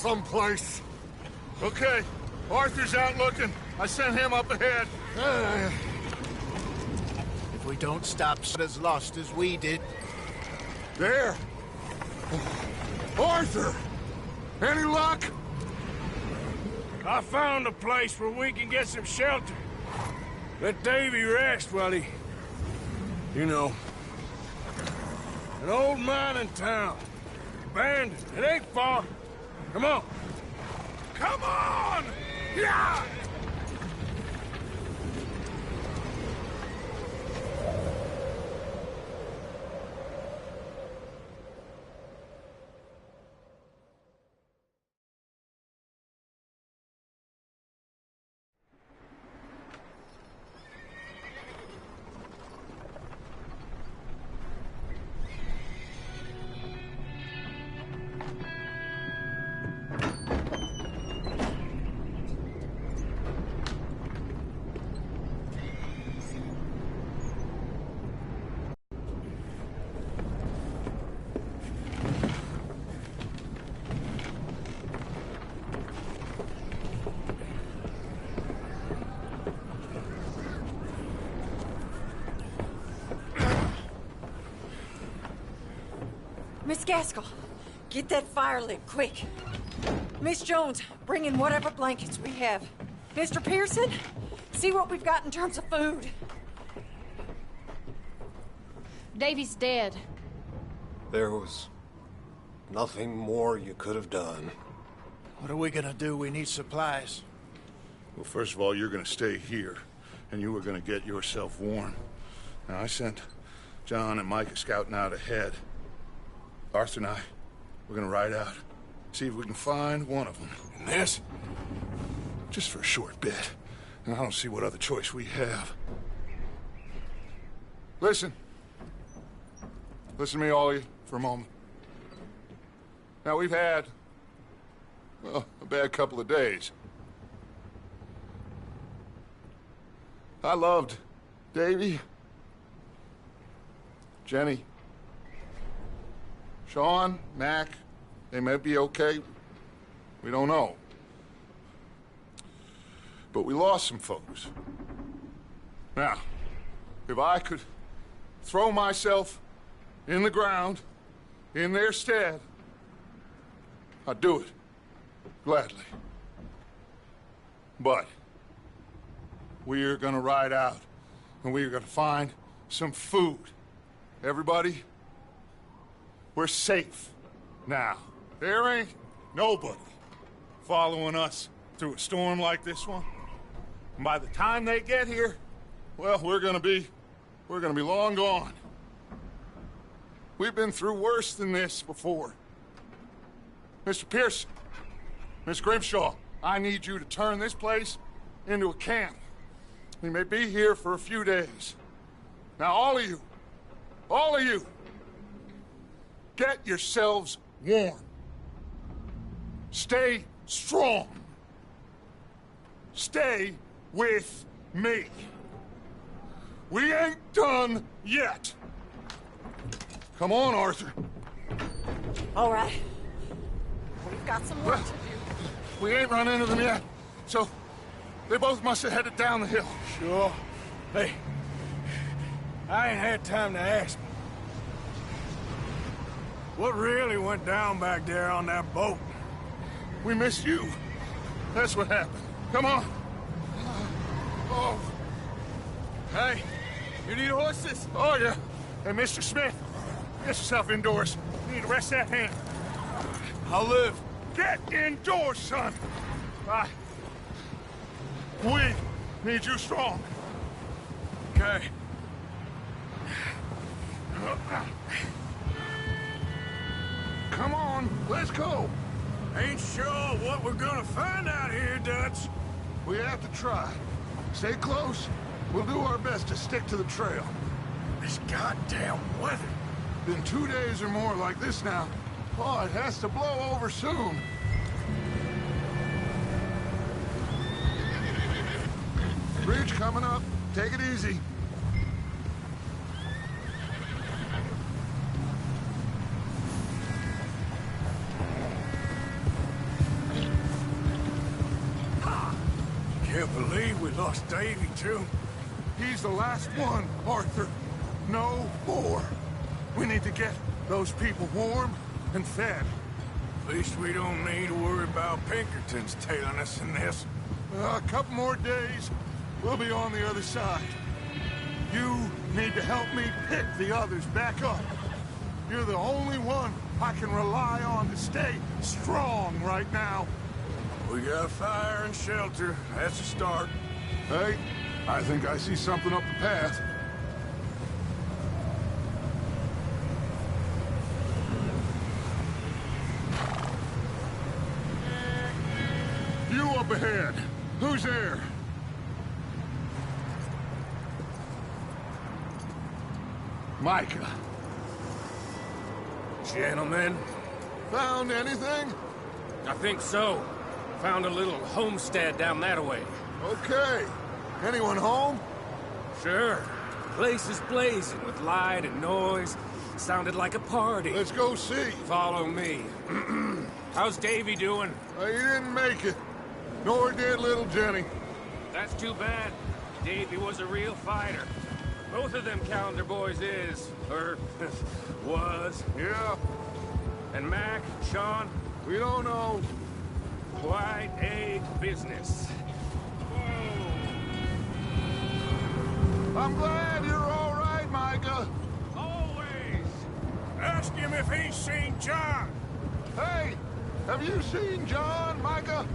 someplace. Okay, Arthur's out looking. I sent him up ahead. If we don't stop as lost as we did... There! Arthur! Any luck? I found a place where we can get some shelter. Let Davy rest while he... You know... An old mining town. Abandoned. It ain't far. Come on. Come on! Yeah! Miss Gaskell, get that fire lit, quick. Miss Jones, bring in whatever blankets we have. Mr. Pearson, see what we've got in terms of food. Davy's dead. There was nothing more you could have done. What are we gonna do? We need supplies. Well, first of all, you're gonna stay here, and you were gonna get yourself warm. Now, I sent John and Micah scouting out ahead. Arthur and I, we're gonna ride out, see if we can find one of them. And this? Just for a short bit. And I don't see what other choice we have. Listen. Listen to me, all of you, for a moment. Now, we've had, well, a bad couple of days. I loved Davy, Jenny, Sean, Mac. They may be okay. We don't know. But we lost some folks. Now, if I could throw myself in the ground in their stead, I'd do it. Gladly. But we're gonna ride out and we're gonna find some food. Everybody, we're safe now. There ain't nobody following us through a storm like this one. And by the time they get here, well, we're gonna be long gone. We've been through worse than this before. Mr. Pearson, Miss Grimshaw, I need you to turn this place into a camp. We may be here for a few days. Now, all of you, get yourselves warm. Stay strong. Stay with me. We ain't done yet. Come on, Arthur. All right. We've got some work to do. We ain't run into them yet, so they both must have headed down the hill. Sure. Hey, I ain't had time to ask. What really went down back there on that boat? We missed you. That's what happened. Come on. Oh. Hey, you need horses? Oh, yeah. Hey, Mr. Smith, get yourself indoors. You need to rest that hand. I'll live. Get indoors, son. We need you strong. Okay. Come on, let's go. Ain't sure what we're gonna find out here, Dutch. We have to try. Stay close. We'll do our best to stick to the trail. This goddamn weather. Been 2 days or more like this now. Oh, it has to blow over soon. Bridge coming up. Take it easy. we lost Davy, too. He's the last one, Arthur. No more. We need to get those people warm and fed. At least we don't need to worry about Pinkertons tailing us in this. A couple more days, we'll be on the other side. You need to help me pick the others back up. You're the only one I can rely on to stay strong right now. We got fire and shelter. That's a start. Hey, I think I see something up the path. You up ahead. Who's there? Micah. Gentlemen, Found anything? I think so. Found a little homestead down that way. Okay. Anyone home? Sure. Place is blazing with light and noise. Sounded like a party. Let's go see. Follow me. How's Davy doing? He didn't make it. Nor did little Jenny. That's too bad. Davy was a real fighter. Both of them Calendar boys is, or was. Yeah, And Mac, Sean, we don't know. quite a business. I'm glad you're all right, Micah. Always! Ask him if he's seen John. Hey, have you seen John, Micah?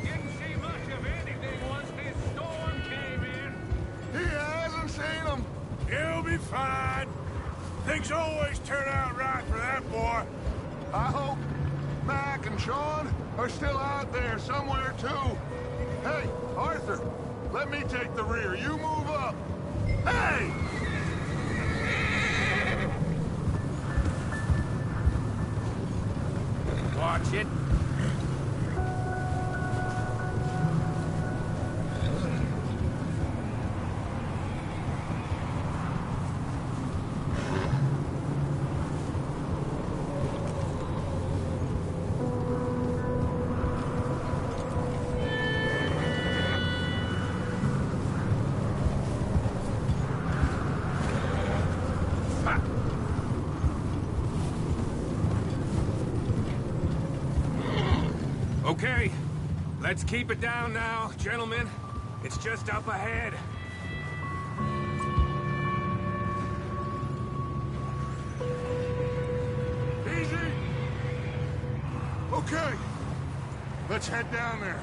Didn't see much of anything once this storm came in. He hasn't seen him. He'll be fine. Things always turn out right for that boy. I hope Mac and Sean are still out there somewhere, too. Hey, Arthur, let me take the rear. You move up. Hey! Watch it. Okay, let's keep it down now, gentlemen. It's just up ahead. Easy. Okay. Let's head down there.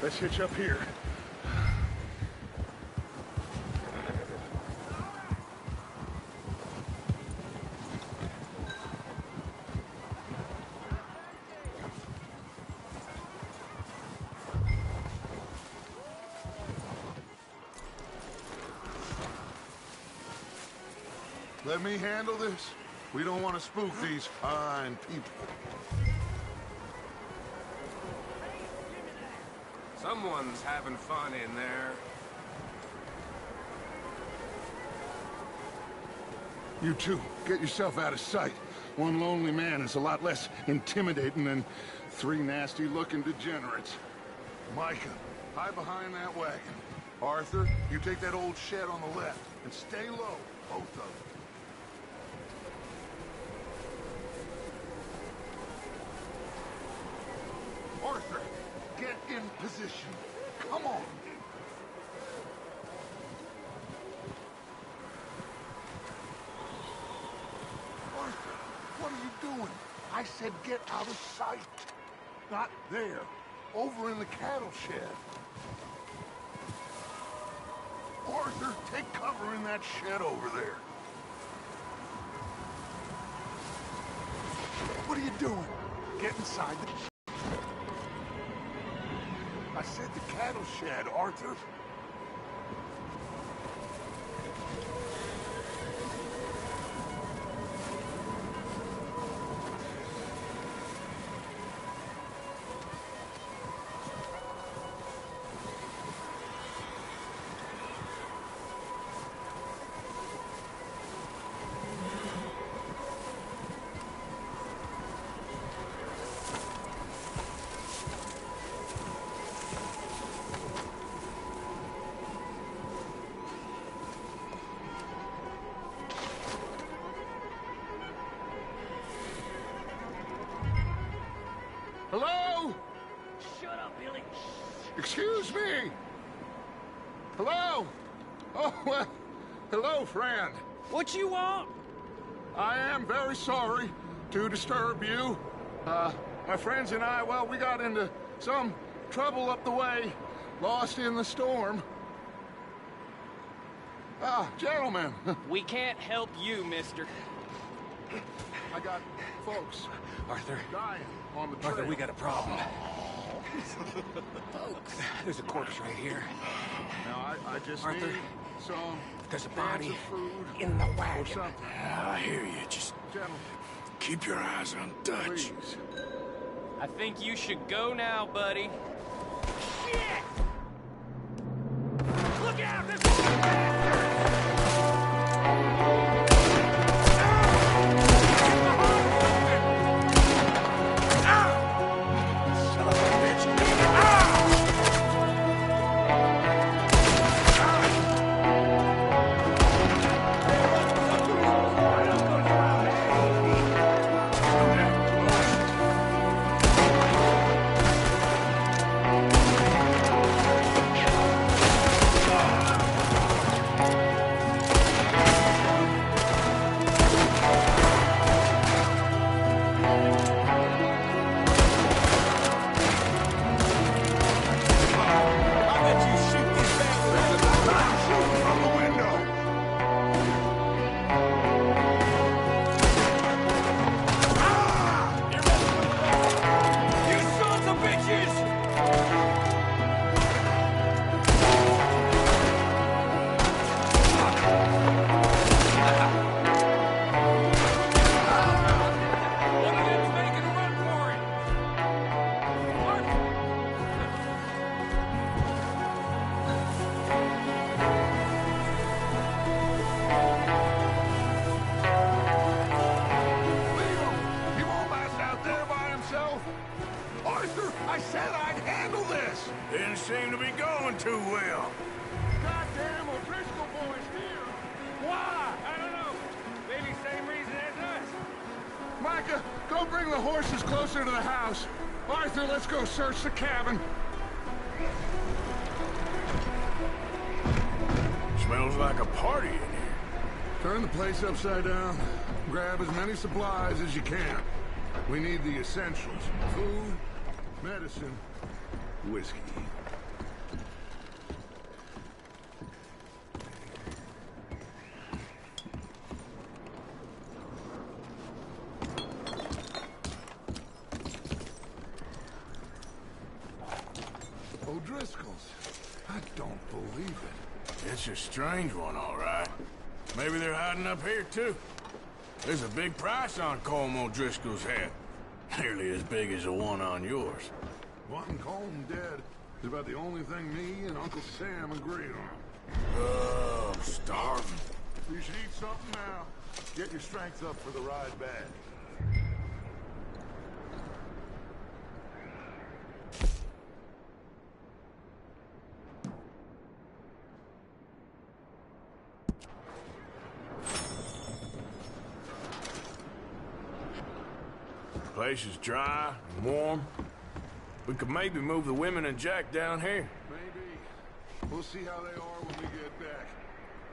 Let's hitch up here. Let me handle this. We don't want to spook these fine people. Someone's having fun in there. You two, get yourself out of sight. One lonely man is a lot less intimidating than three nasty-looking degenerates. Micah, hide behind that wagon. Arthur, you take that old shed on the left, and stay low, both of them. Arthur, get in position. Come on. Arthur, what are you doing? I said get out of sight. Not there. Over in the cattle shed. Arthur, take cover in that shed over there. What are you doing? Get inside the... I said the cattle shed, Arthur. Hello? Shut up, Billy. Excuse me? Hello? Oh, well, hello, friend. What you want? I am very sorry to disturb you. My friends and I, well, we got into some trouble up the way, lost in the storm. Gentlemen, We can't help you, mister. I got folks Arthur. dying on the trail. Arthur, we got a problem. Folks. There's a corpse right here. Now, I just Arthur, need some there's a bags body of food in the or wagon. something. I hear you. Just Gentlemen, keep your eyes on Dutch. please. I think you should go now, buddy. Shit! Look out! There's From the window! You sons of bitches! One of them's making a run for it. Leave him! He won't last out there by himself! Arthur, I said I'd handle this! Didn't seem to be going too well. Goddamn O'Driscoll boys here! Why? I don't know. Maybe same reason as us. Micah, go bring the horses closer to the house. Arthur, let's go search the cabin. Smells like a party in here. Turn the place upside down. Grab as many supplies as you can. We need the essentials. Food, medicine, whiskey. O'Driscoll's. I don't believe it. It's a strange one, all right. Maybe they're hiding up here, too. There's a big price on Colm O'Driscoll's head. Nearly as big as the one on yours. Wanting Colm dead is about the only thing me and Uncle Sam agreed on. Oh, I'm starving. You should eat something now. Get your strength up for the ride back. Place is dry and warm. We could maybe move the women and Jack down here. Maybe. We'll see how they are when we get back.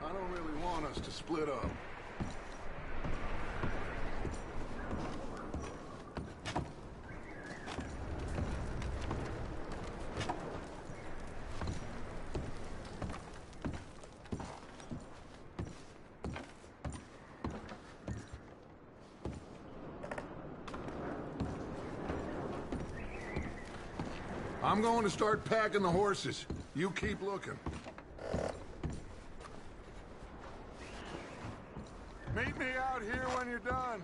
I don't really want us to split up. I'm going to start packing the horses. You keep looking. Meet me out here when you're done.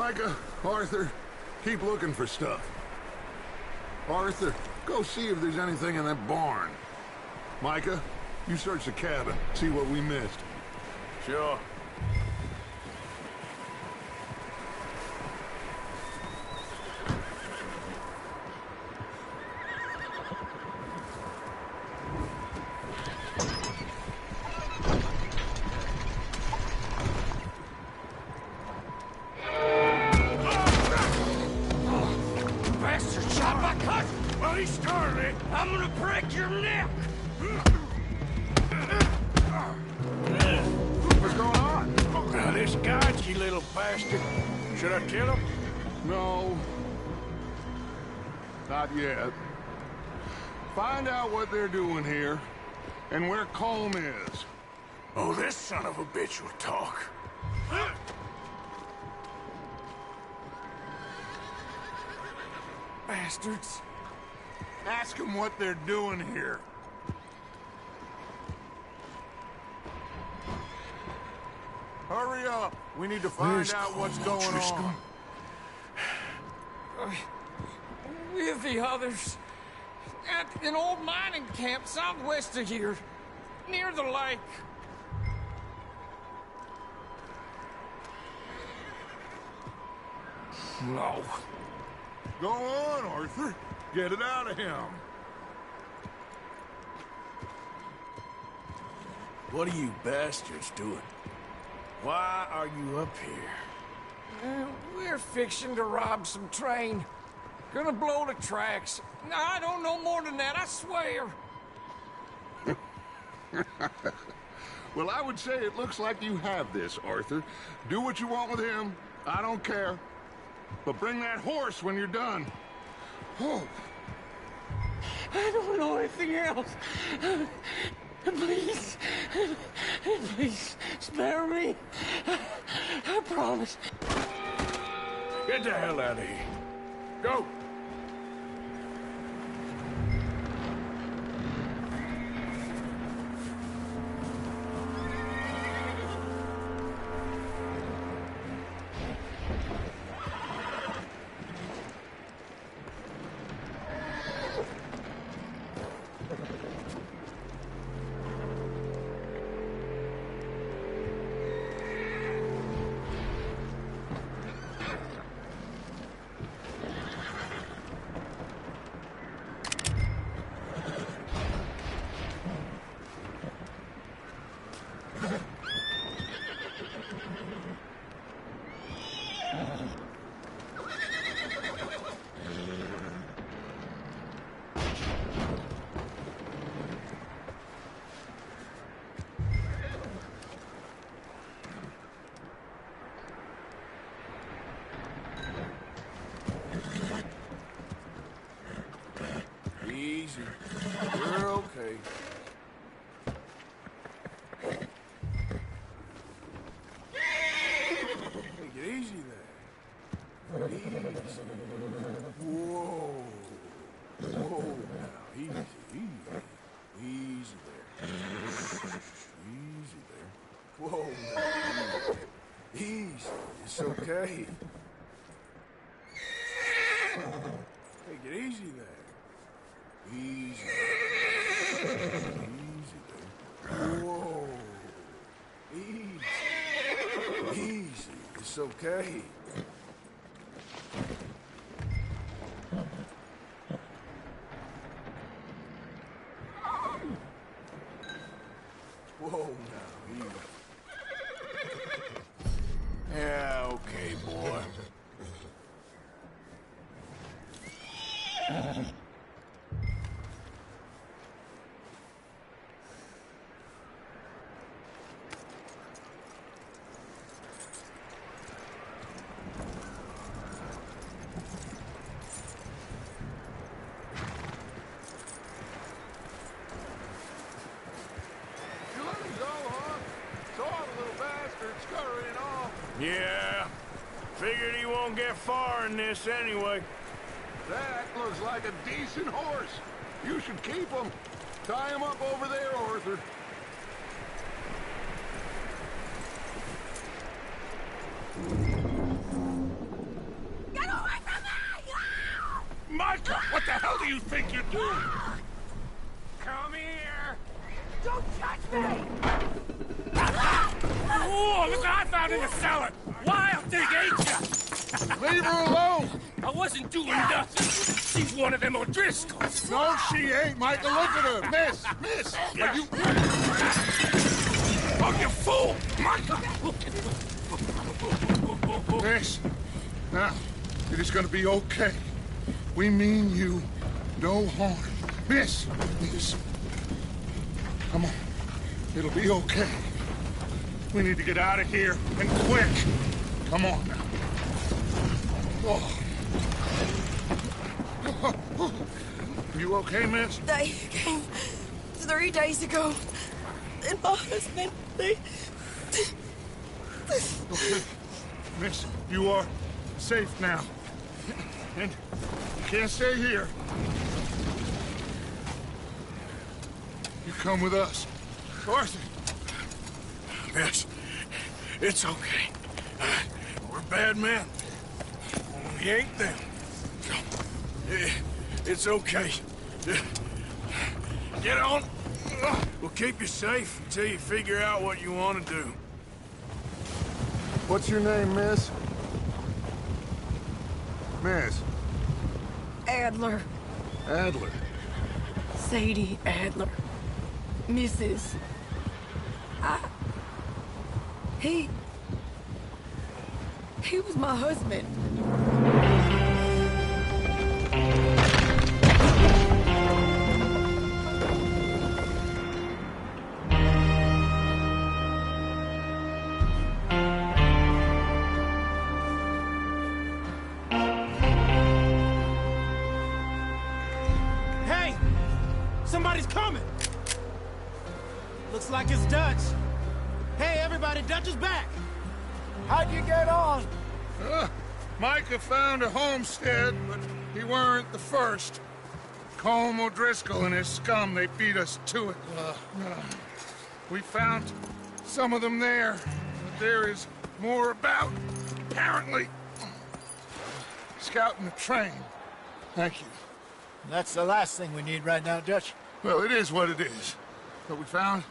Micah, Arthur, keep looking for stuff. Arthur, go see if there's anything in that barn. Micah, you search the cabin, see what we missed. Sure. Bastard shot my cousin! Well, he started it. I'm gonna break your neck! What's going on? Now, this gotchy little bastard. Should I kill him? No. Not yet. Find out what they're doing here, and where Colm is. Oh, this son of a bitch will talk. Bastards. Ask them what they're doing here. Hurry up. We need to find out what's going on. With the others. At an old mining camp southwest of here. Near the lake. No. Go on, Arthur. Get it out of him. What are you bastards doing? Why are you up here? We're fixing to rob some train. Gonna blow the tracks. I don't know more than that, I swear. Well, I would say it looks like you have this, Arthur. Do what you want with him. I don't care. But bring that horse when you're done. Oh. I don't know anything else. Please. Please, spare me. I promise. Get the hell out of here. Go. Easy. You're okay. Take it easy there. Easy. Whoa. Whoa now. Easy, easy. Easy there. Easy there. Whoa now. Easy. It's okay. Take it easy there. Easy. Easy there. Whoa. Easy. Easy. It's okay. Whoa now. Easy. Yeah, okay, boy. You let him go, huh? Saw the little bastard scurrying off. Yeah. Figured he won't get far in this anyway. That looks like a decent horse. You should keep him. Tie him up over there, Arthur. What the hell do you think you're doing? Come here! Don't touch me! Oh, look what I found in the cellar! Wild thing, ain't ya? Leave her alone! I wasn't doing nothing. She's one of them O'Driscolls. No, she ain't, Micah. Look at her. Miss, are you... Oh, you fool! Miss, now, it is gonna be okay. We mean you no harm. Miss, come on. It'll be okay. We need to get out of here, and quick. Come on now. Oh. You okay, miss? They came 3 days ago. And my husband, they... Okay. Miss, you are safe now. And you can't stay here. You come with us. Arthur. Miss, it's okay. We're bad men. We ain't them. It's okay. Get on. We'll keep you safe until you figure out what you want to do. What's your name, miss? Miss. Adler. Adler. Sadie Adler. Mrs. He was my husband. Hey! Somebody's coming! Looks like it's Dutch. Hey, everybody, Dutch is back! How'd you get on? Micah found a homestead, but he weren't the first. Colm O'Driscoll and his scum, they beat us to it. We found some of them there, but there is more about, apparently. Scouting the train. Thank you. That's the last thing we need right now, Dutch. Well, it is what it is. But we found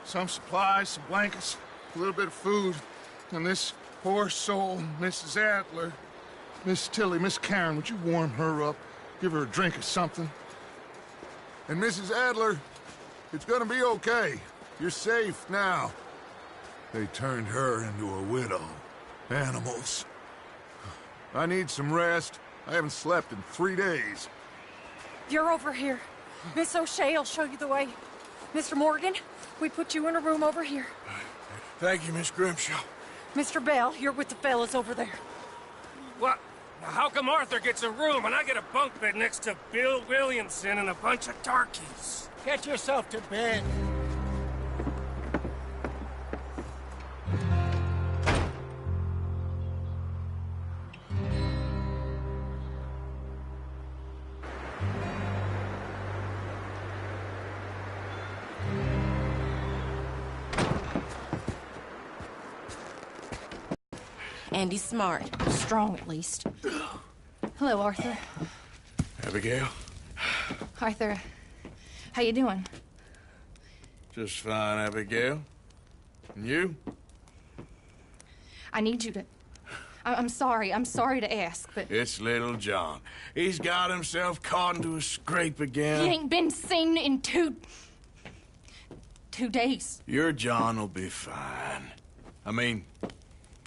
some supplies, some blankets, a little bit of food, and this poor soul, Mrs. Adler, Miss Tilly, Miss Karen, would you warm her up? Give her a drink or something? And Mrs. Adler, it's gonna be okay. You're safe now. They turned her into a widow. Animals. I need some rest. I haven't slept in 3 days. You're over here. Miss O'Shea will show you the way. Mr. Morgan, we put you in a room over here. Thank you, Miss Grimshaw. Mr. Bell, you're with the fellas over there. What? How come Arthur gets a room and I get a bunk bed next to Bill Williamson and a bunch of darkies? Get yourself to bed. Andy's smart. Strong, at least. Hello, Arthur. Abigail? Arthur, how you doing? Just fine, Abigail. And you? I need you to... I'm sorry to ask, but... It's little John. He's got himself caught into a scrape again. He ain't been seen in 2 days. Your John will be fine. I mean,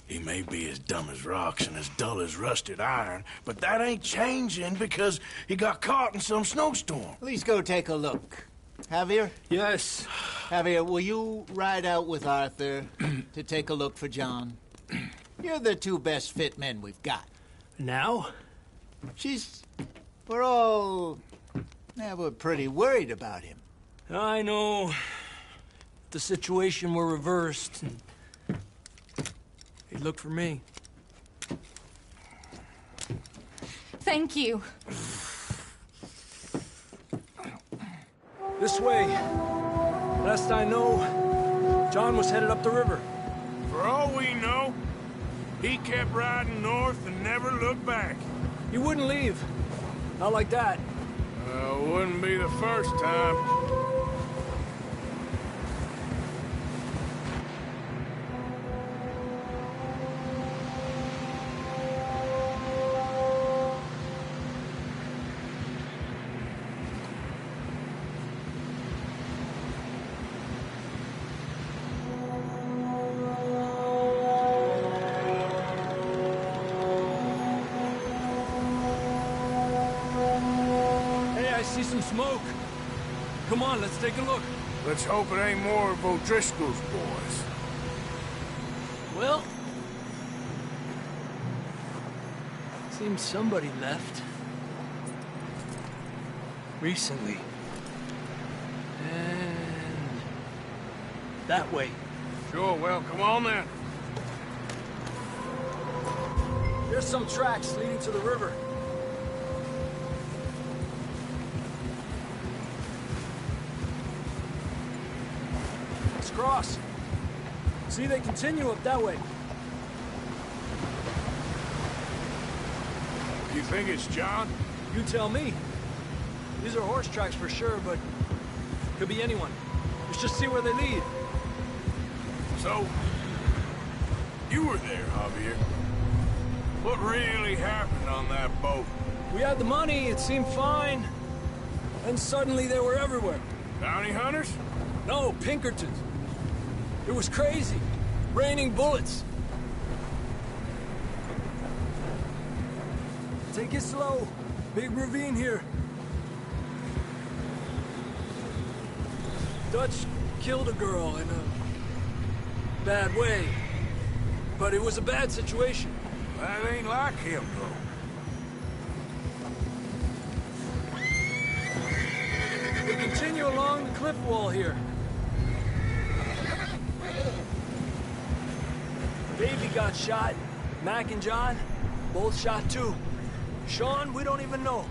he may be as dumb as rocks and as dull as rusted iron, but that ain't changing because he got caught in some snowstorm. Please go take a look. Javier? Yes. Javier, will you ride out with Arthur to take a look for John? You're the 2 best fit men we've got. Now? We're pretty worried about him. I know. If the situation were reversed, and he'd look for me. Thank you. This way. Last I know, John was headed up the river. For all we know, he kept riding north and never looked back. He wouldn't leave. Not like that. Wouldn't be the first time. I see some smoke. Come on, let's take a look. Let's hope it ain't more of O'Driscoll's boys. Well, seems somebody left. Recently. And that way. Sure, well, come on then. There's some tracks leading to the river. Let's cross. See, they continue up that way. You think it's John? You tell me. These are horse tracks for sure, but could be anyone. Let's just see where they lead. So, you were there, Javier. What really happened on that boat? We had the money, it seemed fine. And suddenly they were everywhere. Bounty hunters? No, Pinkertons. It was crazy. Raining bullets. Take it slow. Big ravine here. Dutch killed a girl in a bad way. But it was a bad situation. That ain't like him, though. We continue along the cliff wall here. Davey got shot. Mac and John, both shot too. Sean, we don't even know.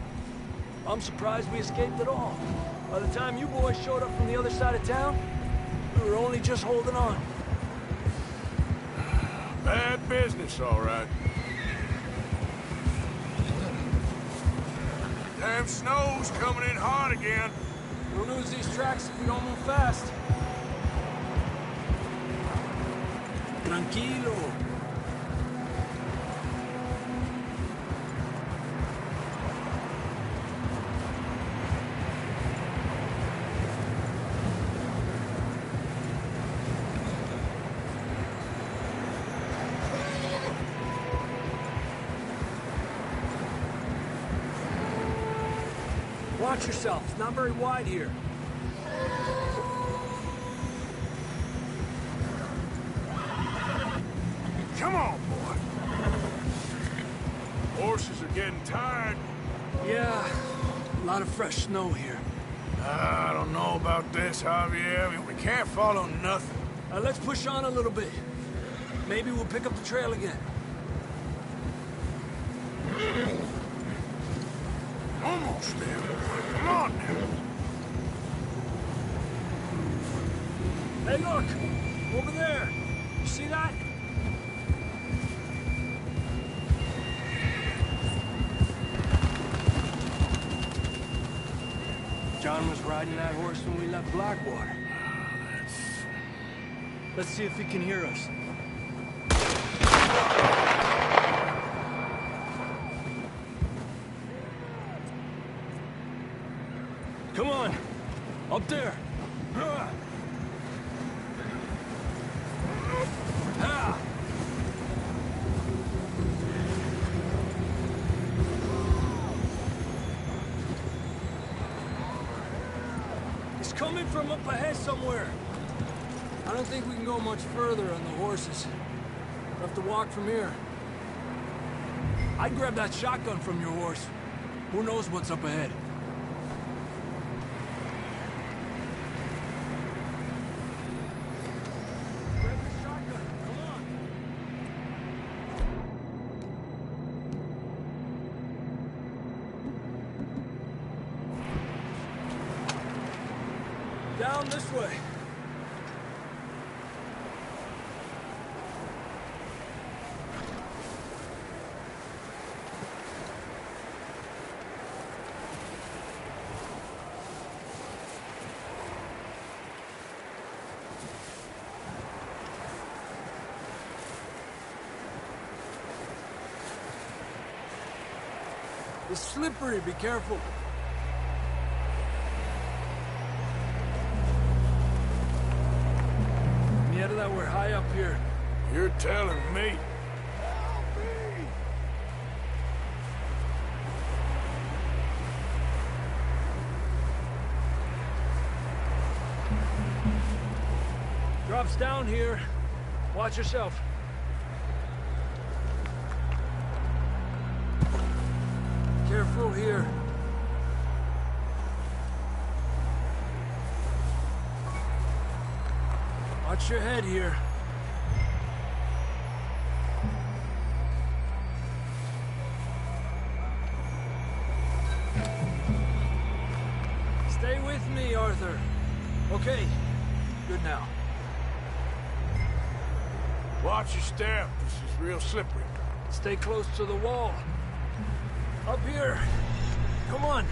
I'm surprised we escaped at all. By the time you boys showed up from the other side of town, we were only just holding on. Bad business, all right. Damn snow's coming in hard again. We'll lose these tracks if we don't move fast. Tranquilo. Watch yourself. It's not very wide here. Come on, boy. Horses are getting tired. Yeah, a lot of fresh snow here. I don't know about this, Javier. We can't follow nothing. Let's push on a little bit. Maybe we'll pick up the trail again. Almost there. Come on now. Hey, look! Over there! You see that? John was riding that horse when we left Blackwater. Let's see if he can hear us. Come on! Up there! Ah. He's coming from up ahead somewhere. I don't think we can go much further on the horses. We'll have to walk from here. I'd grab that shotgun from your horse. Who knows what's up ahead? Grab your shotgun. Come on. Down this way. It's slippery, be careful. Mierda, we're high up here. You're telling me. Drops down here. Watch yourself. Careful here. Watch your head here. Stay with me, Arthur. Okay. Good now. Watch your step. This is real slippery. Stay close to the wall. Up here. Come on.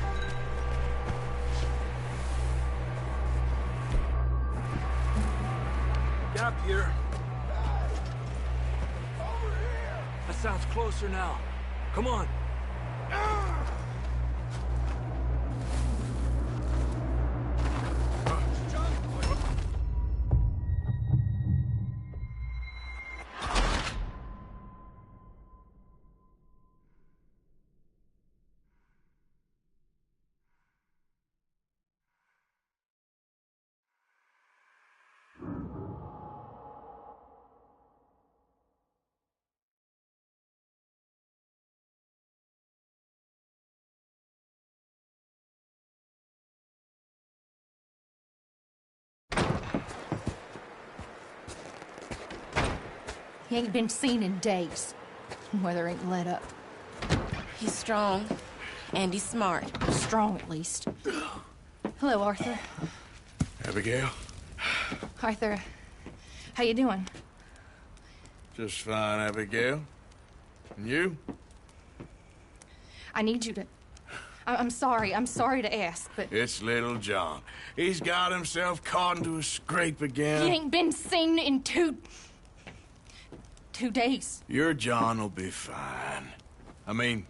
Gap here. That sounds closer now. Come on. He ain't been seen in days. Weather ain't let up. He's strong, and he's smart. Strong, at least. Hello, Arthur. Abigail? Arthur, how you doing? Just fine, Abigail. And you? I need you to... I'm sorry to ask, but... It's little John. He's got himself caught into a scrape again. He ain't been seen in 2 days. Your John will be fine. I mean,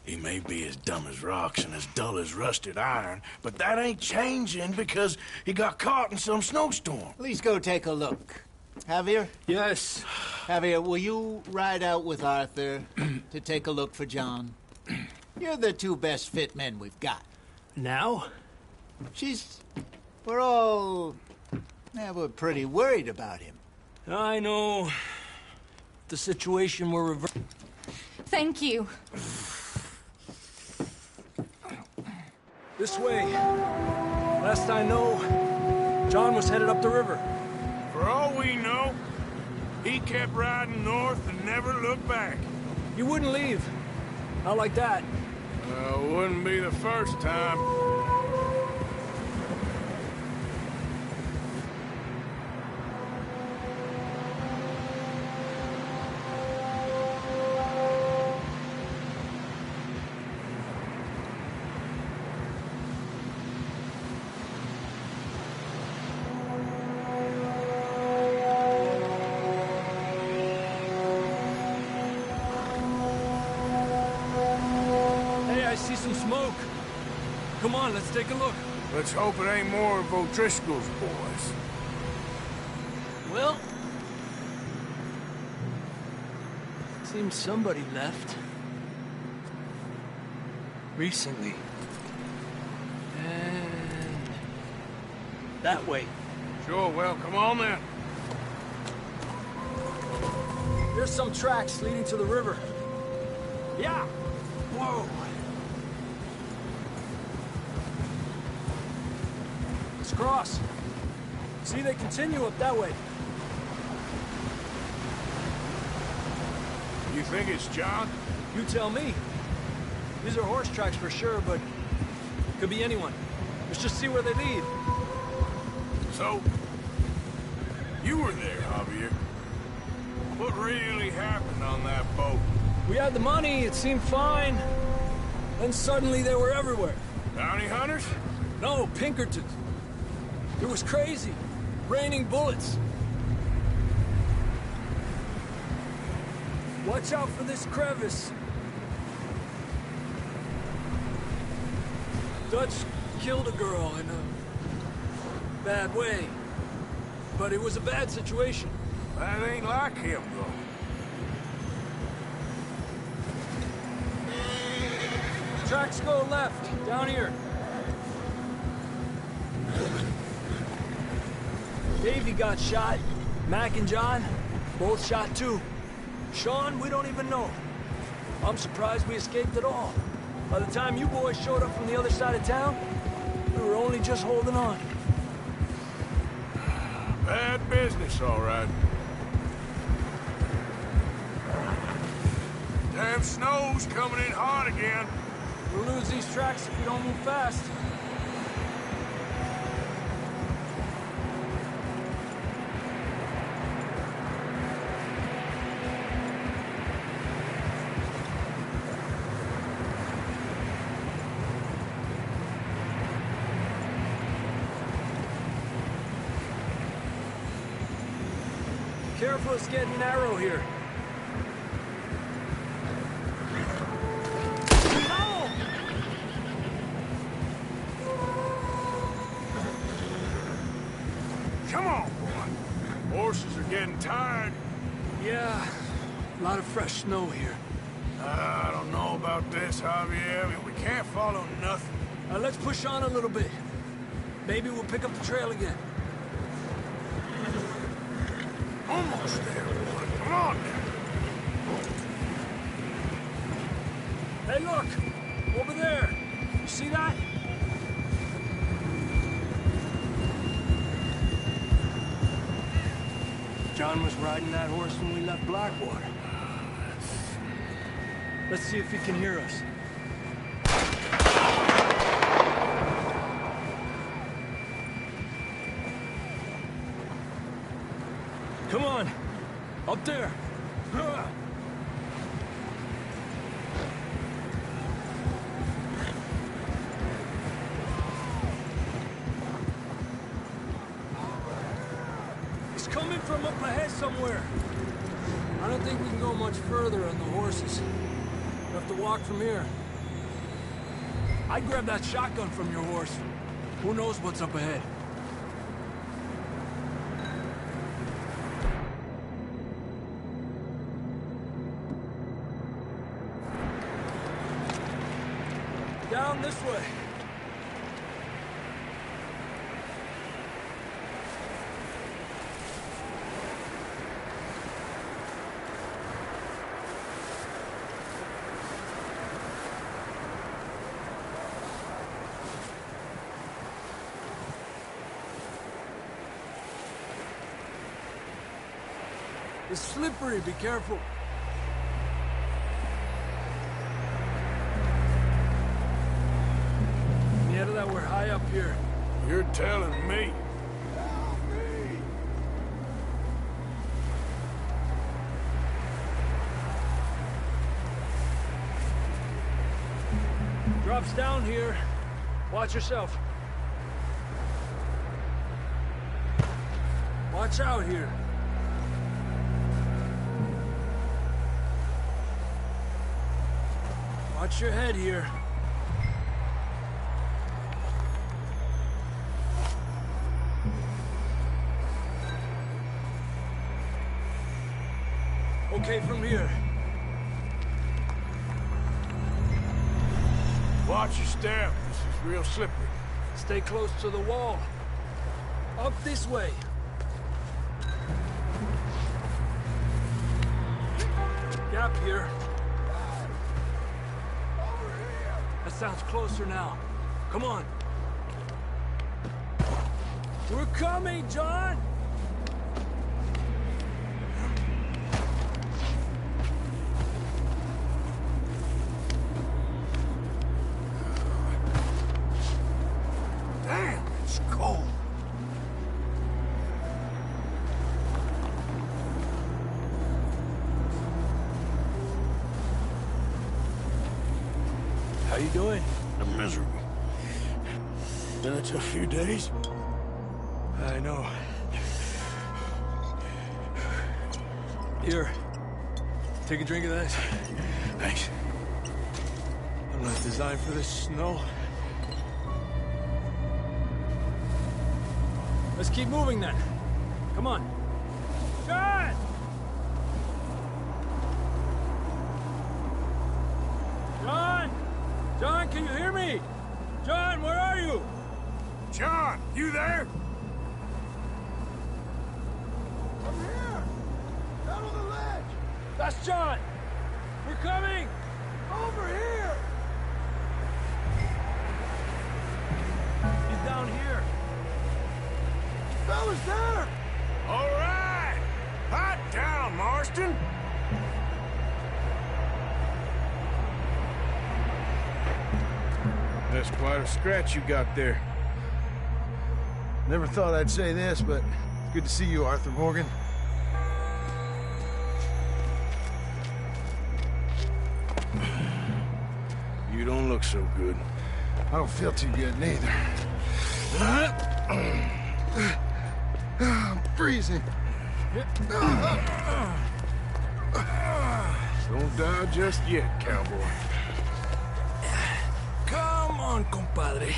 he may be as dumb as rocks and as dull as rusted iron, but that ain't changing because he got caught in some snowstorm. Please go take a look. Javier? Yes. Javier, will you ride out with Arthur to take a look for John? You're the 2 best fit men we've got. Now? We're all... we're pretty worried about him. I know. The situation we're reversing. Thank you. This way. Last I know, John was headed up the river. For all we know, he kept riding north and never looked back. He wouldn't leave. Not like that. Wouldn't be the first time. See some smoke. Come on, let's take a look. Let's hope it ain't more of O'Driscoll's boys. Well... seems somebody left. Recently. And... that way. Sure, well, come on then. There's some tracks leading to the river. Yeah! Whoa! Let's cross. See, they continue up that way. You think it's John? You tell me. These are horse tracks for sure, but could be anyone. Let's just see where they lead. So, you were there, Javier. What really happened on that boat? We had the money, it seemed fine. Then suddenly they were everywhere. Bounty hunters? No, Pinkertons. It was crazy. Raining bullets. Watch out for this crevice. Dutch killed a girl in a bad way. But it was a bad situation. That ain't like him, though. Tracks go left, down here. Davey got shot. Mac and John, both shot too. Sean, we don't even know. I'm surprised we escaped at all. By the time you boys showed up from the other side of town, we were only just holding on. Bad business, all right. Damn snow's coming in hard again. We'll lose these tracks if we don't move fast. Careful, it's getting narrow here. Come on, boy. Horses are getting tired. Yeah, a lot of fresh snow here. I don't know about this, Javier. I mean, we can't follow nothing. Let's push on a little bit. Maybe we'll pick up the trail again. Almost there, boy. Come on now. Hey, look! Over there! You see that? John was riding that horse when we left Blackwater. Let's see if he can hear us. Come on! Up there! He's coming from up ahead somewhere. I don't think we can go much further on the horses. We'll have to walk from here. I'd grab that shotgun from your horse. Who knows what's up ahead? Down this way. It's slippery, be careful. That we're high up here. You're telling me. Drops down here. Watch yourself. Watch out here. Watch your head here. Okay, from here. Watch your step. This is real slippery. Stay close to the wall. Up this way. Gap here. That sounds closer now. Come on. We're coming, John! How you doing? I'm miserable. Been a tough few days. I know. Here. Take a drink of that. Thanks. I'm not designed for this snow. Let's keep moving then. Come on. John! John! John, can you hear me? John, where are you? John, you there? I'm here! Down on the ledge! That's John! We're coming! Over here! He's down here. Fella's there! All right! Hot down, Marston! That's quite a scratch you got there. Never thought I'd say this, but it's good to see you, Arthur Morgan. You don't look so good. I don't feel too good, neither. I'm freezing. Don't die just yet, cowboy. Come on, compadre.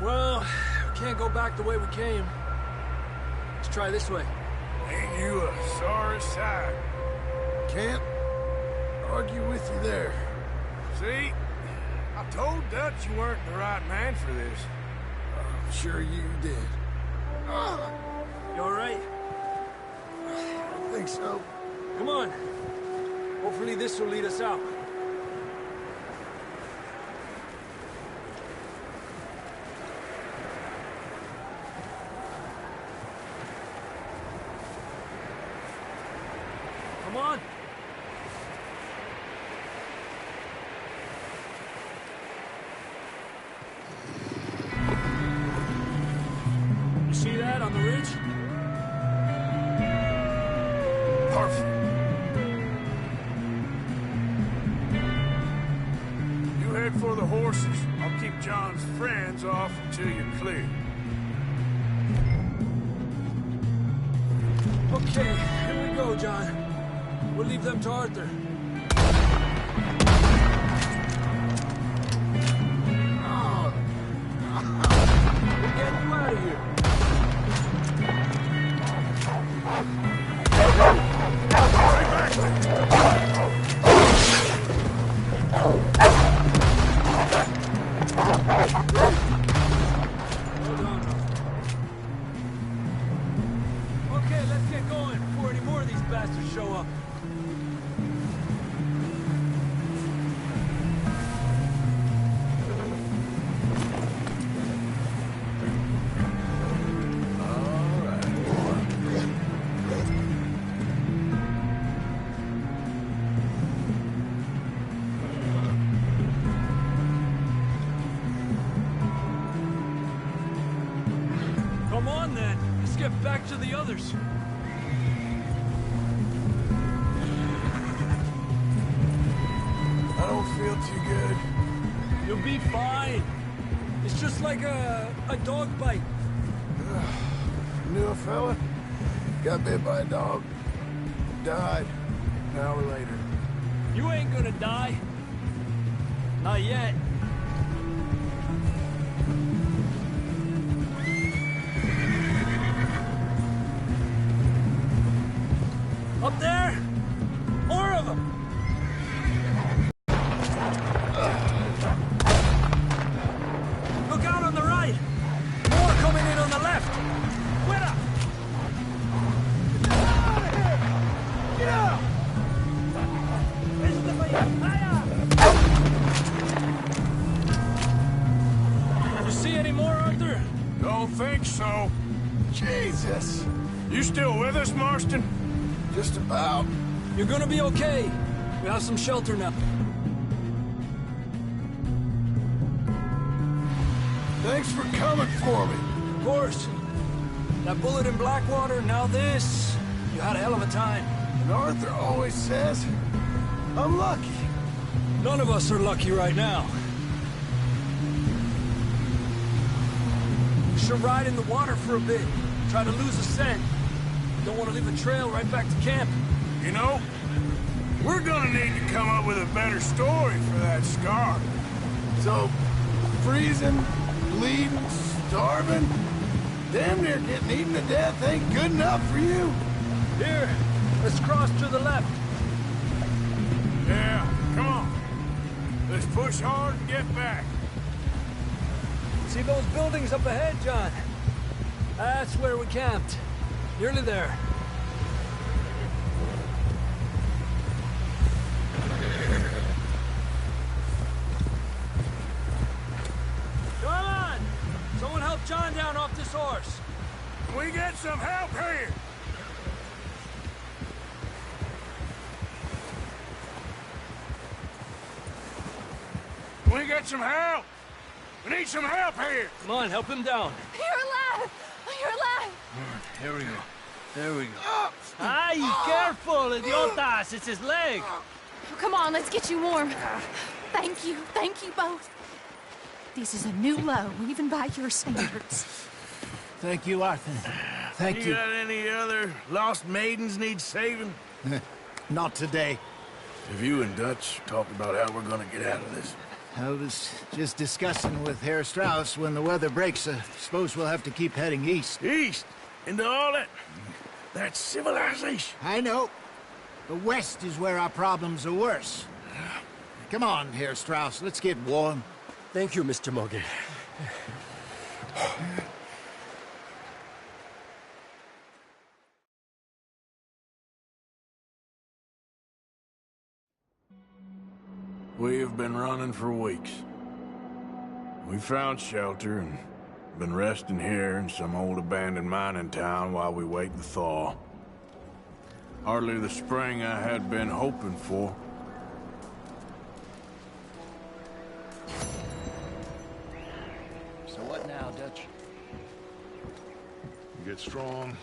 Well, we can't go back the way we came. Let's try this way. Ain't you a sorry sight? Can't argue with you there. See? I told Dutch you weren't the right man for this. I'm sure you did. You all right? I think so. Come on. Hopefully this will lead us out. Come on. You see that on the ridge? Perfect. You head for the horses. I'll keep John's friends off until you're clear. Okay, here we go, John. We'll leave them to Arthur. We're getting you out of here. Hold on. Okay, let's get going before any more of these bastards show up. Come on then, let's get back to the others. I don't feel too good. You'll be fine. It's just like a dog bite. Knew a fella? Got bit by a dog. Died an hour later. You ain't gonna die. Not yet. Up there! More of them! Look out on the right! More coming in on the left! Fuera! Get out of here! Get out! Este para allá! You see any more, Arthur? Don't think so. Jesus! You still with us, Marston? Just about. You're gonna be okay. We have some shelter now. Thanks for coming for me. Of course. That bullet in Blackwater, now this. You had a hell of a time. And Arthur always says, I'm lucky. None of us are lucky right now. We should ride in the water for a bit. Try to lose a scent. Don't want to leave a trail right back to camp. You know, We're gonna need to come up with a better story for that scar. So, freezing, bleeding, starving, damn near getting eaten to death ain't good enough for you? Here, let's cross to the left. Yeah, come on. Let's push hard and get back. See those buildings up ahead, John? That's where we camped. Nearly there. Come on! Someone help John down off this horse. We get some help here. We get some help. We need some help here. Come on, help him down. You're alive! You're alive! Here we go. There we go. Ay, careful, idiotas! It's his leg. Oh, come on, let's get you warm. Thank you both. This is a new low, even by your standards. Thank you, Arthur. Thank you. Got any other lost maidens need saving? Not today. Have you and Dutch talked about how we're gonna get out of this? I was just discussing with Herr Strauss when the weather breaks. Suppose we'll have to keep heading east. East? Into all that... That's civilization. I know. The west is where our problems are worse. Come on, Herr Strauss. Let's get warm. Thank you, Mr. Morgan. We've been running for weeks. We found shelter and been resting here in some old abandoned mining town while we wait the thaw. Hardly the spring I had been hoping for. So what now, Dutch? We get strong,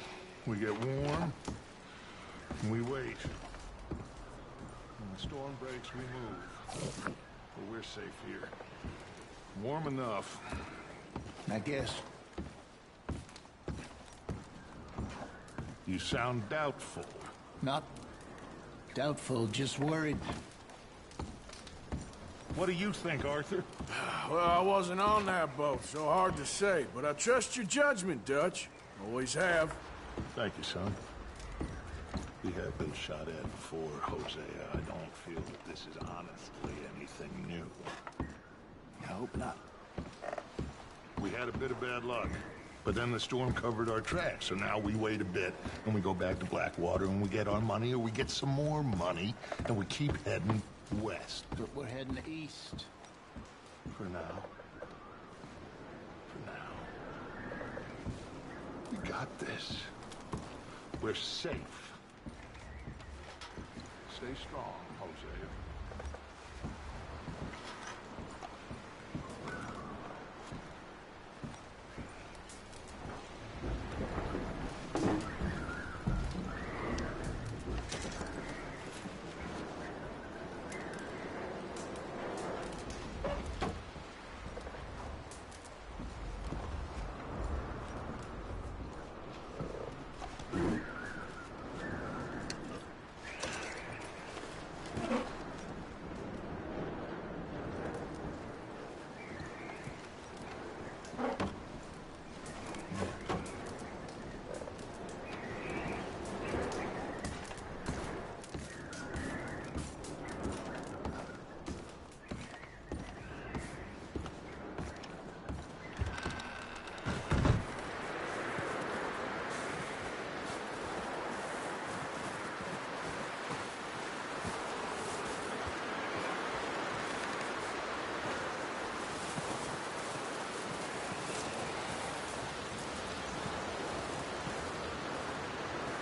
we get warm, and we wait. When the storm breaks, we move. But we're safe here. Warm enough. I guess. You sound doubtful. Not doubtful, just worried. What do you think, Arthur? Well, I wasn't on that boat, so hard to say. But I trust your judgment, Dutch. Always have. Thank you, son. We have been shot at before, Hosea. I don't feel that this is honestly anything new. I hope not. We had a bit of bad luck, but then the storm covered our tracks, so now we wait a bit, and we go back to Blackwater, and we get our money, or we get some more money, and we keep heading west. But we're heading east. For now. For now. We got this. We're safe. Stay strong, Hosea.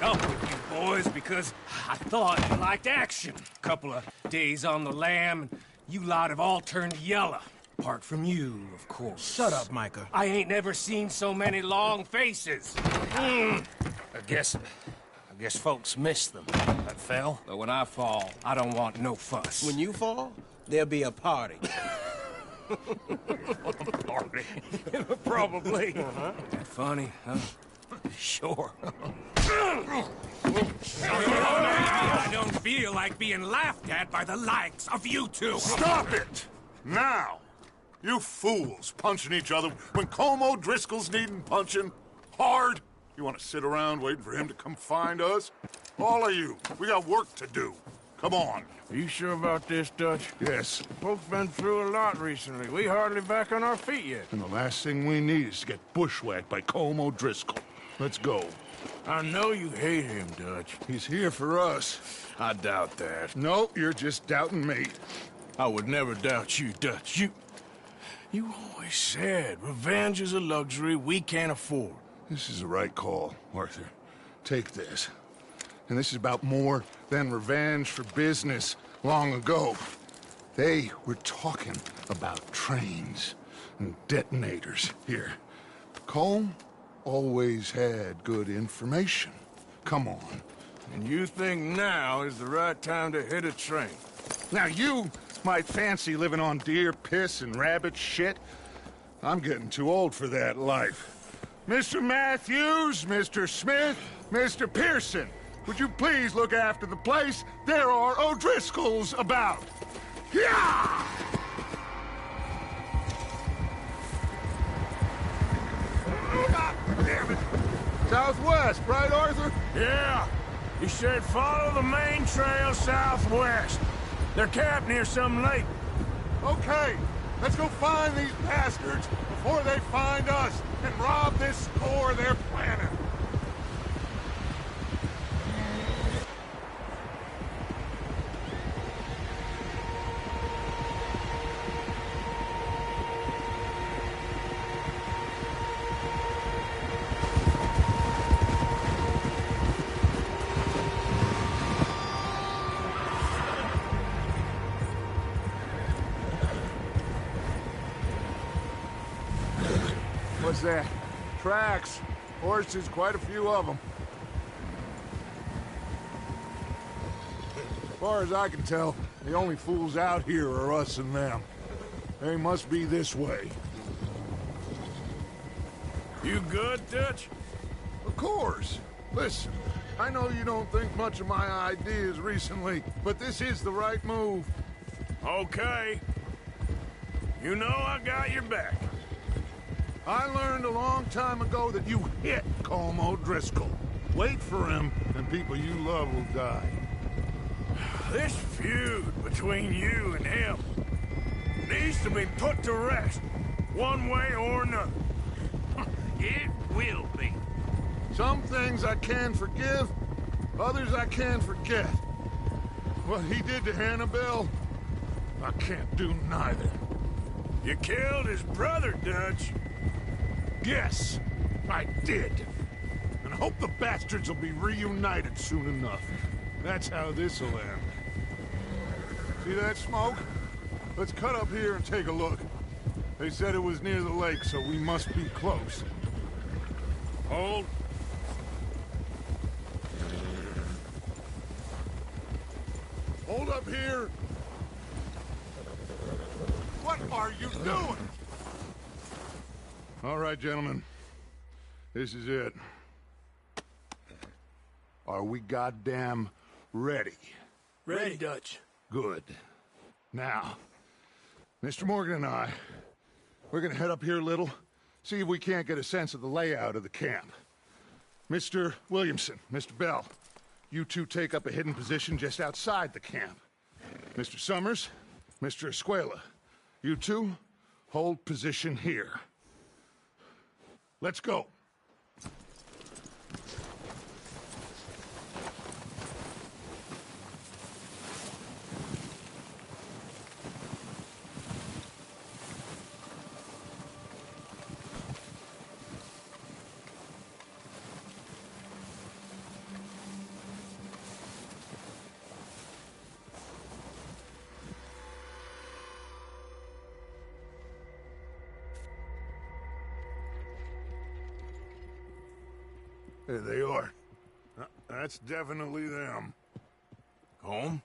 Up with you boys because I thought you liked action. Couple of days on the lam, and you lot have all turned yellow. Apart from you, of course. Shut up, Micah. I ain't never seen so many long faces. I guess folks miss them. That fell. But when I fall, I don't want no fuss. When you fall, there'll be a party. Party? Probably. That funny, huh? Sure. I don't feel like being laughed at by the likes of you two. Stop it! Now! You fools punching each other when Colm O'Driscoll's needing punching hard. You want to sit around waiting for him to come find us? All of you, we got work to do. Come on. Are you sure about this, Dutch? Yes. Folks been through a lot recently. We hardly back on our feet yet. And the last thing we need is to get bushwhacked by Colm O'Driscoll. Let's go. I know you hate him, Dutch. He's here for us. I doubt that. No, you're just doubting me. I would never doubt you, Dutch. You always said revenge is a luxury we can't afford. This is the right call, Arthur. Take this. And this is about more than revenge for business long ago. They were talking about trains and detonators here. Colm always had good information. Come on. And you think now is the right time to hit a train? Now you might fancy living on deer piss and rabbit shit. I'm getting too old for that life. Mr. Matthews, Mr. Smith, Mr. Pearson, would you please look after the place? There are O'Driscolls about. Yeah! God damn it! Southwest, right, Arthur? Yeah. He said follow the main trail southwest. They're camped near some lake. Okay, let's go find these bastards before they find us and rob this store they're planning. What's that? Tracks. Horses, quite a few of them. As far as I can tell, the only fools out here are us and them. They must be this way. You good, Dutch? Of course. Listen, I know you don't think much of my ideas recently, but this is the right move. Okay. You know I got your back. I learned a long time ago that you hit Colm O'Driscoll. Wait for him, and people you love will die. This feud between you and him needs to be put to rest, one way or another. It will be. Some things I can forgive, others I can forget. What he did to Annabelle, I can't do neither. You killed his brother, Dutch. Yes, I did. And I hope the bastards will be reunited soon enough. That's how this'll end. See that smoke? Let's cut up here and take a look. They said it was near the lake, so we must be close. Hold. Hold up here! What are you doing? All right, gentlemen. This is it. Are we goddamn ready? Ready, Dutch. Good. Now, Mr. Morgan and I, we're gonna head up here a little, see if we can't get a sense of the layout of the camp. Mr. Williamson, Mr. Bell, you two take up a hidden position just outside the camp. Mr. Summers, Mr. Escuela, you two hold position here. Let's go. There they are. That's definitely them. Home?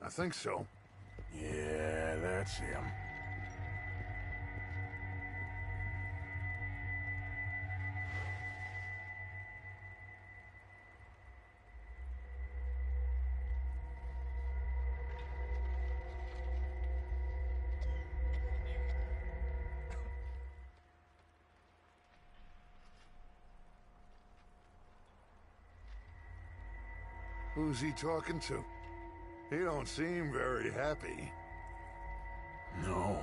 I think so. Yeah, that's him. Who's he talking to? He don't seem very happy. No.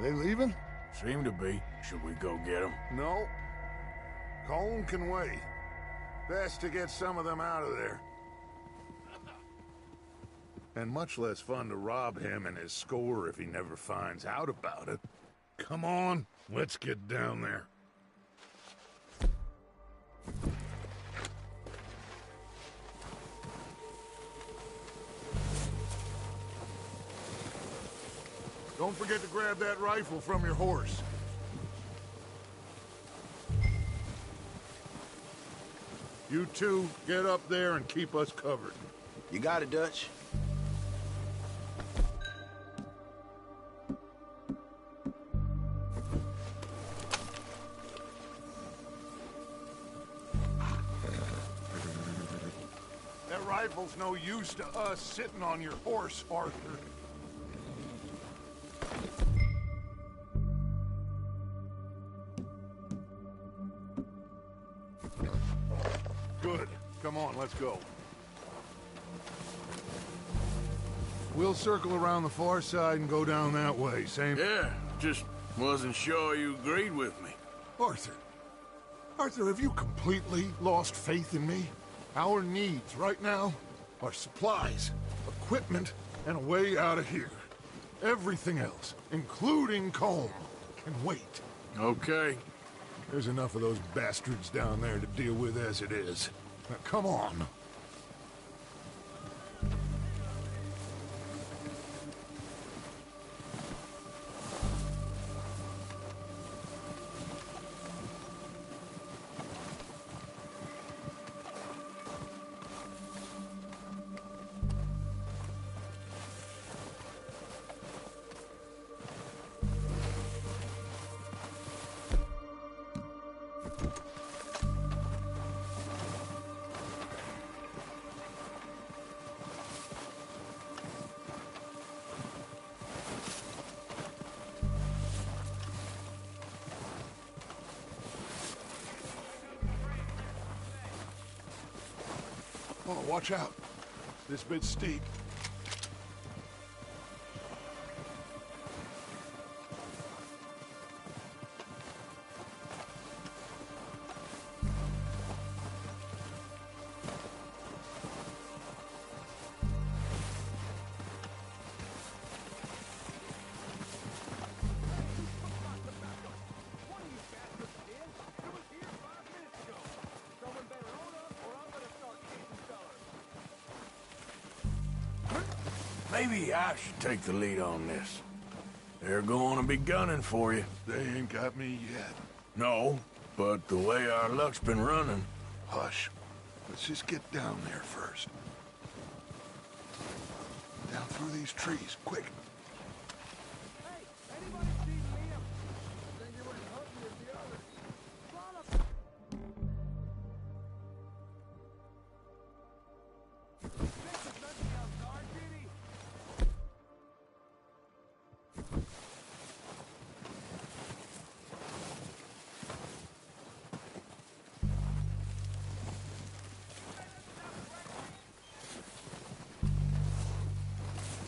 They leaving? Seem to be. Should we go get them? No. Colm can wait. Best to get some of them out of there. And much less fun to rob him and his score if he never finds out about it. Come on, let's get down there. Don't forget to grab that rifle from your horse. You two, get up there and keep us covered. You got it, Dutch. That rifle's no use to us sitting on your horse, Arthur. Good. Come on, let's go. We'll circle around the far side and go down that way. Same... Yeah, just wasn't sure you agreed with me. Arthur. Arthur, have you completely lost faith in me? Our needs right now are supplies, equipment, and a way out of here. Everything else, including Colm, can wait. Okay. There's enough of those bastards down there to deal with as it is. Now, come on. Oh, watch out. This bit's steep. Maybe I should take the lead on this. They're going to be gunning for you. They ain't got me yet. No, but the way our luck's been running... Hush. Let's just get down there first. Down through these trees, quick.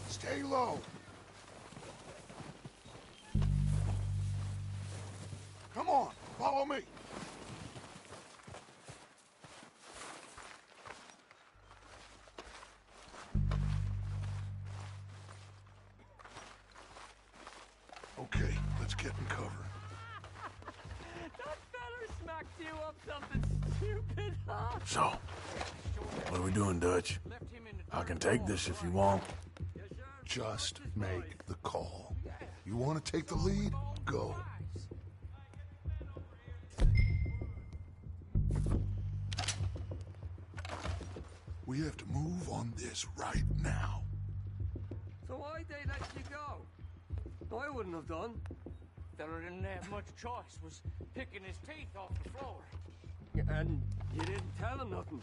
Stay low. Come on, follow me. Okay, let's get in cover. That feller smacked you up something stupid, huh? So, what are we doing, Dutch? I can take this if you want. Just make the call. You want to take the lead? Go. We have to move on this right now. So why'd they let you go? I wouldn't have done. Feller didn't have much choice, was picking his teeth off the floor. And you didn't tell him nothing.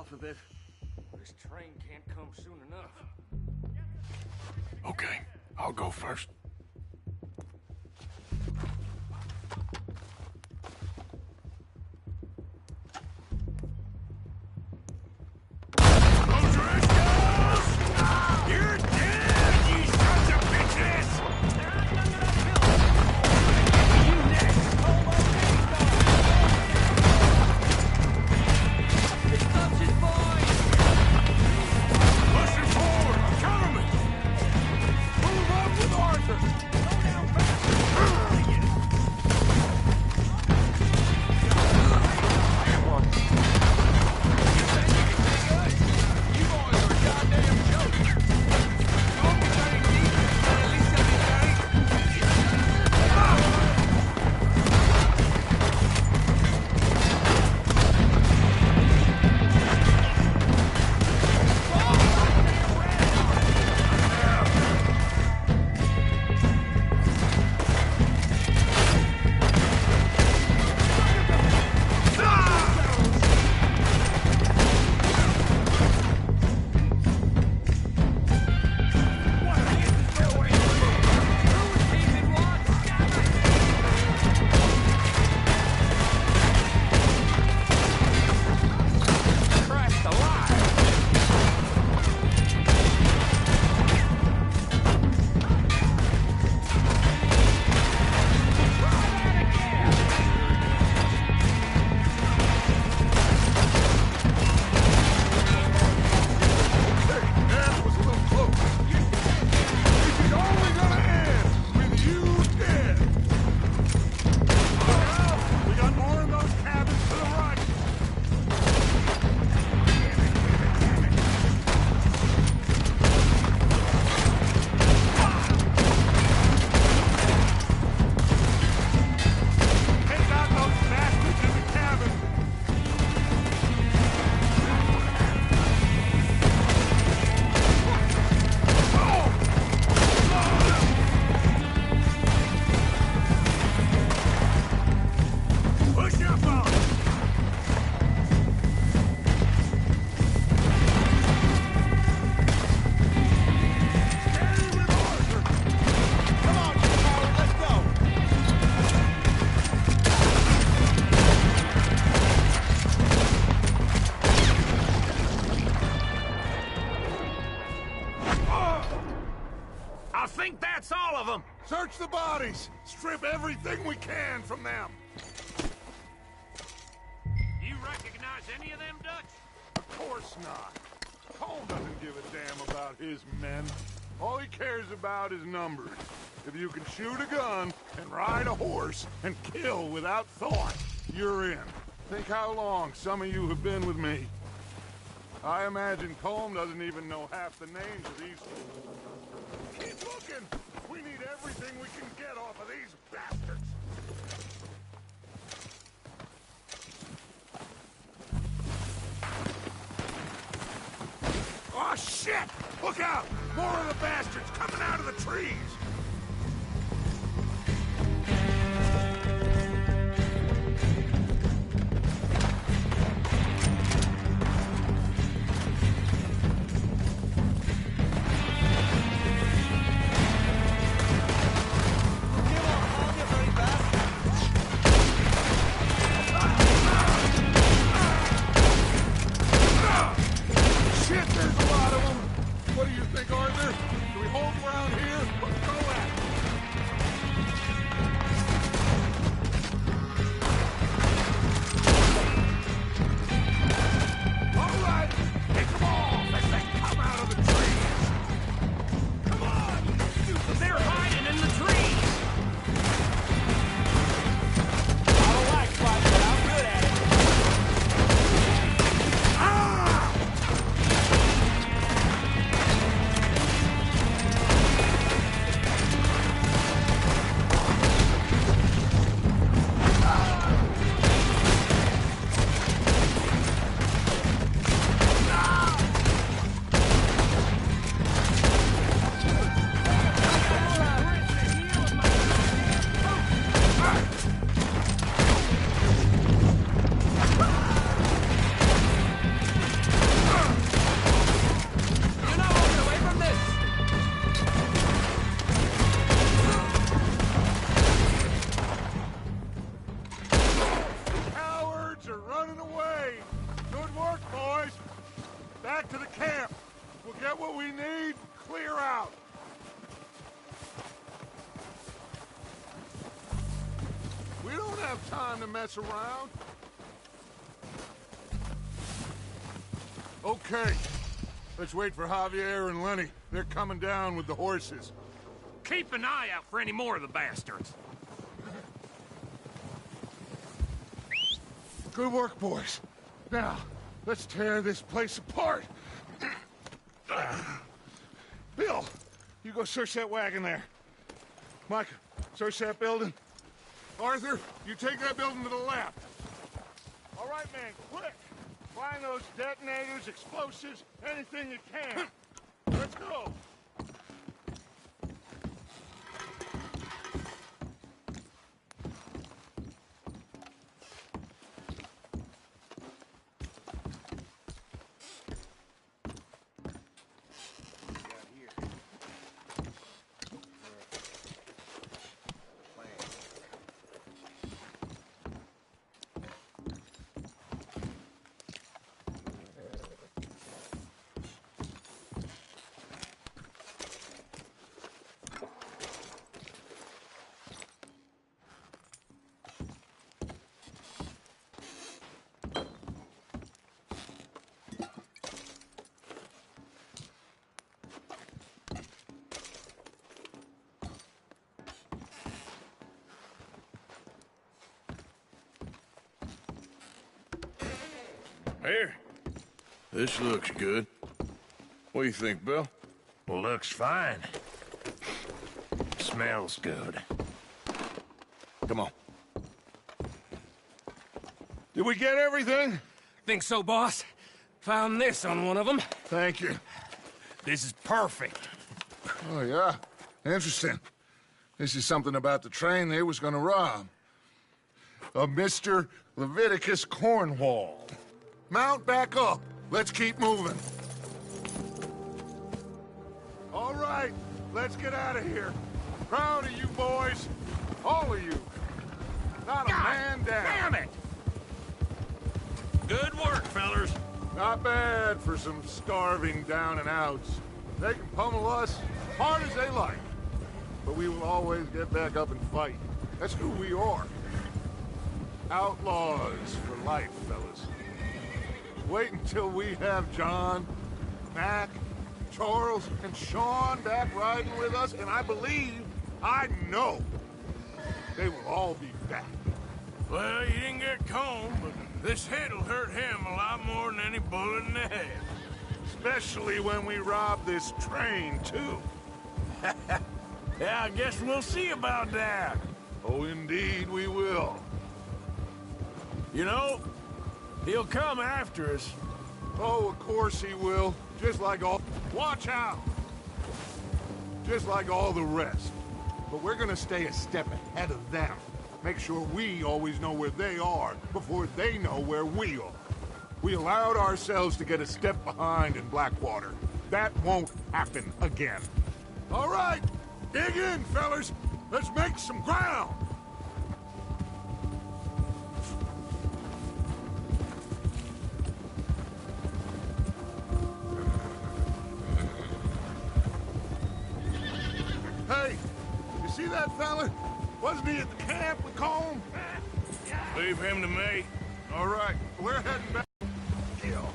off of it. This train can't come soon enough. Okay, I'll go first. You're dead, you sons of bitches! You next! It's Dutch's boys! Pushing forward! Cover me! Move up with Arthur! Go down fast! You boys are goddamn jokes! Don't get any deeper, but at least you'll be ready. Christ alive! That was a little close. This is only gonna end with you dead. We got more in those cabins to the right. Take out those bastards in the cabin. Push up on it! I think that's all of them! Search the bodies! Strip everything we can from them! You recognize any of them, Dutch? Of course not. Cole doesn't give a damn about his men. All he cares about is numbers. If you can shoot a gun and ride a horse and kill without thought, you're in. Think how long some of you have been with me. I imagine Colm doesn't even know half the names of these fools. Keep looking! We need everything we can get off of these bastards! Oh, shit! Look out! More of the bastards coming out of the trees! Shit, there's a lot of them! What do you think, Arthur? Do we hold around here or go at it? All right! Pick them off as they come out of the trees! Come on! They're hiding in the trees! I don't like fighting, but I'm good at it. We'll get what we need, clear out. We don't have time to mess around. Okay. Let's wait for Javier and Lenny. They're coming down with the horses. Keep an eye out for any more of the bastards. Good work, boys. Now, let's tear this place apart. Bill, you go search that wagon there. Mike, search that building. Arthur, you take that building to the left. All right, man, quick. Find those detonators, explosives, anything you can. Let's go. Here. This looks good. What do you think, Bill? Looks fine. Smells good. Come on. Did we get everything? Think so, boss? Found this on one of them. Thank you. This is perfect. Oh, yeah? Interesting. This is something about the train they was gonna rob. A Mr. Leviticus Cornwall. Mount back up. Let's keep moving. All right, let's get out of here. Proud of you boys. All of you. Not a man down. Damn it! Good work, fellers. Not bad for some starving down and outs. They can pummel us hard as they like. But we will always get back up and fight. That's who we are. Outlaws for life, fellas. Wait until we have John, Mac, Charles, and Sean back riding with us, and I know, they will all be back. Well, you didn't get Colm, but this hit'll hurt him a lot more than any bullet in the head. Especially when we rob this train, too. Yeah, I guess we'll see about that. Oh, indeed we will. You know, he'll come after us. Oh, of course he will. Just like all... Watch out! Just like all the rest. But we're gonna stay a step ahead of them. Make sure we always know where they are before they know where we are. We allowed ourselves to get a step behind in Blackwater. That won't happen again. All right, dig in, fellas. Let's make some ground. Hey, you see that fella? Wasn't he at the camp with Colm? Leave him to me. All right, we're heading back. Kill.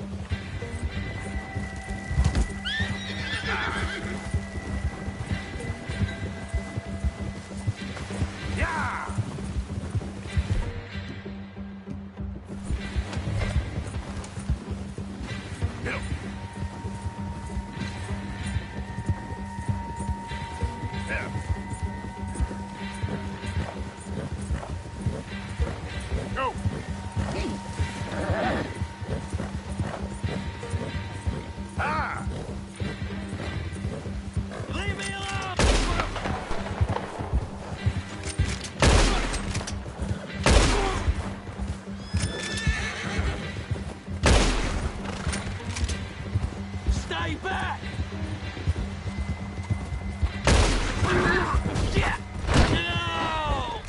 Yeah! Bill. Yeah. Go! Ah! Leave me alone! Stay back! Shit! No!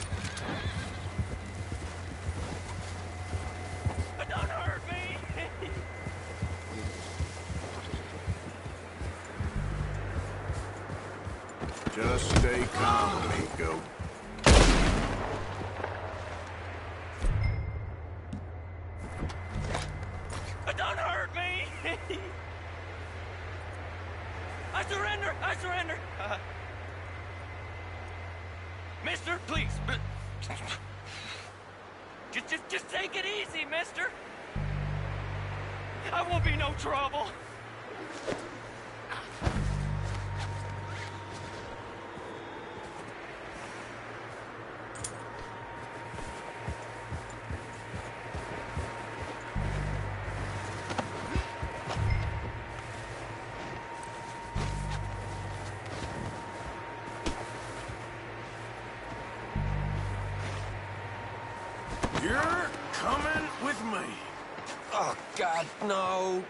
Don't hurt me! Just stay calm, amigo. Don't hurt me! I surrender! I surrender! Mister, please. Just take it easy, mister. I won't be no trouble. You're coming with me. Oh, God, no.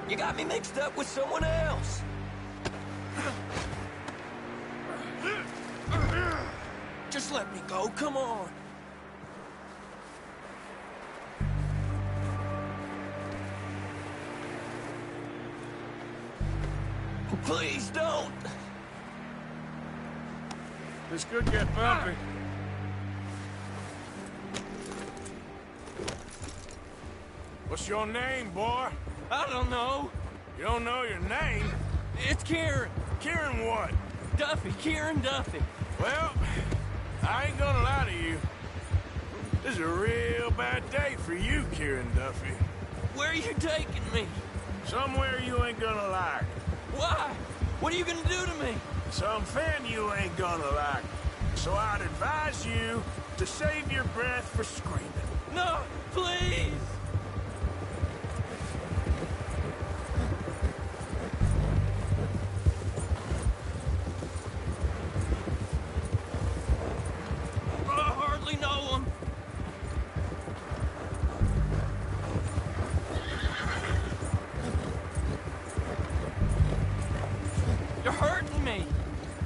You got me mixed up with someone else. Just let me go, come on. Please don't! This could get bumpy. What's your name, boy? I don't know. You don't know your name? It's Kieran. Kieran what? Duffy, Kieran Duffy. Well, I ain't gonna lie to you. This is a real bad day for you, Kieran Duffy. Where are you taking me? Somewhere you ain't gonna like. Why? What are you gonna do to me? Something you ain't gonna like. So I'd advise you to save your breath for screaming. No, please! I hardly know him. You're hurting me.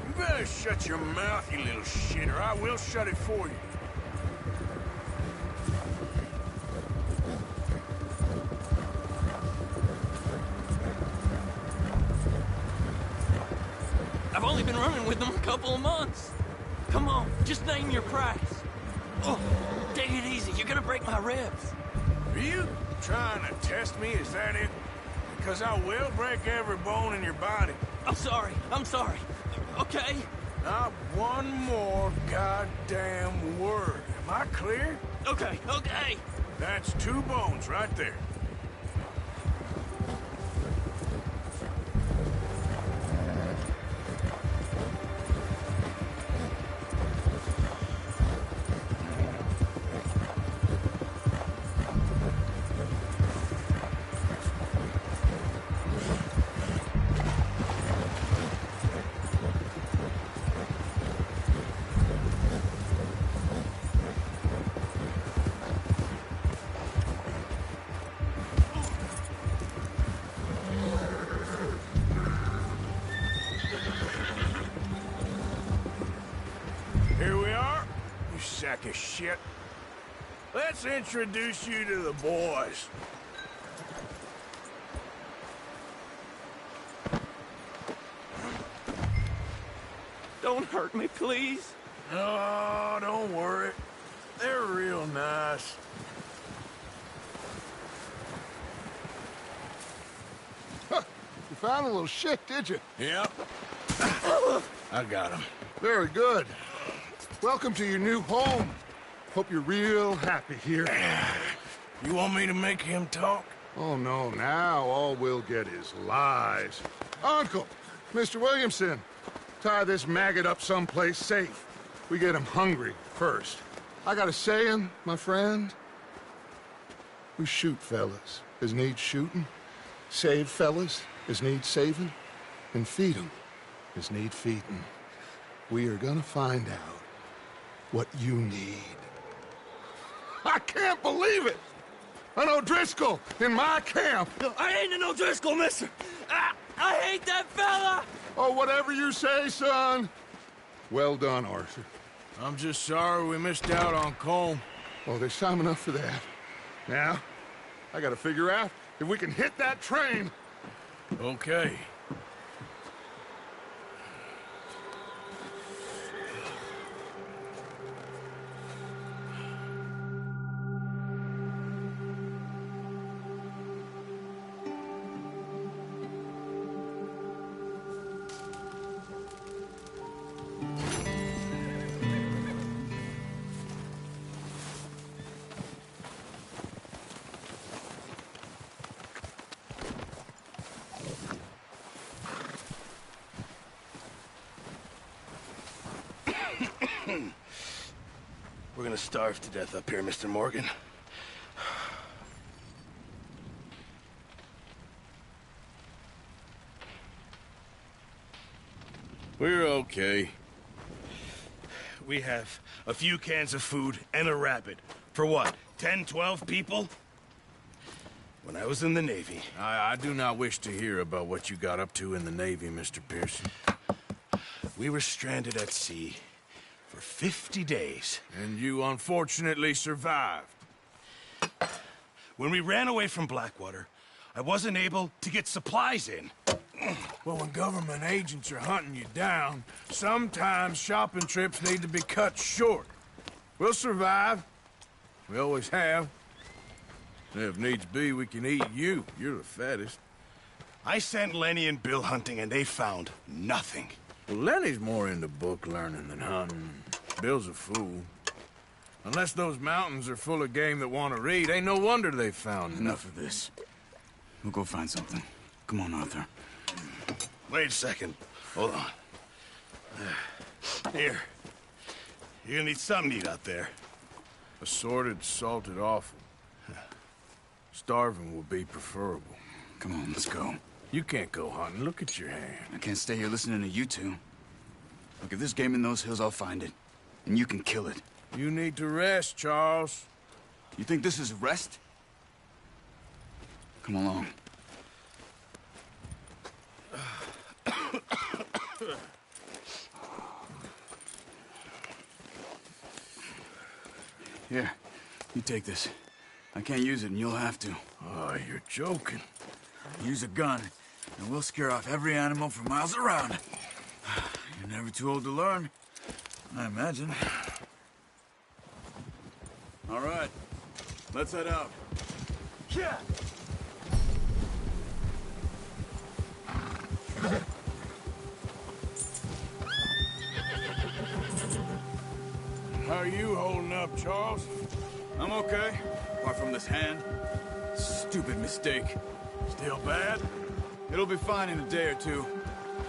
You better shut your mouth, you little shit, or I will shut it for you. I've only been running with them a couple of months. Come on, just name your price. Oh, take it easy. You're gonna break my ribs. Are you trying to test me? Is that it? Because I will break every bone in your body. I'm sorry. I'm sorry. Okay? Not one more goddamn word. Am I clear? Okay, okay. That's 2 bones right there. Here we are, you sack of shit. Let's introduce you to the boys. Don't hurt me, please. Oh, don't worry. They're real nice. Huh, you found a little shit, did you? Yep. I got him. Very good. Welcome to your new home. Hope you're real happy here. You want me to make him talk? Oh, no, now all we'll get is lies. Uncle, Mr. Williamson, tie this maggot up someplace safe. We get him hungry first. I got a saying, my friend. We shoot fellas as need shooting, save fellas as need saving, and feed 'em as need feeding. We are gonna find out what you need. I can't believe it! An O'Driscoll in my camp! I ain't an O'Driscoll, mister! I hate that fella! Oh, whatever you say, son. Well done, Arthur. I'm just sorry we missed out on Colm. Oh, there's time enough for that. Now, I gotta figure out if we can hit that train. Okay. We're gonna starve to death up here, Mr. Morgan. We're okay. We have a few cans of food and a rabbit. For what, 10, 12 people? When I was in the Navy... I do not wish to hear about what you got up to in the Navy, Mr. Pearson. We were stranded at sea for 50 days. And you unfortunately survived. When we ran away from Blackwater, I wasn't able to get supplies in. Well, when government agents are hunting you down, sometimes shopping trips need to be cut short. We'll survive. We always have. If needs be, we can eat you. You're the fattest. I sent Lenny and Bill hunting, and they found nothing. Well, Lenny's more into book learning than hunting. Bill's a fool. Unless those mountains are full of game that want to read, ain't no wonder they found Enough of this. We'll go find something. Come on, Arthur. Wait a second. Hold on. Here. You're gonna need something to eat out there. Assorted, salted offal. Starving would be preferable. Come on, let's go. You can't go hunting. Look at your hand. I can't stay here listening to you two. Look, if there's game in those hills, I'll find it. And you can kill it. You need to rest, Charles. You think this is rest? Come along. Here, you take this. I can't use it, and you'll have to. Oh, you're joking. Use a gun, and we'll scare off every animal for miles around. You're never too old to learn, I imagine. All right, let's head out. Yeah. How are you holding up, Charles? I'm okay, apart from this hand. Stupid mistake. Still bad? It'll be fine in a day or two.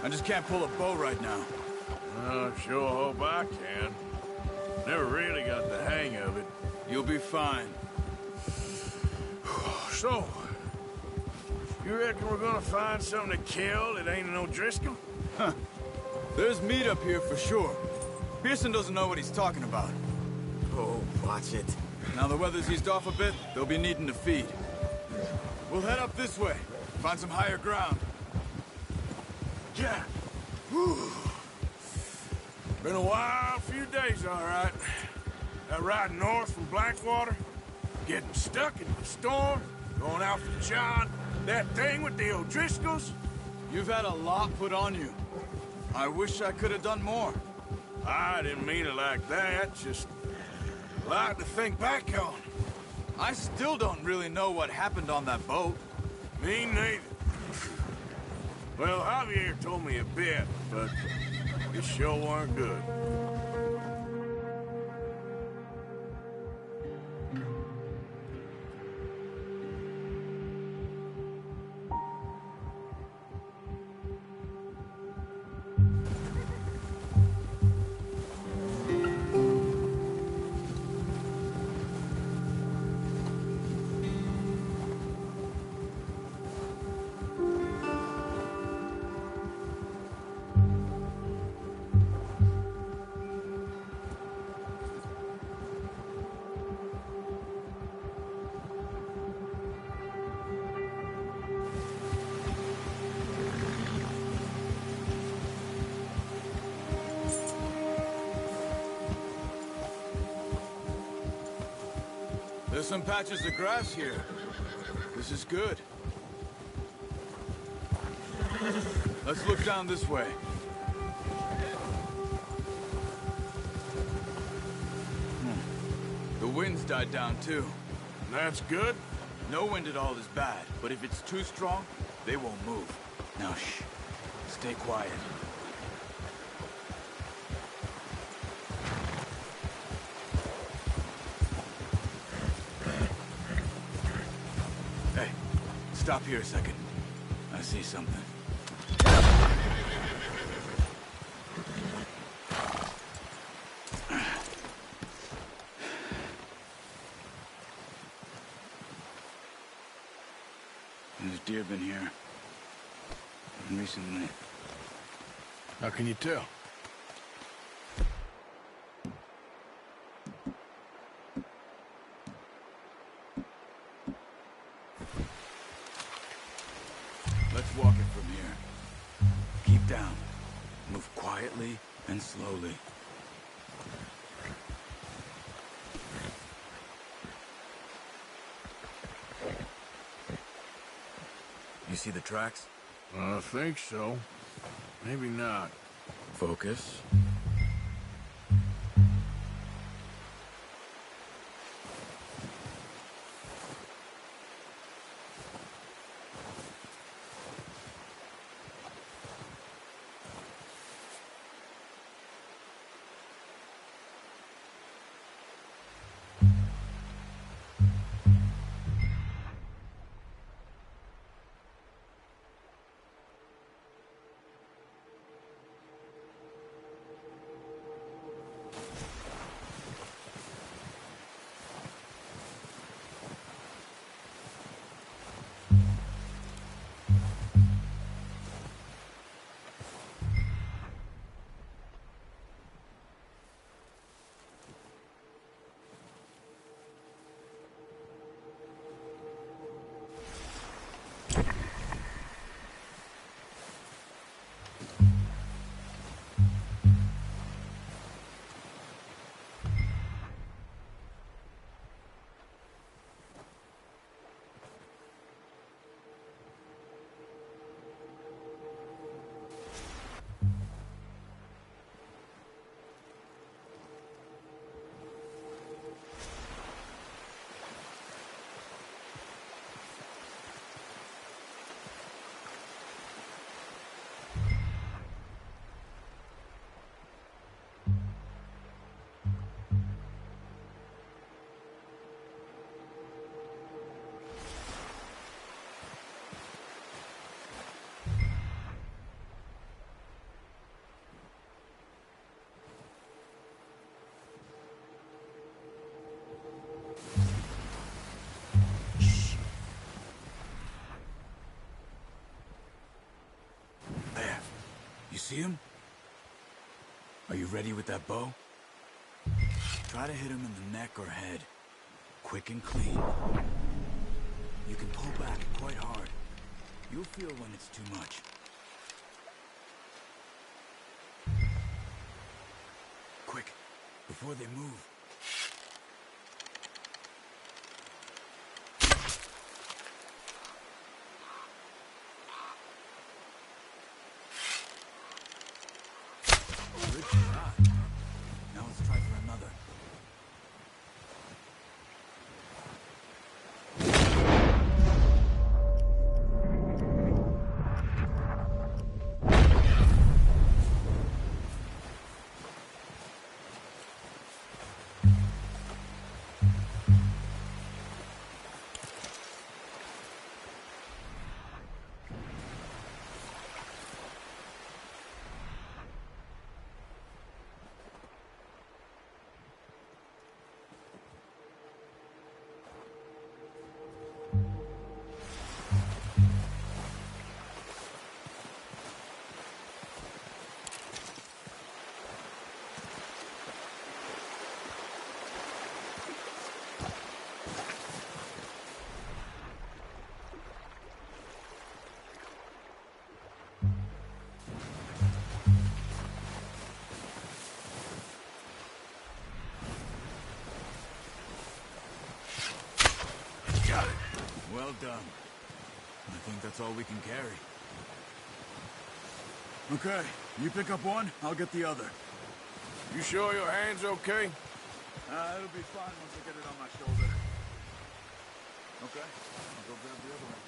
I just can't pull a bow right now. Sure hope I can. Never really got the hang of it. You'll be fine. So, you reckon we're gonna find something to kill that ain't an O'Driscoll? Huh. There's meat up here for sure. Pearson doesn't know what he's talking about. Oh, watch it. Now the weather's eased off a bit, they'll be needing to feed. We'll head up this way, find some higher ground. Yeah. Whew. Been a wild few days, all right. That ride north from Blackwater, getting stuck in the storm, going out for John, that thing with the O'Driscolls. You've had a lot put on you. I wish I could have done more. I didn't mean it like that, just a lot to think back on. I still don't really know what happened on that boat. Me neither. Well, Javier told me a bit, but it sure weren't good. There's some patches of grass here. This is good. Let's look down this way. The wind's died down too. That's good? No wind at all is bad, but if it's too strong, they won't move. Now shh. Stay quiet. Hey, stop here a second. I see something. There's deer been here. Recently. How can you tell? Let's walk it from here. Keep down. Move quietly and slowly. You see the tracks? I think so. Maybe not. Focus. You see him? Are you ready with that bow? Try to hit him in the neck or head. Quick and clean. You can pull back quite hard. You'll feel when it's too much. Quick, before they move. Good shot. Now let's try for another. Well done. I think that's all we can carry. Okay, you pick up one, I'll get the other. You sure your hand's okay? It'll be fine once I get it on my shoulder. Okay, I'll go grab the other one.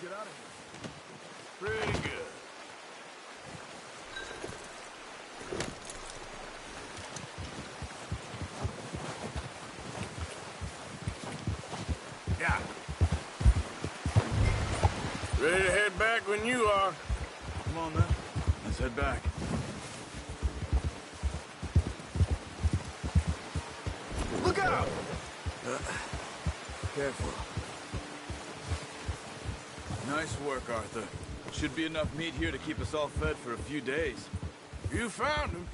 Get out of here. Pretty good. Yeah. Ready to head back when you are. Come on, then. Let's head back. Look out! Careful. Nice work, Arthur. Should be enough meat here to keep us all fed for a few days. You found him.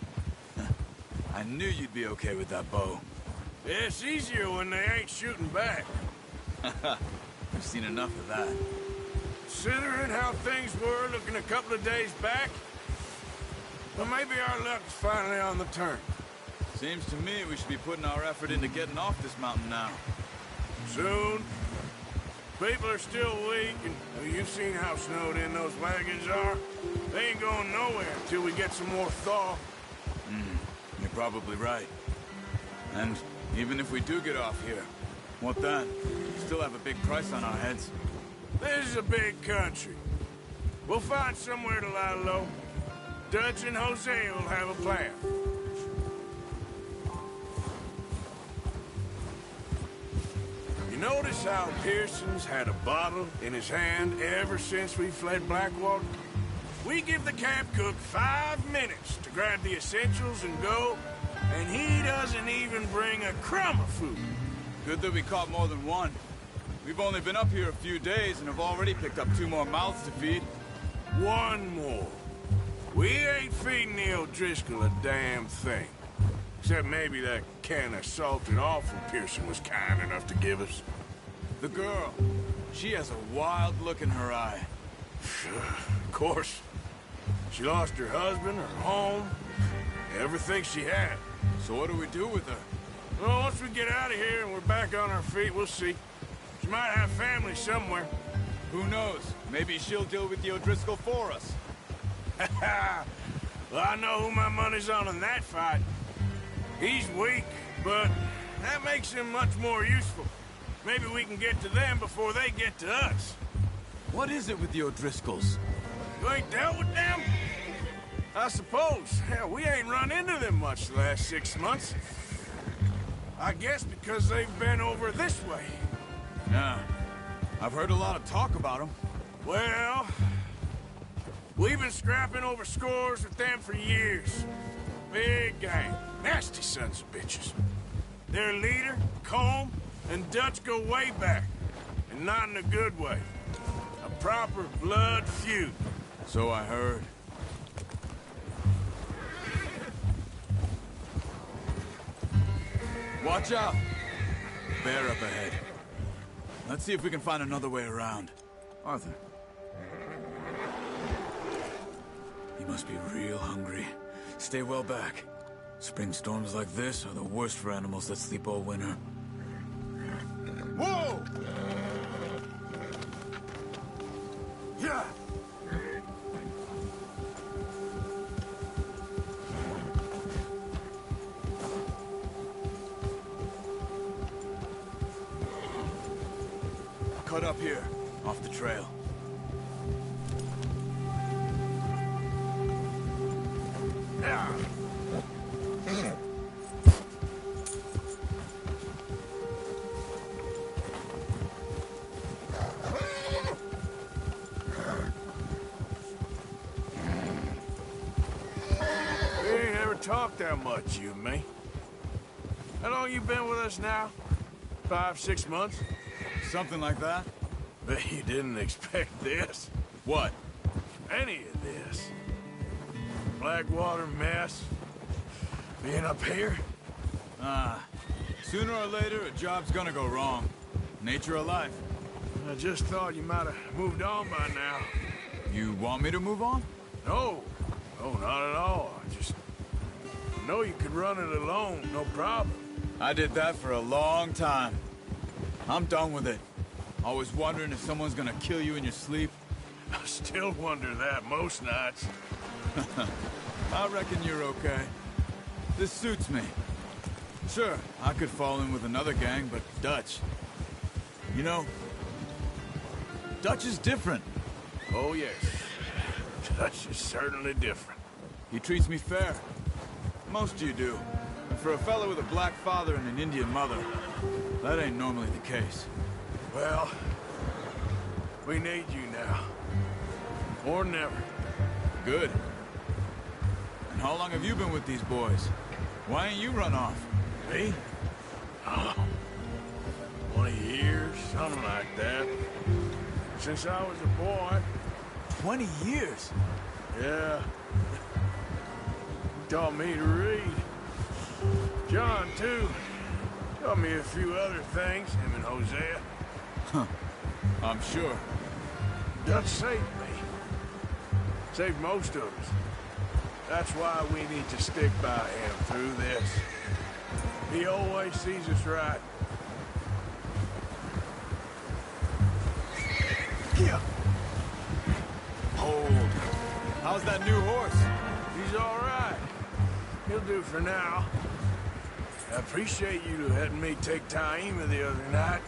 I knew you'd be okay with that bow. It's easier when they ain't shooting back. We've seen enough of that. Considering how things were looking a couple of days back, well, maybe our luck's finally on the turn. Seems to me we should be putting our effort into getting off this mountain now. Soon. People are still weak, and well, you've seen how snowed in those wagons are. They ain't going nowhere until we get some more thaw. You're probably right. And even if we do get off here, what then? We still have a big price on our heads. This is a big country. We'll find somewhere to lie low. Dutch and Hosea will have a plan. You notice how Pearson's had a bottle in his hand ever since we fled Blackwater? We give the camp cook 5 minutes to grab the essentials and go, and he doesn't even bring a crumb of food. Good that we caught more than one. We've only been up here a few days and have already picked up 2 more mouths to feed. One more. We ain't feeding the O'Driscoll a damn thing. Except maybe that can of salted offal Pearson was kind enough to give us. The girl. She has a wild look in her eye. Of course. She lost her husband, her home, everything she had. So what do we do with her? Well, once we get out of here and we're back on our feet, we'll see. She might have family somewhere. Who knows? Maybe she'll deal with the O'Driscoll for us. Well, I know who my money's on in that fight. He's weak, but that makes him much more useful. Maybe we can get to them before they get to us. What is it with the O'Driscolls? You ain't dealt with them? I suppose. Hell, we ain't run into them much the last 6 months. I guess because they've been over this way. Yeah. I've heard a lot of talk about them. Well, we've been scrapping over scores with them for years. Big gang. Nasty sons of bitches. Their leader, Colm, and Dutch go way back. And not in a good way. A proper blood feud. So I heard. Watch out! Bear up ahead. Let's see if we can find another way around. Arthur. You must be real hungry. Stay well back. Spring storms like this are the worst for animals that sleep all winter. Whoa! Yeah! Cut up here, off the trail. Yeah! talked that much, you and me. How long you been with us now? 5, 6 months? Something like that? Bet you didn't expect this. What? Any of this. Blackwater mess. Being up here? Sooner or later, a job's gonna go wrong. Nature of life. I just thought you might have moved on by now. You want me to move on? No. No, not at all. I just know you could run it alone, no problem. I did that for a long time. I'm done with it. Always wondering if someone's gonna kill you in your sleep. I still wonder that most nights. I reckon you're okay. This suits me. Sure, I could fall in with another gang, but Dutch... You know, Dutch is different. Oh, yes. Dutch is certainly different. He treats me fair. Most of you do. And for a fellow with a black father and an Indian mother, that ain't normally the case. Well, we need you now. More than ever. Good. And how long have you been with these boys? Why ain't you run off? Me? Oh, 20 years, something like that. Since I was a boy. 20 years? Yeah. Taught me to read. John, too. Taught me a few other things, him and Hosea. Huh. I'm sure. Dutch saved me. Saved most of us. That's why we need to stick by him through this. He always sees us right. Yeah. Hold. How's that new horse? He's all right. He'll do for now. I appreciate you letting me take Taima the other night.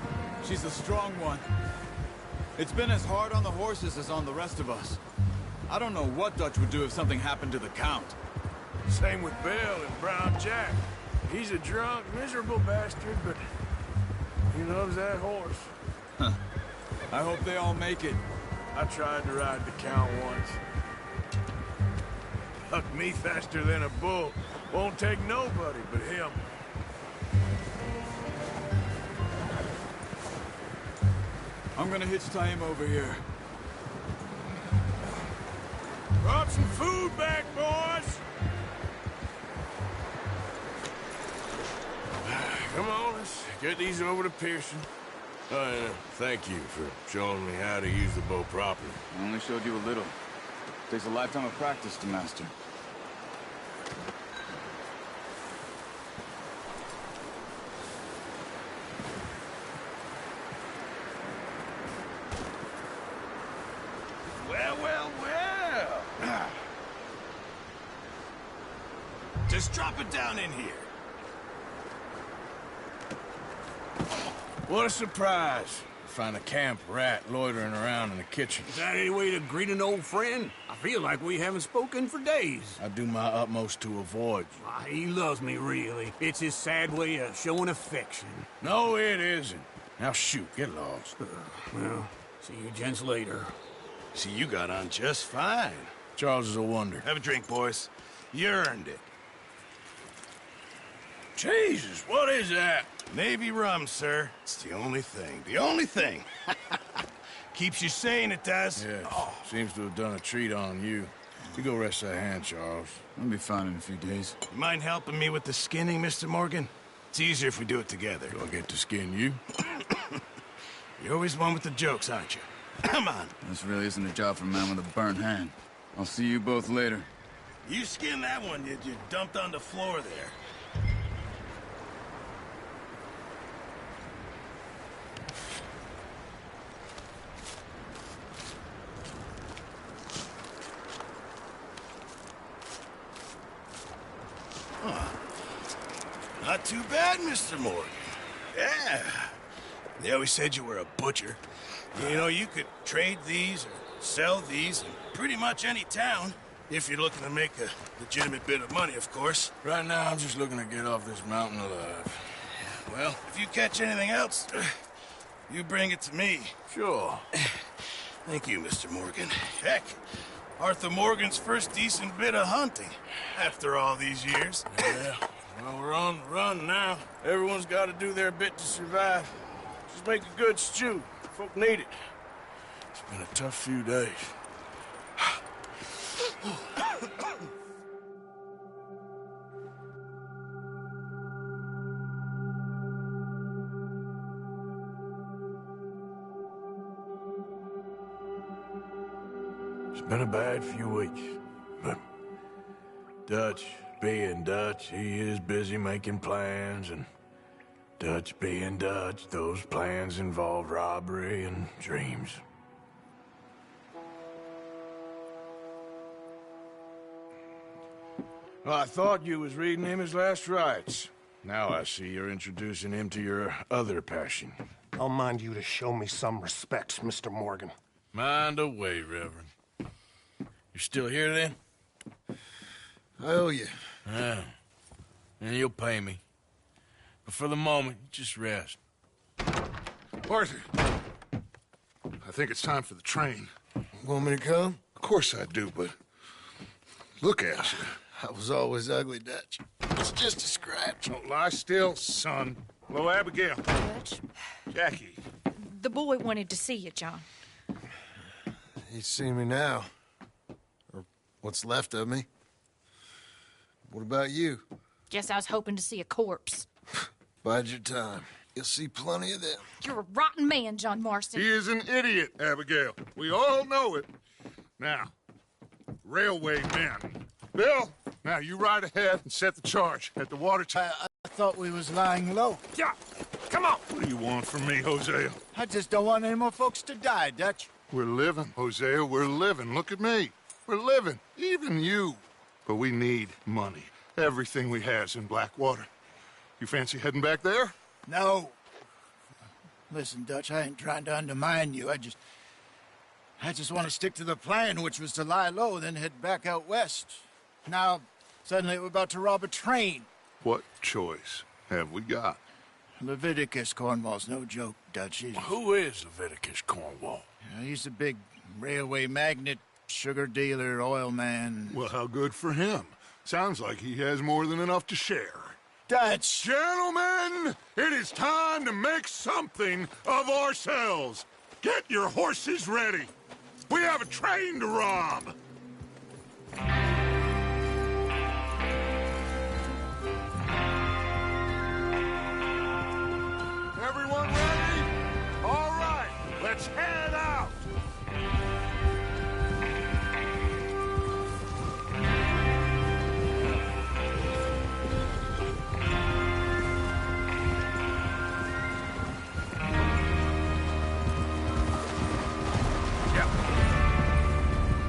She's a strong one. It's been as hard on the horses as on the rest of us. I don't know what Dutch would do if something happened to the Count. Same with Bill and Brown Jack. He's a drunk, miserable bastard, but he loves that horse. Huh. I hope they all make it. I tried to ride the Count once. Hucked me faster than a bull. Won't take nobody but him. I'm gonna hitch Taima over here. Brought some food back, boys! Come on, let's get these over to Pearson. Thank you for showing me how to use the bow properly. I only showed you a little. Takes a lifetime of practice to master. Well, well, well. Just drop it down in here. What a surprise. Find a camp rat loitering around in the kitchen. Is that any way to greet an old friend? I feel like we haven't spoken for days. I do my utmost to avoid you. He loves me, really. It's his sad way of showing affection. No, it isn't. Now shoot, get lost. Well, see you gents later. See, you got on just fine. Charles is a wonder. Have a drink, boys. You earned it. Jesus, what is that? Navy rum, sir. It's the only thing. The only thing. Keeps you sane, it does. Yes. Seems to have done a treat on you. You go rest that hand, Charles. I'll be fine in a few days. You mind helping me with the skinning, Mr. Morgan? It's easier if we do it together. Do I get to skin you? You're always one with the jokes, aren't you? Come on. This really isn't a job for a man with a burnt hand. I'll see you both later. You skinned that one you dumped on the floor there. Not too bad, Mr. Morgan. Yeah. They always said you were a butcher. You know, you could trade these or sell these in pretty much any town. If you're looking to make a legitimate bit of money, of course. Right now, I'm just looking to get off this mountain alive. Well, if you catch anything else, you bring it to me. Sure. Thank you, Mr. Morgan. Heck, Arthur Morgan's first decent bit of hunting after all these years. Yeah, well, we're on the run now. Everyone's got to do their bit to survive. Just make a good stew. Folk need it. It's been a tough few days. It's been a bad few weeks, but Dutch being Dutch, he is busy making plans, and Dutch being Dutch, those plans involve robbery and dreams. Well, I thought you was reading him his last rites. Now I see you're introducing him to your other passion. I'll mind you to show me some respect, Mr. Morgan. Mind away, Reverend. You still here, then? I owe you. Yeah. And you'll pay me. But for the moment, just rest. Arthur, I think it's time for the train. Want me to come? Of course I do, but look at you. I was always ugly, Dutch. It's just a scratch. Don't lie still, son. Hello, Abigail. Dutch, Jackie. the boy wanted to see you, John. He's seen me now. Or what's left of me. What about you? Guess I was hoping to see a corpse. Bide your time. You'll see plenty of them. You're a rotten man, John Marston. He is an idiot, Abigail. We all know it. Now, railway men. Bill, now you ride ahead and set the charge at the water tower. I thought we was lying low. Yeah, come on. What do you want from me, Hosea? I just don't want any more folks to die, Dutch. We're living, Hosea. We're living. Look at me. We're living. Even you. But we need money. Everything we has in Blackwater. You fancy heading back there? No. Listen, Dutch, I ain't trying to undermine you. I just want to stick to the plan, which was to lie low, then head back out west. Now, suddenly we're about to rob a train. What choice have we got? Leviticus Cornwall's no joke, Dutch. Who is Leviticus Cornwall? He's a big railway magnate, sugar dealer, oil man. Well, how good for him. Sounds like he has more than enough to share. Dutch! Gentlemen, it is time to make something of ourselves. Get your horses ready. We have a train to rob. Everyone ready? All right, let's head out.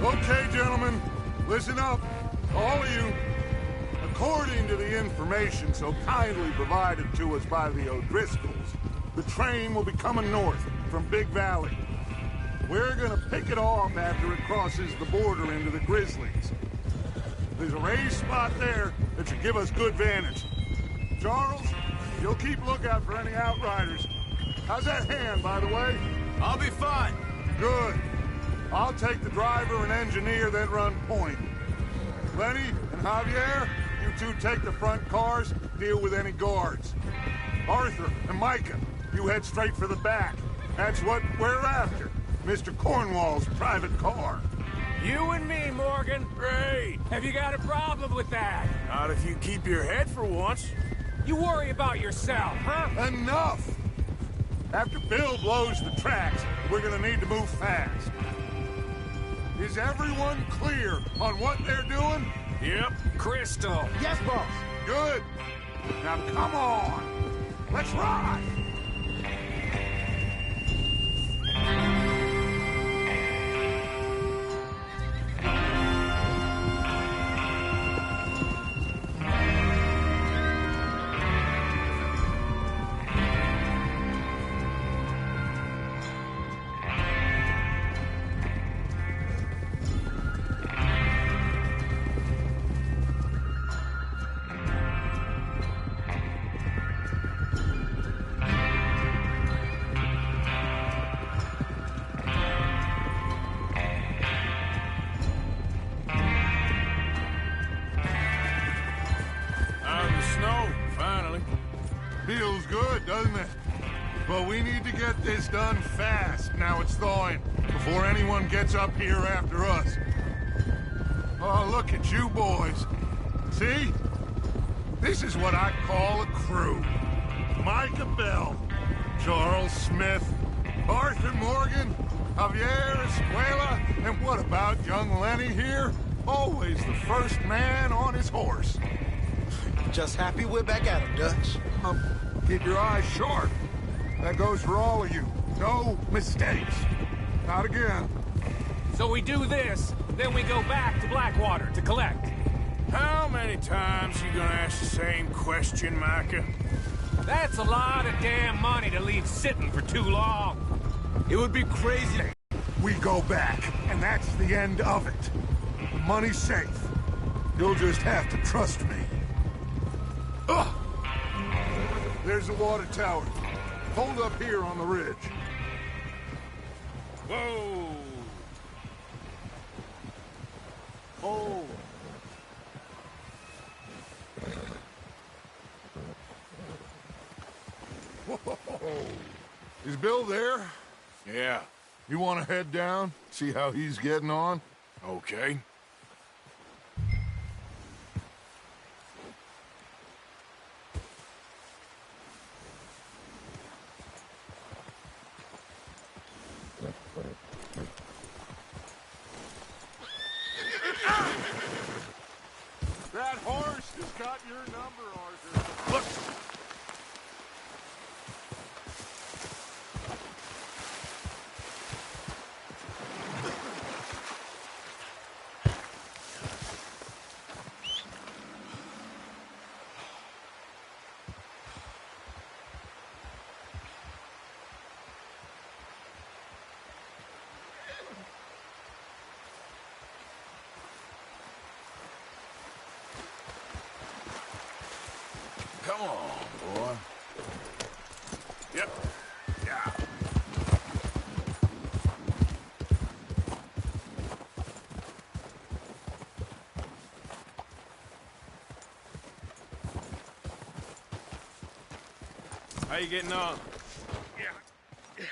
Okay, gentlemen, listen up, all of you. According to the information so kindly provided to us by the O'Driscolls, the train will be coming north from Big Valley. We're gonna pick it off after it crosses the border into the Grizzlies. There's a raised spot there that should give us good vantage. Charles, you'll keep lookout for any outriders. How's that hand, by the way? I'll be fine. Good. I'll take the driver and engineer, then run point. Lenny and Javier, you two take the front cars, deal with any guards. Arthur and Micah, you head straight for the back. That's what we're after. Mr. Cornwall's private car. You and me, Morgan. Great. Have you got a problem with that? Not if you keep your head for once. You worry about yourself, huh? Enough! After Bill blows the tracks, we're gonna need to move fast. Is everyone clear on what they're doing? Yep. Crystal. Yes, boss. Good. Now come on. Let's ride. Feels good, doesn't it? But we need to get this done fast. Now it's thawing, before anyone gets up here after us. Oh, look at you boys. See? This is what I call a crew. Micah Bell, Charles Smith, Arthur Morgan, Javier Escuela, and what about young Lenny here? Always the first man on his horse. Just happy we're back at him, Dutch. Keep your eyes sharp. That goes for all of you. No mistakes. Not again. So we do this, then we go back to Blackwater to collect. How many times you gonna ask the same question, Micah? That's a lot of damn money to leave sitting for too long. It would be crazy. We go back, and that's the end of it. The money's safe. You'll just have to trust me. Ugh! There's the water tower. Hold up here on the ridge. Whoa! Oh! Whoa! Is Bill there? Yeah. You want to head down? See how he's getting on? Okay. That horse has got your number, Arthur. Look! Come on, boy. Yep. Yeah. How you getting on? Yeah.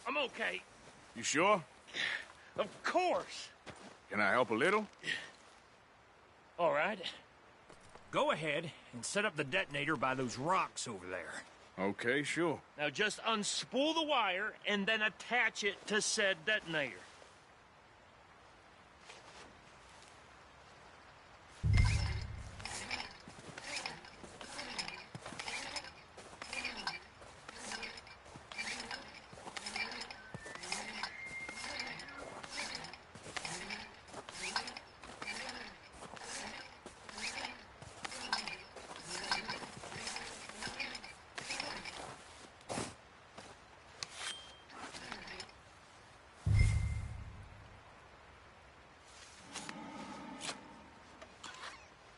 I'm okay. You sure? Of course. Can I help a little? All right. Go ahead and set up the detonator by those rocks over there. Okay, sure. Now just unspool the wire and then attach it to said detonator.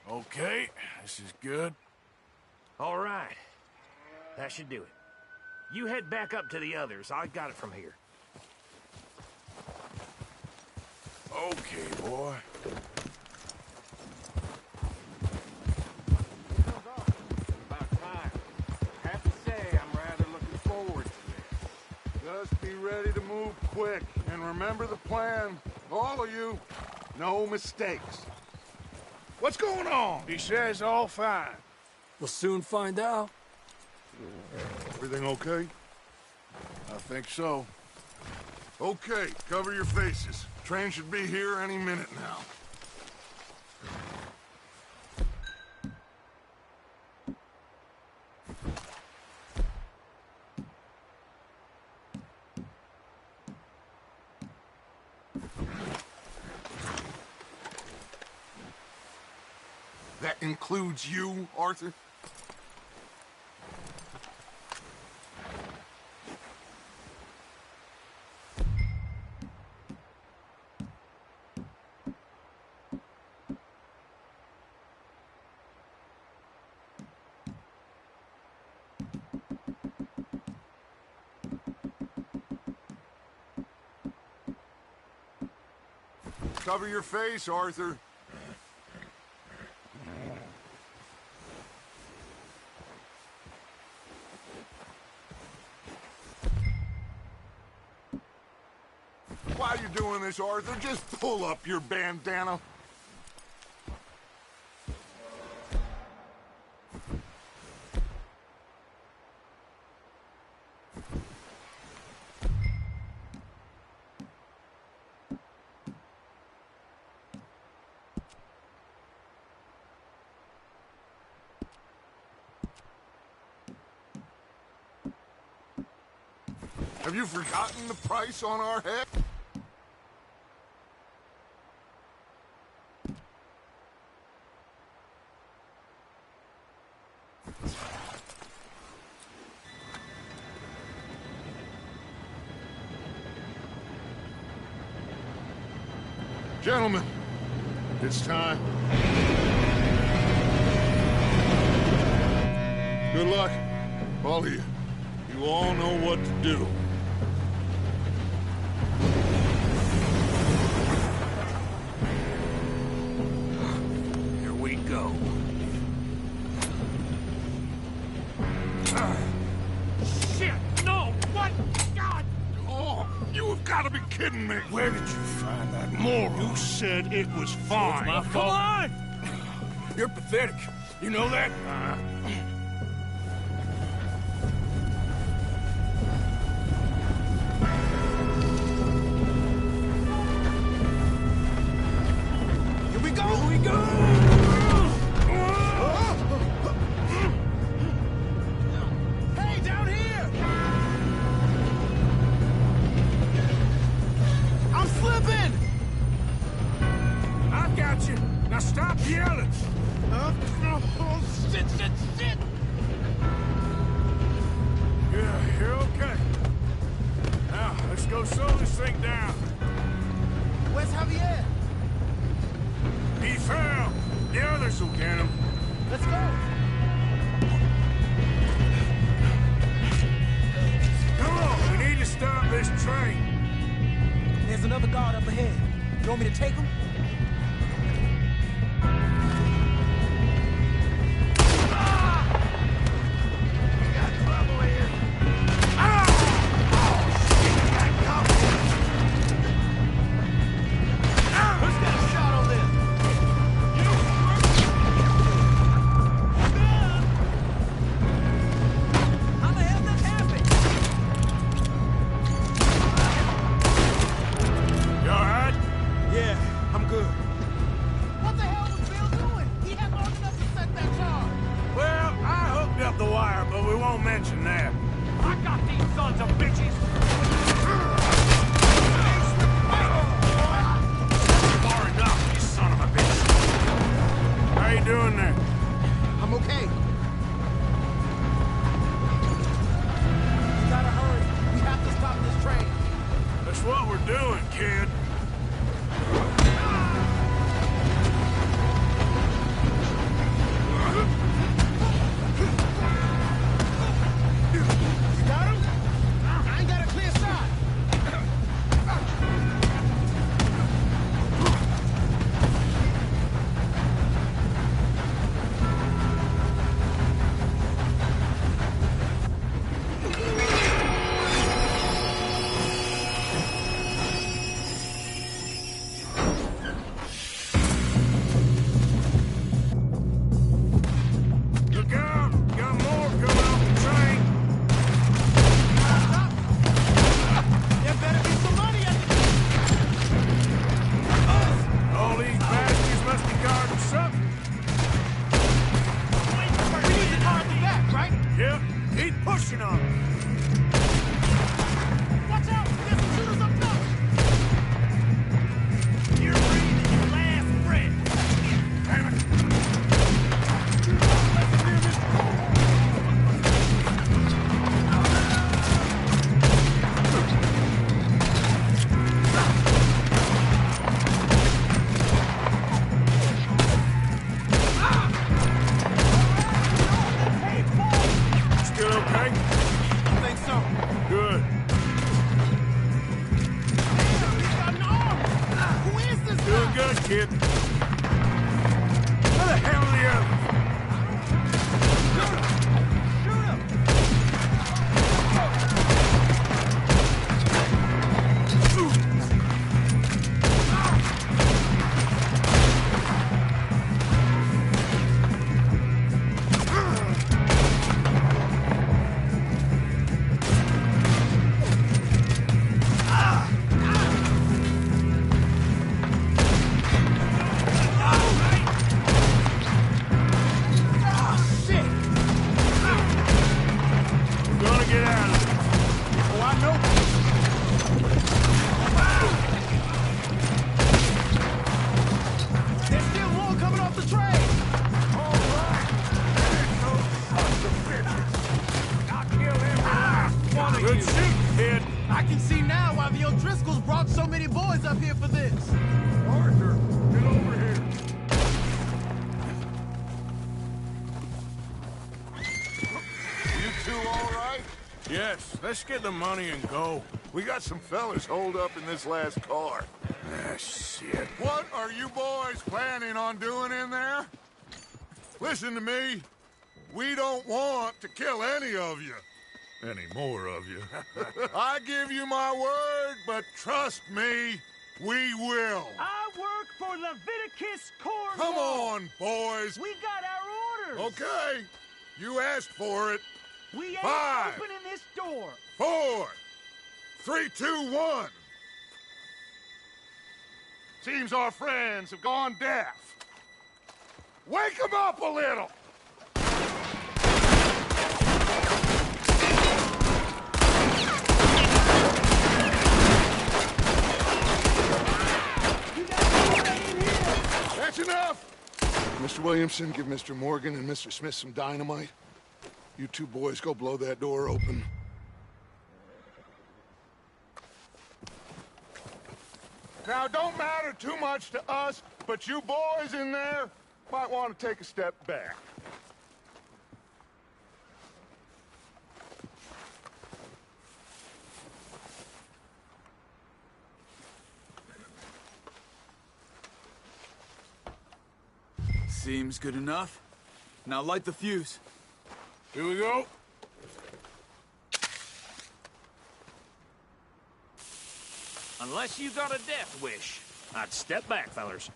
Okay, this is good. All right. That should do it. You head back up to the others. I got it from here. Okay, boy. About time. I have to say, I'm rather looking forward to this. Just be ready to move quick, and remember the plan. All of you, no mistakes. What's going on? He says all fine. We'll soon find out. Everything okay? I think so. Okay, cover your faces. Train should be here any minute now. That includes you, Arthur? Cover your face, Arthur. how you're doing this, Arthur. Just pull up your bandana. Have you forgotten the price on our head? Gentlemen, it's time. Good luck, all of you. You all know what to do. Here we go. Shit! No! What? God! Oh, you have got to be kidding me! Where did you find that moron? You said it was fine. My fault. Come on! You're pathetic. You know that? Here we go! Here we go! Hey, down here! I'm slipping! I got you. Now stop yelling. Oh, shit, shit, shit! Yeah, you're okay. Now, let's go slow this thing down. Where's Javier? He fell. The others will get him. Let's go! Come on, we need to stop this train. There's another guard up ahead. You want me to take him? two all right? Yes, let's get the money and go. We got some fellas holed up in this last car. Ah, shit. What are you boys planning on doing in there? Listen to me. We don't want to kill any of you. Any more of you. I give you my word, but trust me, we will. I work for Leviticus Corps. Come on, boys. We got our orders. Okay. You asked for it. We ain't 5, opening this door. 4, 3, 2, 1. Seems our friends have gone deaf. Wake them up a little. That's enough! Mr. Williamson, give Mr. Morgan and Mr. Smith some dynamite. You two boys go blow that door open. Now, it don't matter too much to us, but you boys in there might want to take a step back. Seems good enough. Now light the fuse. Here we go. Unless you got a death wish, I'd step back, fellers.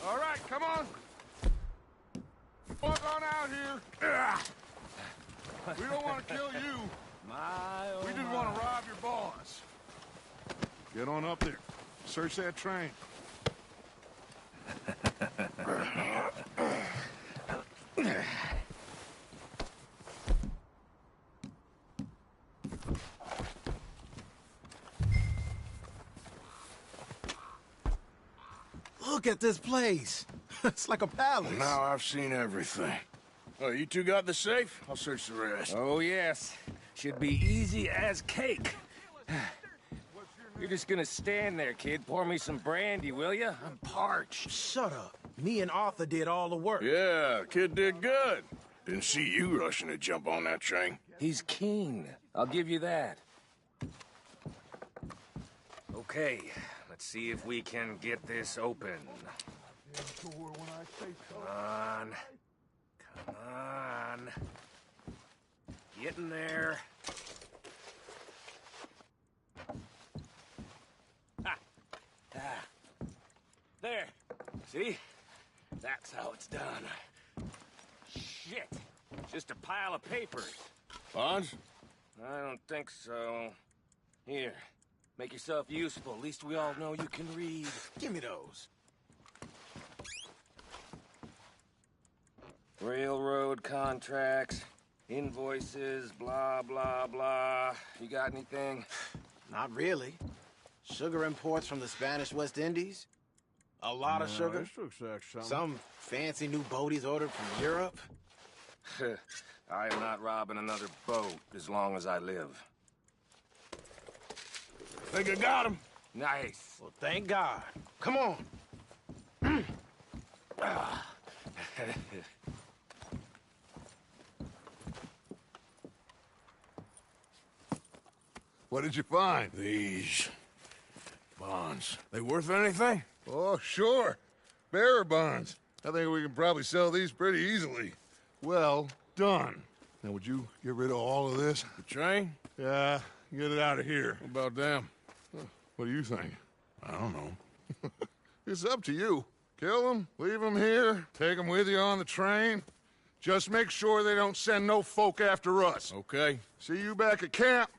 All right, come on. Walk on out here. We don't want to kill you. We just want to rob your boss. Get on up there. Search that train. Look at this place. It's like a palace. Now I've seen everything. Oh, you two got the safe? I'll search the rest. Oh, yes. Should be easy as cake. You're just gonna stand there, kid. Pour me some brandy, will ya? I'm parched. Shut up. Me and Arthur did all the work. Yeah, kid did good. Didn't see you rushing to jump on that train. He's keen. I'll give you that. Okay, let's see if we can get this open. Come on. Come on. Get in there. There. See? That's how it's done. Shit. Just a pile of papers. Bonds? I don't think so. Here. Make yourself useful. At least we all know you can read. Give me those. Railroad contracts, invoices, blah, blah, blah. You got anything? Not really. Sugar imports from the Spanish West Indies. A lot of sugar. This looks like something. Some fancy new boat he's ordered from Europe. I am not robbing another boat as long as I live. Think I got him. Nice. Well, thank God. Come on. What did you find? These bonds. They worth anything? Oh, sure. Bearer bonds. I think we can probably sell these pretty easily. Well done. Now, would you get rid of all of this? The train? Yeah, get it out of here. What about them? What do you think? I don't know. It's up to you. Kill them, leave them here, take them with you on the train. Just make sure they don't send no folk after us. Okay. See you back at camp.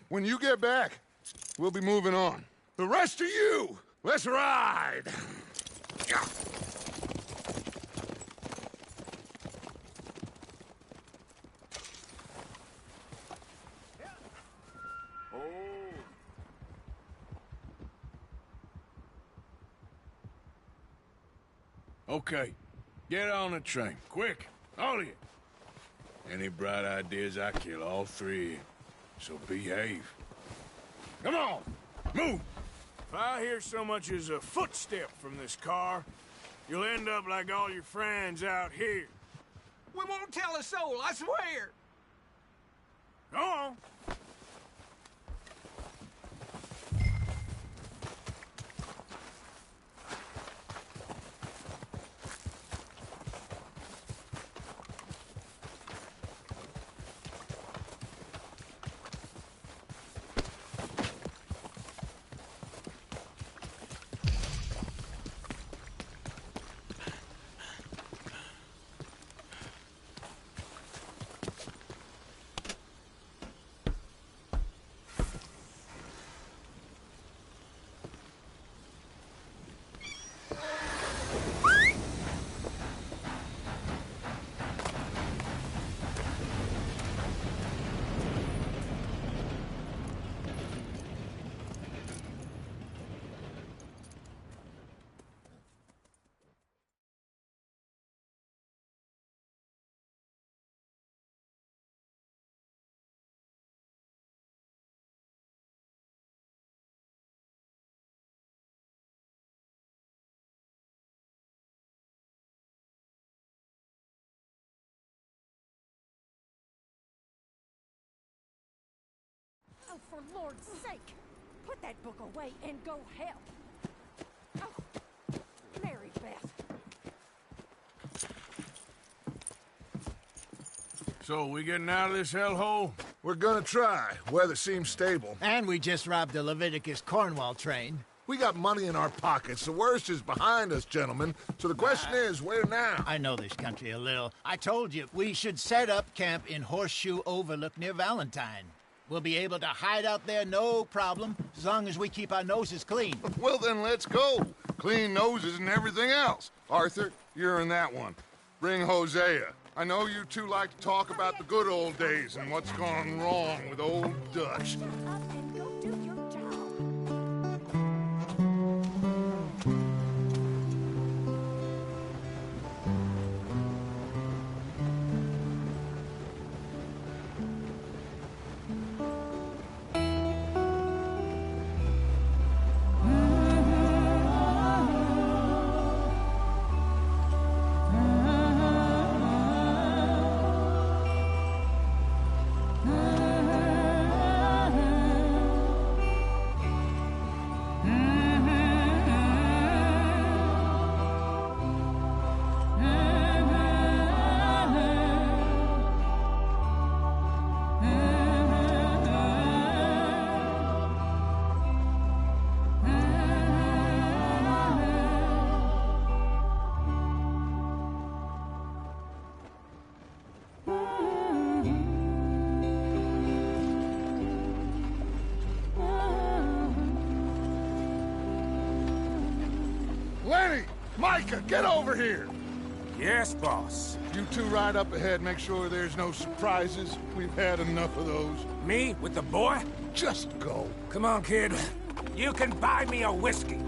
When you get back, we'll be moving on. The rest of you, let's ride! Okay. Get on the train. Quick. All of you. Any bright ideas, I kill all three of you. So behave. Come on! Move! If I hear so much as a footstep from this car, you'll end up like all your friends out here. We won't tell a soul, I swear! Go on. Oh, for Lord's sake, put that book away and go help. Oh, Mary Beth. So, we getting out of this hellhole? We're gonna try. Weather seems stable. And we just robbed the Leviticus Cornwall train. We got money in our pockets. The worst is behind us, gentlemen. So the question is, where now? I know this country a little. I told you, we should set up camp in Horseshoe Overlook near Valentine. We'll be able to hide out there, no problem, as long as we keep our noses clean. Well, then let's go. Clean noses and everything else. Arthur, you're in that one. Bring Hosea. I know you two like to talk about the good old days and what's gone wrong with old Dutch. Lenny! Micah, get over here! Yes, boss. You two ride up ahead, make sure there's no surprises. We've had enough of those. Me? With the boy? Just go. Come on, kid. You can buy me a whiskey.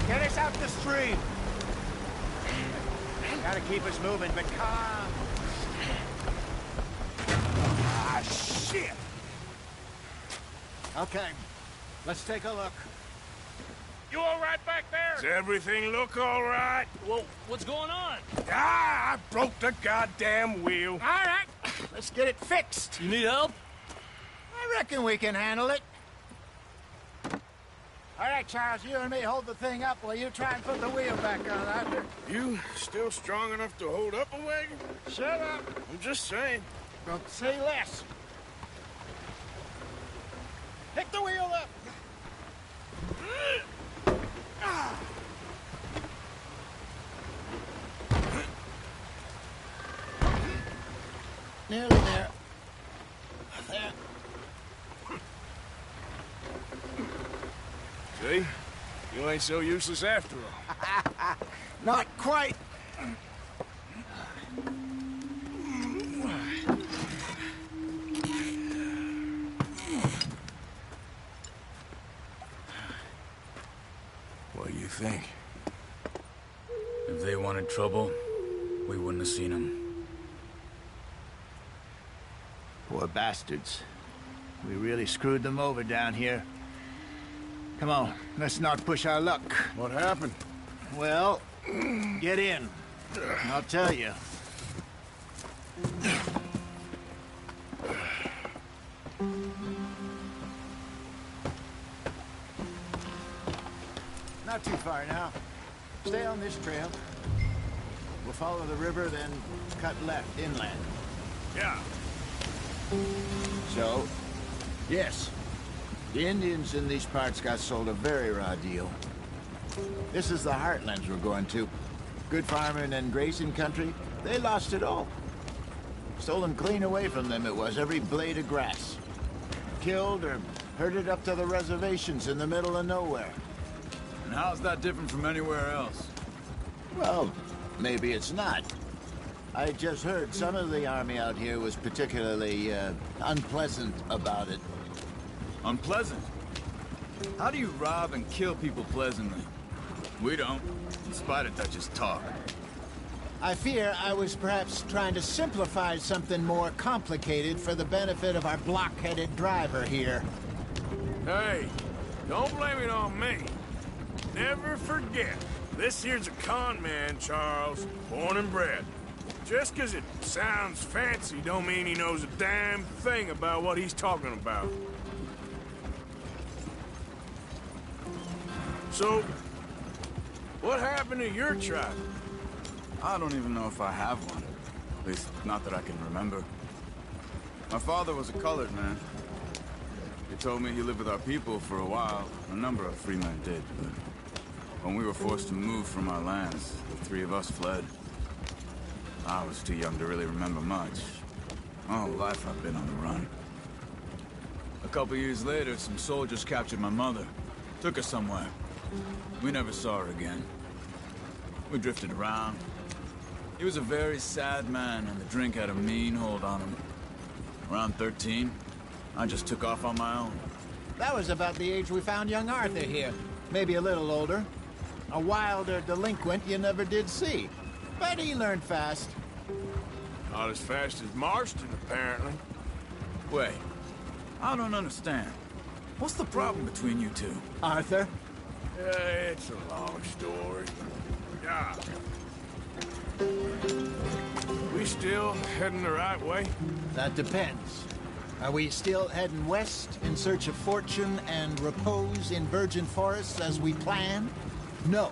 Get us out the stream. Gotta keep us moving, but calm. Ah, shit! Okay, let's take a look. You all right back there? Does everything look all right? Whoa, what's going on? Ah, I broke the goddamn wheel. All right, let's get it fixed. You need help? I reckon we can handle it. All right, Charles, you and me hold the thing up while you try and put the wheel back on, Arthur. You still strong enough to hold up a wagon? Shut up. I'm just saying. Don't say less. Pick the wheel up. Nearly there. There. See? You ain't so useless after all. Not quite. What do you think? If they wanted trouble, we wouldn't have seen them. Poor bastards. We really screwed them over down here. Come on, let's not push our luck. What happened? Well, get in. I'll tell you. Not too far now. Stay on this trail. We'll follow the river, then cut left inland. Yeah. So, yes, the Indians in these parts got sold a very raw deal. This is the heartlands we're going to. Good farming and grazing country, they lost it all. Stolen clean away from them it was, every blade of grass. Killed or herded up to the reservations in the middle of nowhere. And how's that different from anywhere else? Well, maybe it's not. I just heard some of the army out here was particularly, unpleasant about it. Unpleasant? How do you rob and kill people pleasantly? We don't, in spite of Dutch's talk. I fear I was perhaps trying to simplify something more complicated for the benefit of our block-headed driver here. Hey, don't blame it on me. Never forget, this here's a con man, Charles, born and bred. Just 'cause it sounds fancy don't mean he knows a damn thing about what he's talking about. So, what happened to your tribe? I don't even know if I have one. At least, not that I can remember. My father was a colored man. He told me he lived with our people for a while. A number of free men did, but when we were forced to move from our lands, the three of us fled. I was too young to really remember much. My whole life I've been on the run. A couple years later, some soldiers captured my mother. Took her somewhere. We never saw her again. We drifted around. He was a very sad man, and the drink had a mean hold on him. Around 13, I just took off on my own. That was about the age we found young Arthur here. Maybe a little older. A wilder delinquent you never did see. But he learned fast. Not as fast as Marston, apparently. Wait, I don't understand. What's the problem between you two? Arthur? It's a long story. Yeah. We still heading the right way? That depends. Are we still heading west in search of fortune and repose in virgin forests as we planned? No.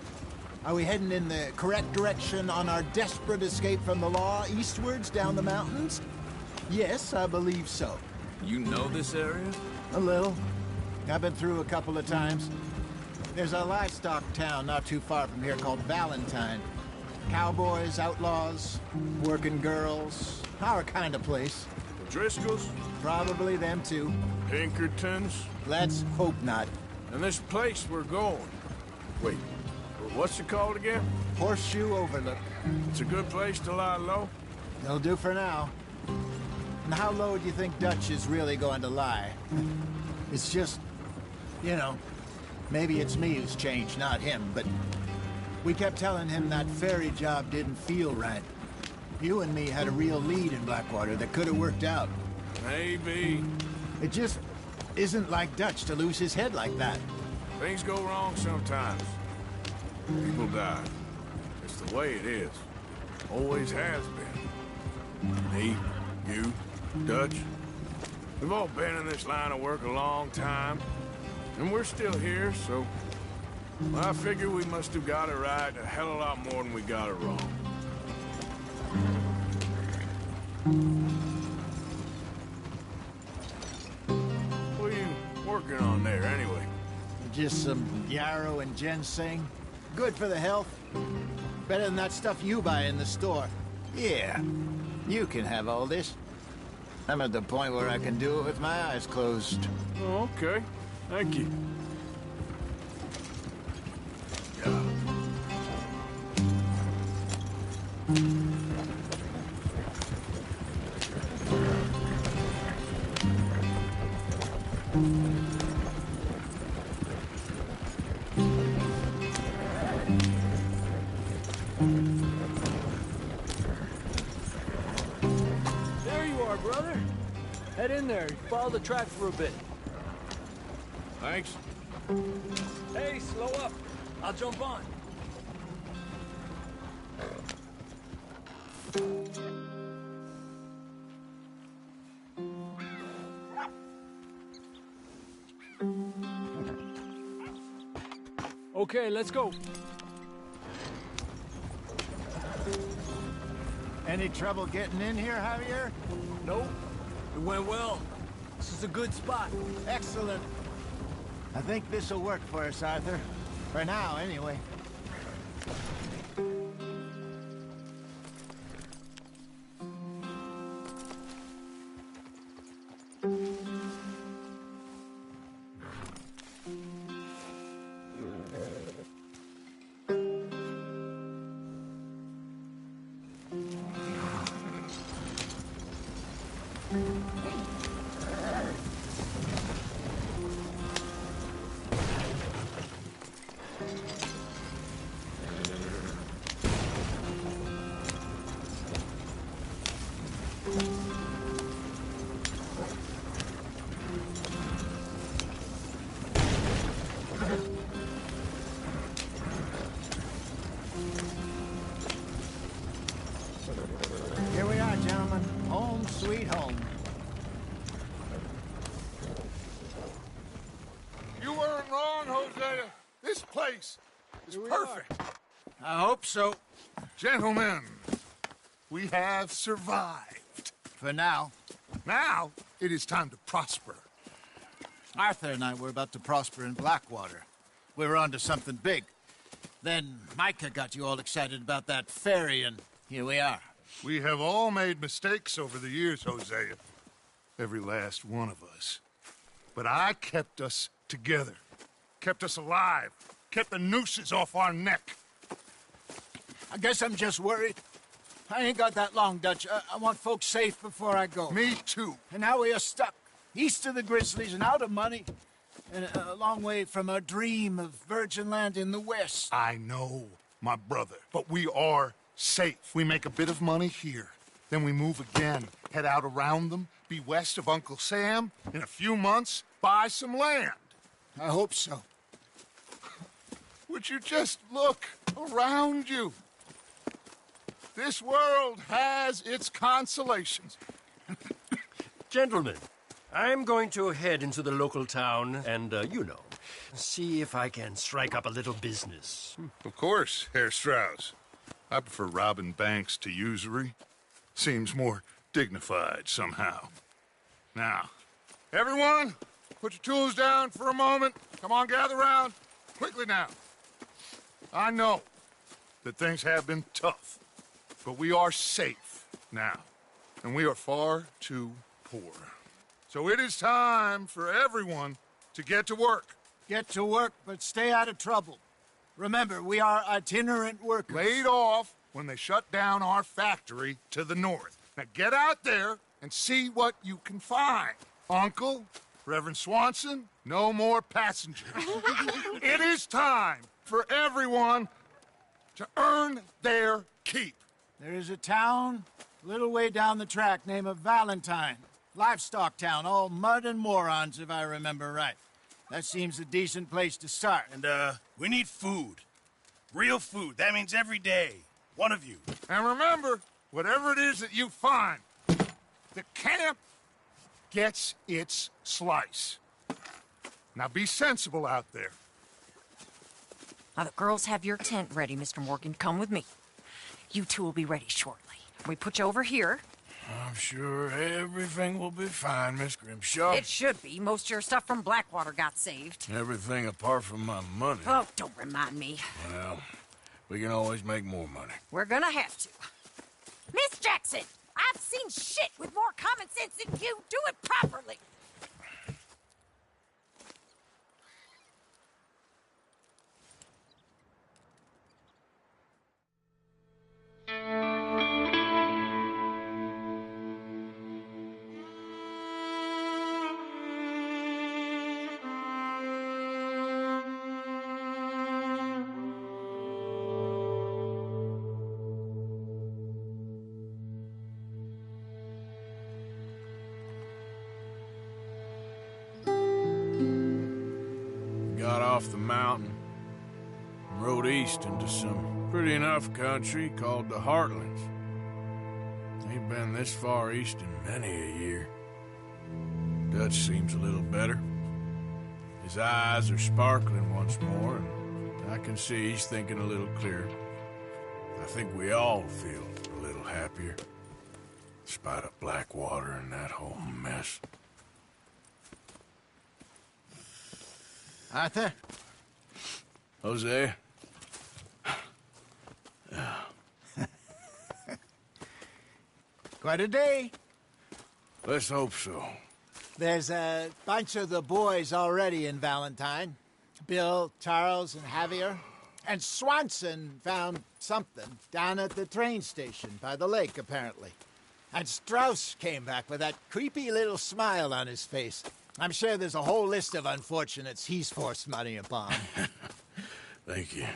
Are we heading in the correct direction on our desperate escape from the law eastwards down the mountains? Yes, I believe so. You know this area? A little. I've been through a couple of times. There's a livestock town not too far from here called Valentine. Cowboys, outlaws, working girls, our kind of place. The Driscolls? Probably them too. Pinkertons? Let's hope not. And this place we're going. Wait, what's it called again? Horseshoe Overlook. It's a good place to lie low? It'll do for now. And how low do you think Dutch is really going to lie? It's just, you know, maybe it's me who's changed, not him, but we kept telling him that ferry job didn't feel right. You and me had a real lead in Blackwater that could have worked out. Maybe. It just isn't like Dutch to lose his head like that. Things go wrong sometimes. People die. It's the way it is. Always has been. Me, you, Dutch. We've all been in this line of work a long time. And we're still here, so... I figure we must have got it right a hell of a lot more than we got it wrong. What are you working on there, anyway? Just some yarrow and ginseng. Good for the health. Better than that stuff you buy in the store. Yeah, you can have all this. I'm at the point where I can do it with my eyes closed. Oh, okay. Thank you. There you are, brother. Head in there. Follow the track for a bit. Thanks. Hey, slow up. I'll jump on. Okay, let's go. Any trouble getting in here, Javier? Nope. It went well. This is a good spot. Excellent. I think this'll work for us, Arthur. For now, anyway. Here we are, gentlemen. Home sweet home. You weren't wrong, Hosea. This place is perfect. I hope so. Gentlemen, we have survived. For now. Now, it is time to prosper. Arthur and I were about to prosper in Blackwater. We were onto something big. Then Micah got you all excited about that ferry, and here we are. We have all made mistakes over the years, Hosea. Every last one of us. But I kept us together. Kept us alive. Kept the nooses off our neck. I guess I'm just worried. I ain't got that long, Dutch. I want folks safe before I go. Me too. And now we are stuck. East of the Grizzlies and out of money. And a long way from our dream of virgin land in the west. I know, my brother. But we are safe. We make a bit of money here. Then we move again. Head out around them. Be west of Uncle Sam. In a few months, buy some land. I hope so. Would you just look around you? This world has its consolations. Gentlemen, I'm going to head into the local town and, see if I can strike up a little business. Of course, Herr Strauss. I prefer robbing banks to usury. Seems more dignified somehow. Now, everyone, put your tools down for a moment. Come on, gather round. Quickly now. I know that things have been tough, but we are safe now, and we are far too poor. So it is time for everyone to get to work. Get to work, but stay out of trouble. Remember, we are itinerant workers. Laid off when they shut down our factory to the north. Now get out there and see what you can find. Uncle, Reverend Swanson, no more passengers. It is time for everyone to earn their keep. There is a town a little way down the track named Valentine. Livestock town, all mud and morons, if I remember right. That seems a decent place to start. And, we need food. Real food. That means every day. One of you. And remember, whatever it is that you find, the camp gets its slice. Now be sensible out there. Now, the girls have your tent ready, Mr. Morgan. Come with me. You two will be ready shortly. We put you over here. I'm sure everything will be fine, Miss Grimshaw. It should be. Most of your stuff from Blackwater got saved. Everything apart from my money. Oh, don't remind me. Well, we can always make more money. We're gonna have to. Miss Jackson, I've seen shit with more common sense than you. Do it properly. Got off the mountain and rode east into some pretty enough country called the Heartlands. Ain't been this far east in many a year. Dutch seems a little better. His eyes are sparkling once more, and I can see he's thinking a little clearer. I think we all feel a little happier, despite of Blackwater and that whole mess. Arthur? Jose? Quite a day. Let's hope so. There's a bunch of the boys already in Valentine. Bill, Charles, and Javier. And Swanson found something down at the train station by the lake, apparently. And Strauss came back with that creepy little smile on his face. I'm sure there's a whole list of unfortunates he's forced money upon. Thank you.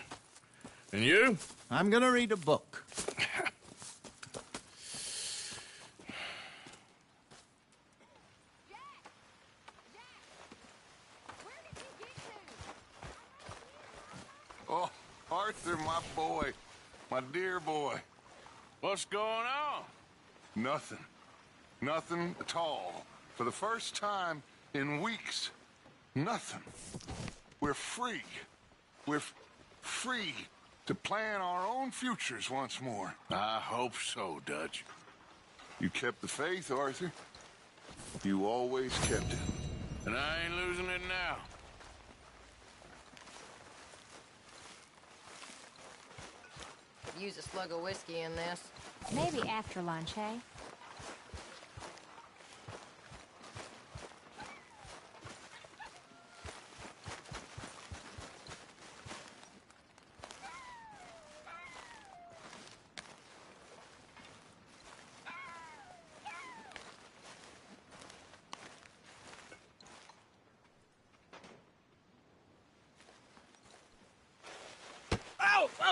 And you? I'm gonna read a book. Oh, Arthur, my boy. My dear boy. What's going on? Nothing. Nothing at all. For the first time in weeks. Nothing. We're free. We're free to plan our own futures once more. I hope so, Dutch. You kept the faith, Arthur. You always kept it. And I ain't losing it now. Use a slug of whiskey in this. Maybe after lunch, hey?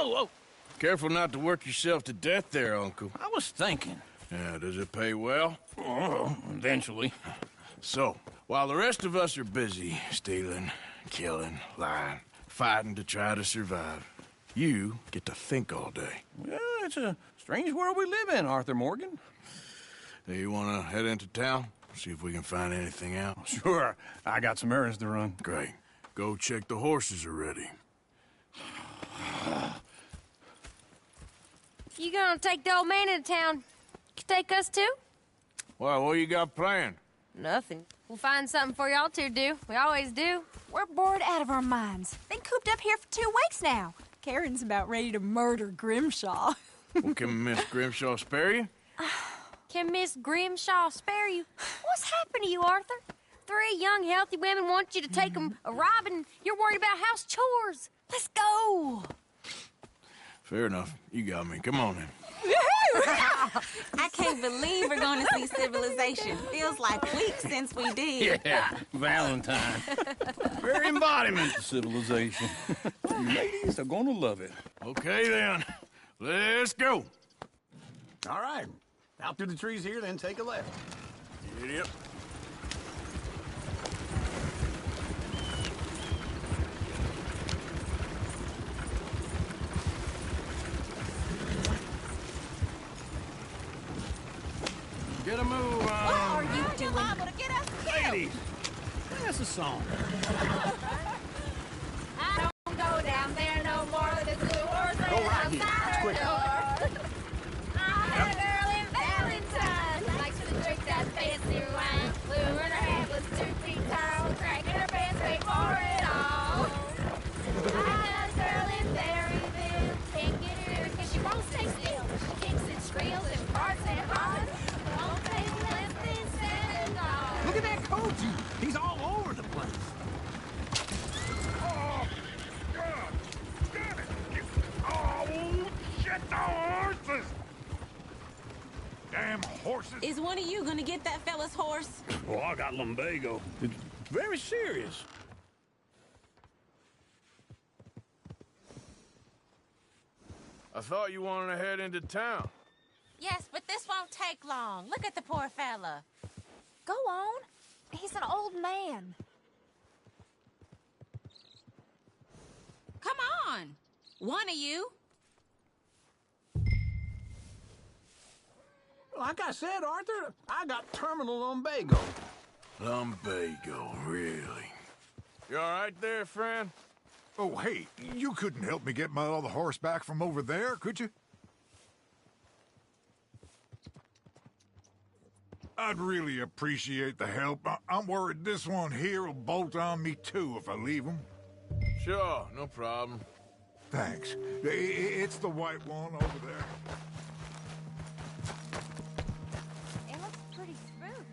Oh! Careful not to work yourself to death there, Uncle. I was thinking. Yeah, does it pay well? Oh, eventually. So, while the rest of us are busy stealing, killing, lying, fighting to try to survive, you get to think all day. Well, it's a strange world we live in, Arthur Morgan. Hey, you want to head into town? See if we can find anything out? Sure. I got some errands to run. Great. Go check the horses are ready. You gonna take the old man into town? You take us too? Well, what you got planned? Nothing. We'll find something for y'all to do. We always do. We're bored out of our minds. Been cooped up here for 2 weeks now. Karen's about ready to murder Grimshaw. Well, can Miss Grimshaw spare you? Can Miss Grimshaw spare you? What's happened to you, Arthur? 3 young, healthy women want you to take them a robbing. You're worried about house chores. Let's go. Fair enough. You got me. Come on then. I can't believe we're going to see civilization. Feels like weeks since we did. Yeah, Valentine. Very embodiment of civilization. You ladies are gonna love it. Okay then. Let's go. All right. Out through the trees here, then take a left. Yep. Get a move on. What are you doing? Get us Ladies, that's a song. I don't go down there no more. The two horses Go right here. It's quick. I had a girl in Valentine. Likes to drink that fancy wine. Blue in her hair was 2 feet tall. Cracking her pants, wait for it all. I had a girl in Berryville. Can't get her because she won't stay still. She kicks and squeals and farts and hollers. damn horses. Is one of you gonna get that fella's horse? Oh, I got lumbago. It's very serious. I thought you wanted to head into town. Yes, but this won't take long. Look at the poor fella. Go on. He's an old man. Come on. One of you. Like I said, Arthur, I got terminal lumbago. Lumbago, really? You all right there, friend? Oh, hey, you couldn't help me get my other horse back from over there, could you? I'd really appreciate the help. I'm worried this one here will bolt on me too if I leave him. Sure, no problem. Thanks. It's the white one over there. It looks pretty smooth.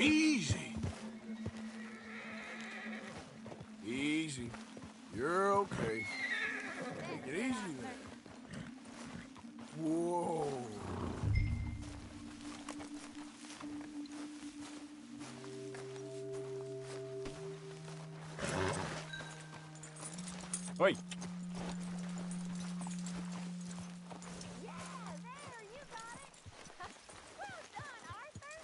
Easy. Easy. You're okay. Take it easy there. Whoa. Wait. Yeah, there, you got it. Well done, Arthur.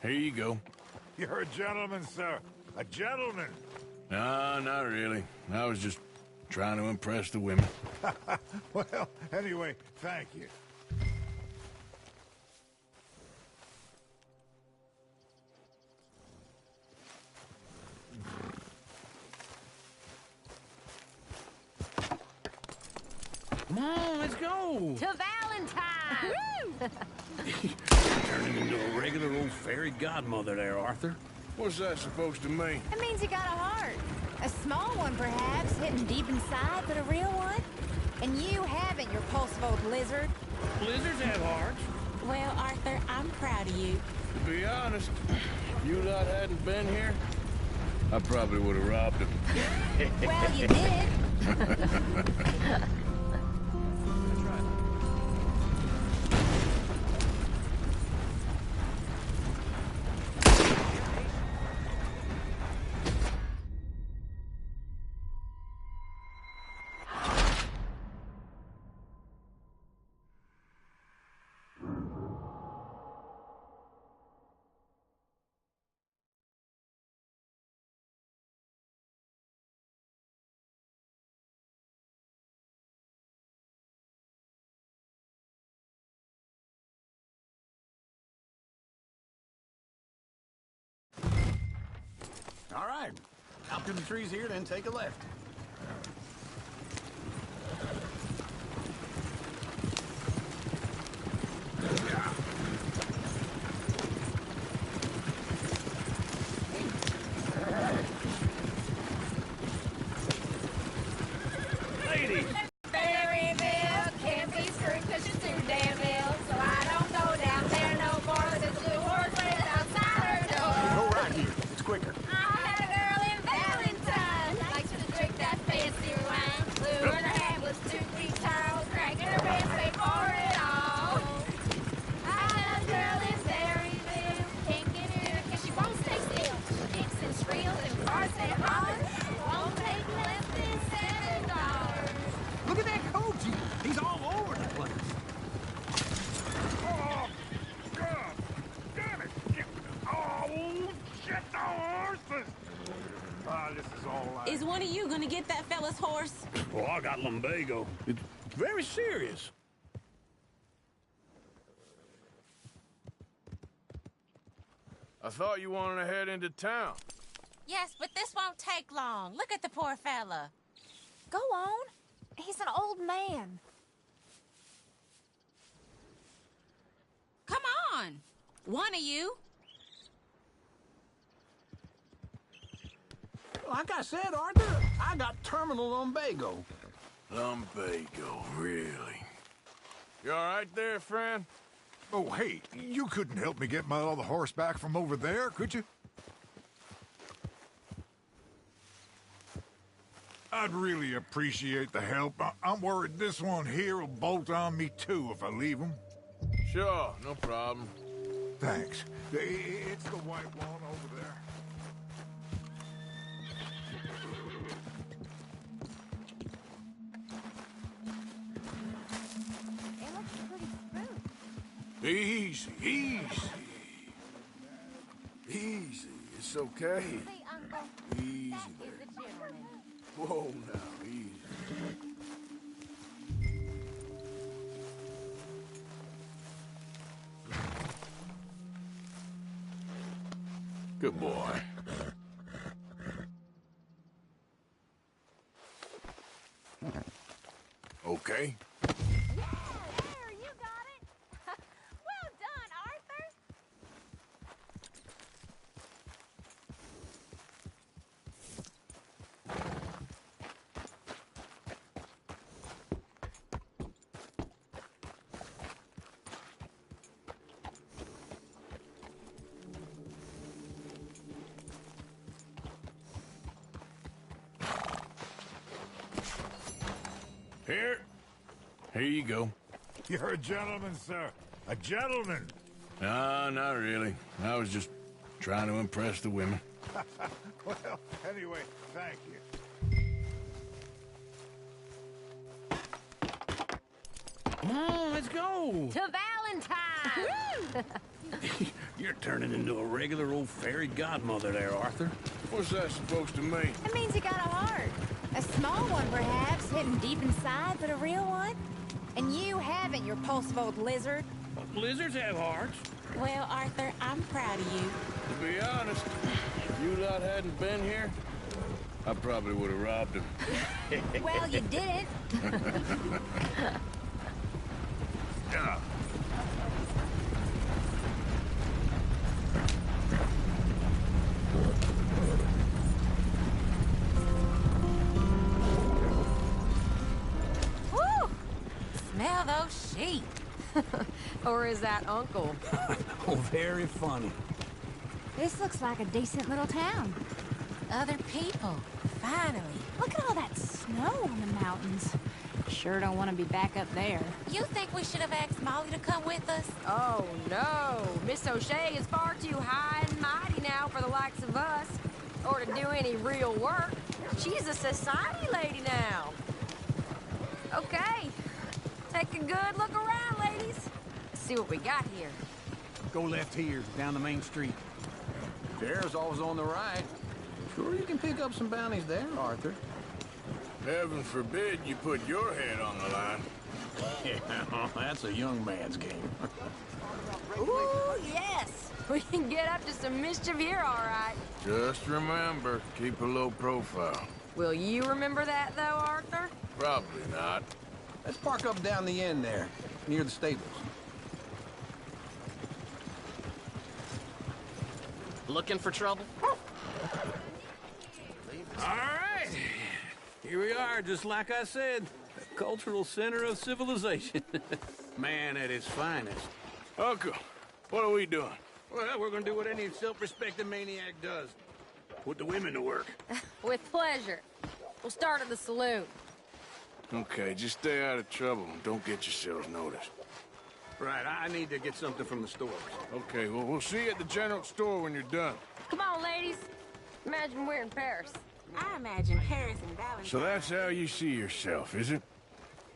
Here you go. You're a gentleman, sir. A gentleman. No, not really. I was just trying to impress the women. Well, anyway, thank you. Come on, let's go. To Valentine. Turning into a regular old fairy godmother there, Arthur. What's that supposed to mean? It means you got a heart. A small one, perhaps, hidden deep inside, but a real one. And you haven't, your repulsive old lizard. Lizards have hearts. Well, Arthur, I'm proud of you. To be honest, if you lot hadn't been here, I probably would have robbed him. Well, you did. All right. Out through the trees here, then take a left. Lady! Berryville can't be screwed 'cause she's too damn ill. So I don't go down there no more. There's a blue horse waiting outside her door. Go right here. It's quicker. I had a girl in Valentine. Likes to drink that fancy wine. Blue in her hand was 2 feet tall. Cracking her pants, wait for it all. I had a girl in Berryville. Can't get her 'cause she won't stay still. She kicks and squeals and farts and hollers. Won't take less than $7. Look at that Koji. He's all over the place. Oh, God! Damn it! Oh, shit, the horses! Ah, this is all right. Is one of you gonna get that fella's horse? Oh, I got lumbago. It's very serious. I thought you wanted to head into town. Yes, but this won't take long. Look at the poor fella. Go on. He's an old man. Come on. One of you. Like I said, Arthur, I got terminal lumbago. Lumbago, really? You all right there, friend? Oh, hey, you couldn't help me get my other horse back from over there, could you? I'd really appreciate the help. I'm worried this one here will bolt on me too if I leave him. Sure, no problem. Thanks. It's the white one over there. It looks pretty smooth. Easy, easy. Easy, it's okay. See, Uncle, Easy that there. is a gentleman. Whoa now, easy. Good boy. Okay. Yeah, there, you got it. Well done, Arthur. Here you go. You're a gentleman, sir. A gentleman. No, not really. I was just trying to impress the women. Well, anyway, thank you. Come on, let's go. To Valentine! You're turning into a regular old fairy godmother there, Arthur. What's that supposed to mean? It means you got a heart. A small one, perhaps, hidden deep inside, but a real one. And you haven't, you repulsive old lizard. Lizards have hearts. Well, Arthur, I'm proud of you. To be honest, if you lot hadn't been here, I probably would have robbed him. Well, you didn't. Yeah. Woo! Smell those sheep. Or is that Uncle? Oh, very funny. This looks like a decent little town. Other people. Finally. Look at all that snow on the mountains. Sure don't want to be back up there. You think we should have asked Molly to come with us? Oh, no. Miss O'Shea is far too high and mighty now for the likes of us. Or to do any real work. She's a society lady now. Okay. Take a good look around, ladies. Let's see what we got here. Go left here, down the main street. There's always on the right. Sure you can pick up some bounties there, Arthur. Heaven forbid you put your head on the line. Yeah, that's a young man's game. Ooh, yes. We can get up to some mischief here, all right. Just remember, keep a low profile. Will you remember that, though, Arthur? Probably not. Let's park up down the end there, near the stables. Looking for trouble? All right. Here we are, just like I said. The cultural center of civilization. Man at his finest. Uncle, what are we doing? Well, we're gonna do what any self-respecting maniac does. Put the women to work. With pleasure. We'll start at the saloon. Okay, just stay out of trouble and don't get yourselves noticed. Right, I need to get something from the stores. Okay, well, we'll see you at the general store when you're done. Come on, ladies. Imagine we're in Paris. I imagine Paris and Valentine. So that's how you see yourself, is it?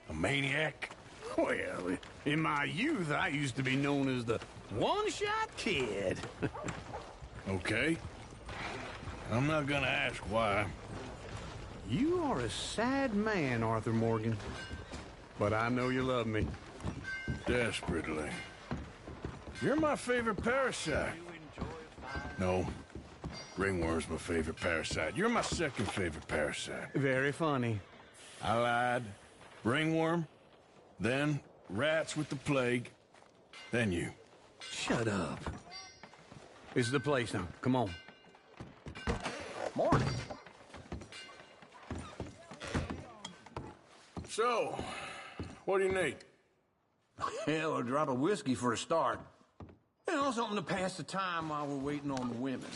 A maniac? Well, in my youth, I used to be known as the one-shot kid. Okay. I'm not gonna ask why. You are a sad man, Arthur Morgan. But I know you love me. Desperately. You're my favorite parasite. No. Ringworm's my favorite parasite. You're my second favorite parasite. Very funny. I lied. Ringworm, then rats with the plague, then you. Shut up. This is the place now. Come on. Morning. So, what do you need? Hell, a drop of whiskey for a start. You know, something to pass the time while we're waiting on the women.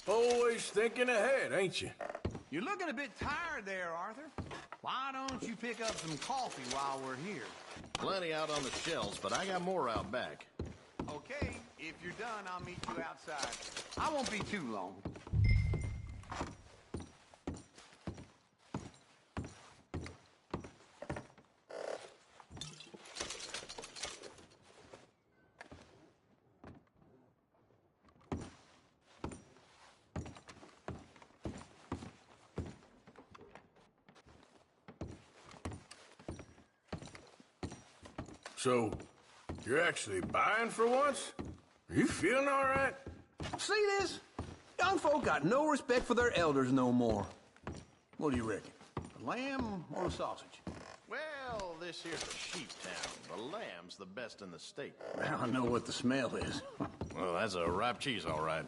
Always thinking ahead, ain't you? You're looking a bit tired there, Arthur. Why don't you pick up some coffee while we're here? Plenty out on the shelves, but I got more out back. Okay, if you're done, I'll meet you outside. I won't be too long. So, you're actually buying for once? Are you feeling all right? See this? Young folk got no respect for their elders no more. What do you reckon? A lamb or a sausage? Well, this here's a sheep town. The lamb's the best in the state. Well, I know what the smell is. Well, that's a ripe cheese, all right.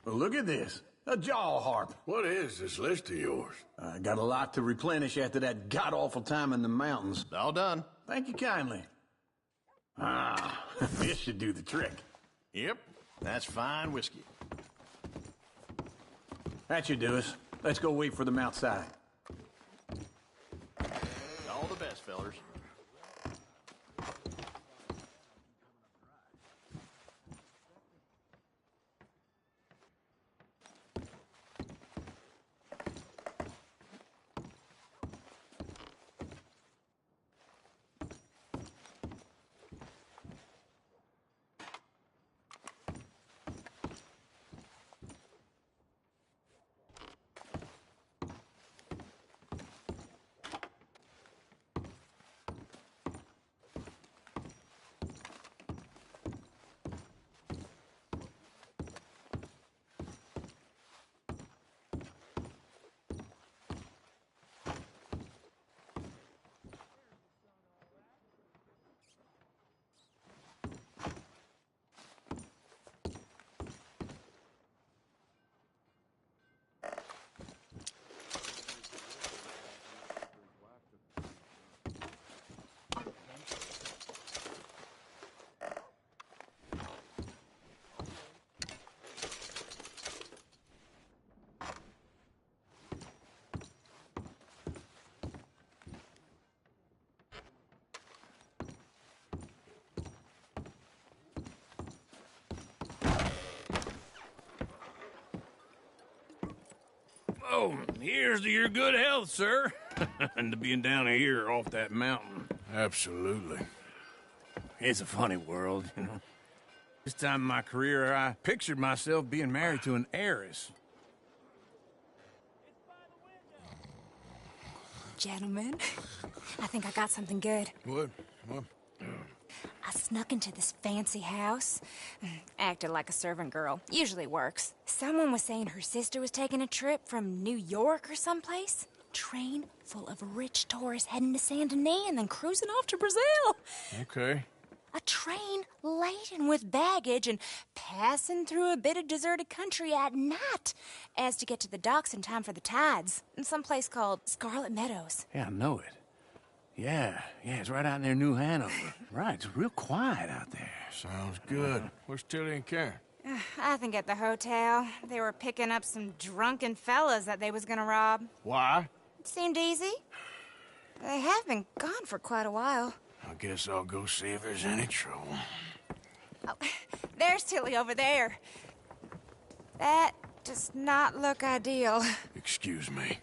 Well, look at this. A jaw harp. What is this list of yours? I got a lot to replenish after that god-awful time in the mountains. All done. Thank you kindly. Ah, this should do the trick. Yep, that's fine whiskey. That should do us. Let's go wait for them outside. All the best, fellers. Oh, here's to your good health, sir. And to being down here off that mountain. Absolutely. It's a funny world, you know. This time in my career, I pictured myself being married to an heiress. Gentlemen, I think I got something good. What? I snuck into this fancy house. Acted like a servant girl. Usually works. Someone was saying her sister was taking a trip from New York or someplace. Train full of rich tourists heading to Saint Denis and then cruising off to Brazil. Okay. A train laden with baggage and passing through a bit of deserted country at night as to get to the docks in time for the tides in some place called Scarlet Meadows. Yeah, I know it. Yeah, it's right out near New Hanover. Right, it's real quiet out there. Sounds good. Where's Tilly and Karen? I think at the hotel. They were picking up some drunken fellas that they was gonna rob. Why? It seemed easy. They have been gone for quite a while. I guess I'll go see if there's any trouble. Oh, there's Tilly over there. That does not look ideal. Excuse me.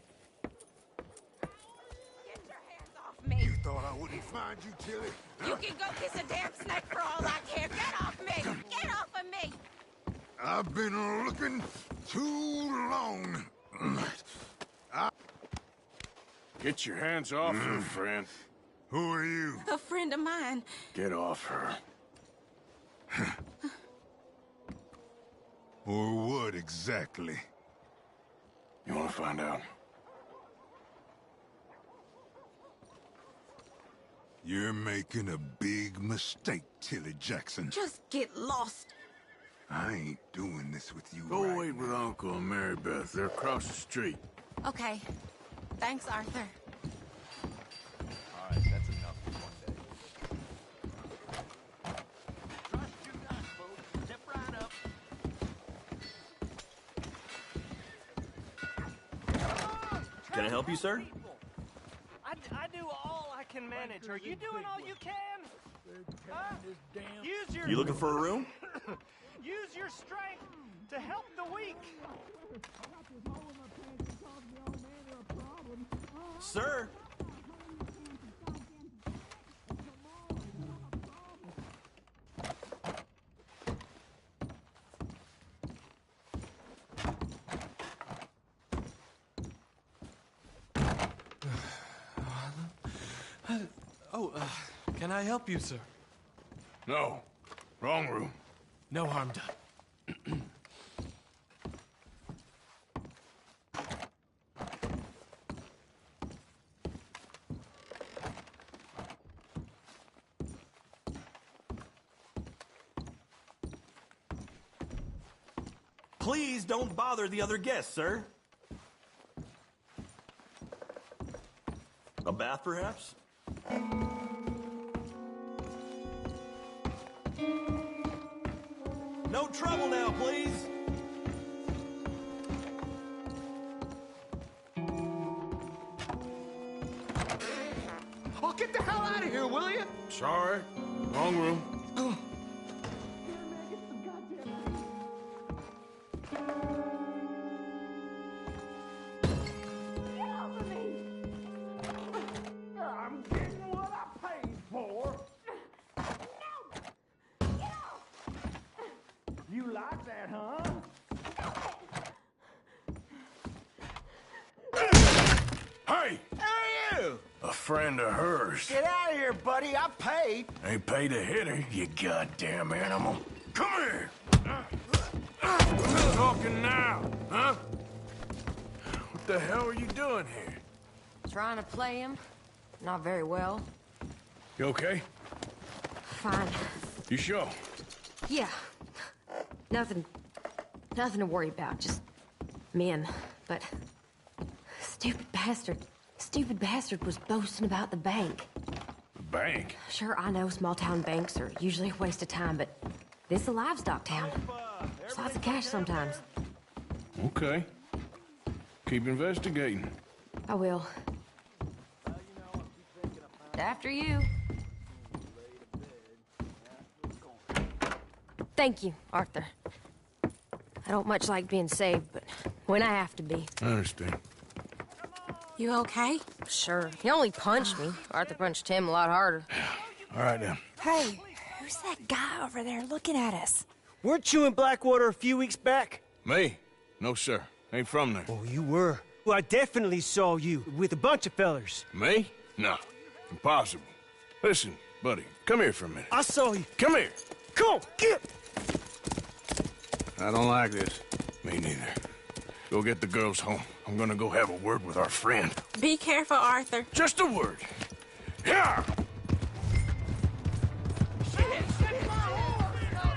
You thought I wouldn't find you, Tilly? You can go kiss a damn snake for all I care. Get off me! Get off of me! I've been looking too long. Get your hands off her, friend. Who are you? A friend of mine. Get off her. Or what exactly? You want to find out? You're making a big mistake, Tilly Jackson. Just get lost. I ain't doing this with you Go right wait with Uncle and Mary Beth. They're across the street. Okay. Thanks, Arthur. All right, that's enough for one day. Trust you guys, folks. Step right up. Can I help you, sir? I do all I can manage. Are you doing all you can? Huh? Use your... You looking for a room? Use your strength to help the weak. Sir? Can I help you, sir? No. Wrong room. No harm done. Please don't bother the other guests, sir. A bath, perhaps? No trouble now, please. Oh, get the hell out of here, will you? Sorry. Wrong room. I'm getting what I paid for. You like that, huh? Hey! Hey, you! A friend of hers. Get out of here, buddy. I paid. Ain't paid to hit her, you goddamn animal. Come here! Who's talking now, huh? What the hell are you doing here? Trying to play him. Not very well. You okay? Fine. You sure? Yeah. Nothing to worry about. Just men. But stupid bastard was boasting about the bank. The bank? Sure, I know small town banks are usually a waste of time, but this is a livestock town. There's lots of cash sometimes. Okay. Keep investigating. I will. After you. Thank you, Arthur. I don't much like being saved, but when I have to be. I understand. You okay? Sure. He only punched me. Arthur punched him a lot harder. All right, then. Hey, who's that guy over there looking at us? Weren't you in Blackwater a few weeks back? Me? No, sir. Ain't from there. Oh, you were. Well, I definitely saw you with a bunch of fellers. Me? No. Impossible. Listen, buddy, come here for a minute. I saw you. Come here. Come on, get! I don't like this. Me neither. Go get the girls home. I'm gonna go have a word with our friend. Be careful, Arthur. Just a word. Yeah!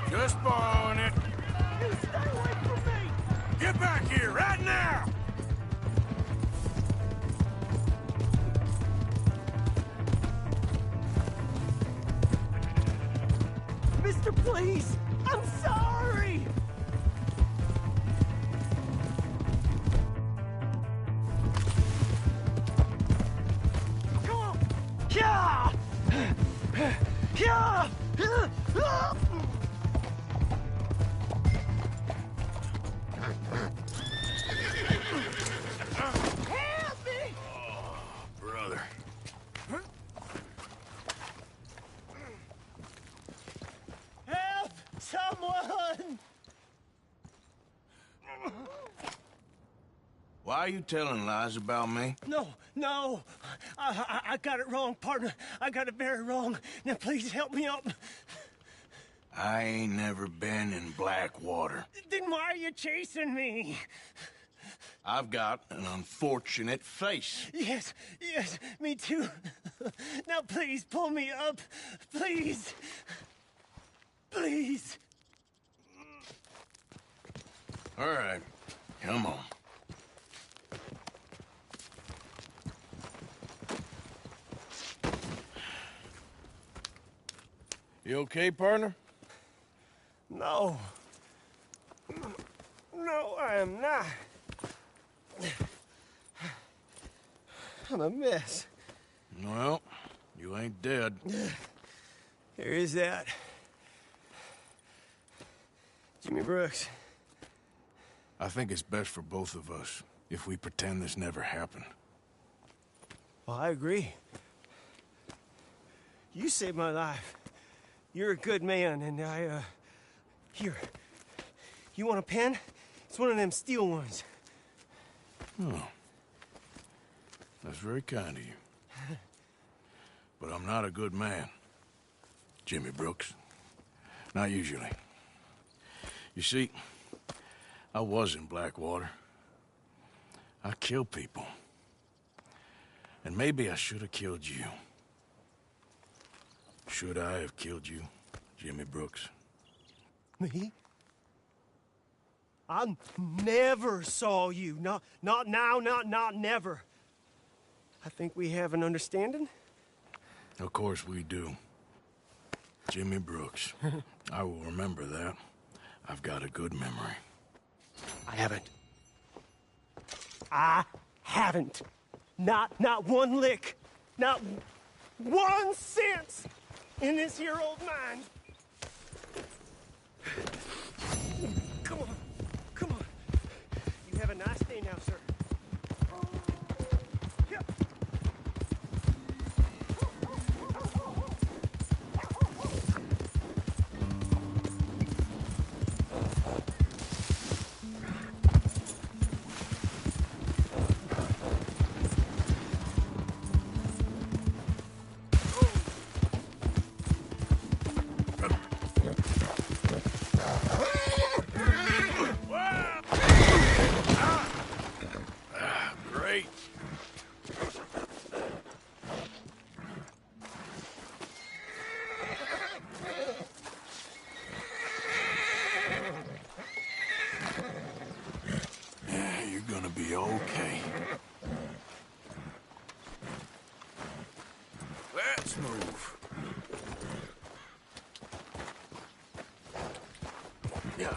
Just borrowing it. You stay away from me! Get back here, right now! Mister, please! I'm sorry! Come on! Yeah! Yeah! Help me! Brother. Help! Someone! Why are you telling lies about me? No. I got it wrong, partner. I got it very wrong. Now, please help me up. I ain't never been in Blackwater. Then why are you chasing me? I've got an unfortunate face. Yes, me too. Now please pull me up. Please. Please. All right, come on. You okay, partner? No. No, I am not. I'm a mess. Well, you ain't dead. There is that. Jimmy Brooks. I think it's best for both of us if we pretend this never happened. Well, I agree. You saved my life. You're a good man, and here. You want a pen? It's one of them steel ones. Oh. That's very kind of you. But I'm not a good man, Jimmy Brooks. Not usually. You see, I was in Blackwater. I killed people. And maybe I should have killed you. Should I have killed you, Jimmy Brooks? Me? I never saw you. Not now, not never. I think we have an understanding. Of course we do. Jimmy Brooks. I will remember that. I've got a good memory. I haven't. Not one lick. Not 1 cent in this here old mine. Come on. You have a nice day now, sir. Great. Yeah, you're gonna be okay. Let's move. Yeah.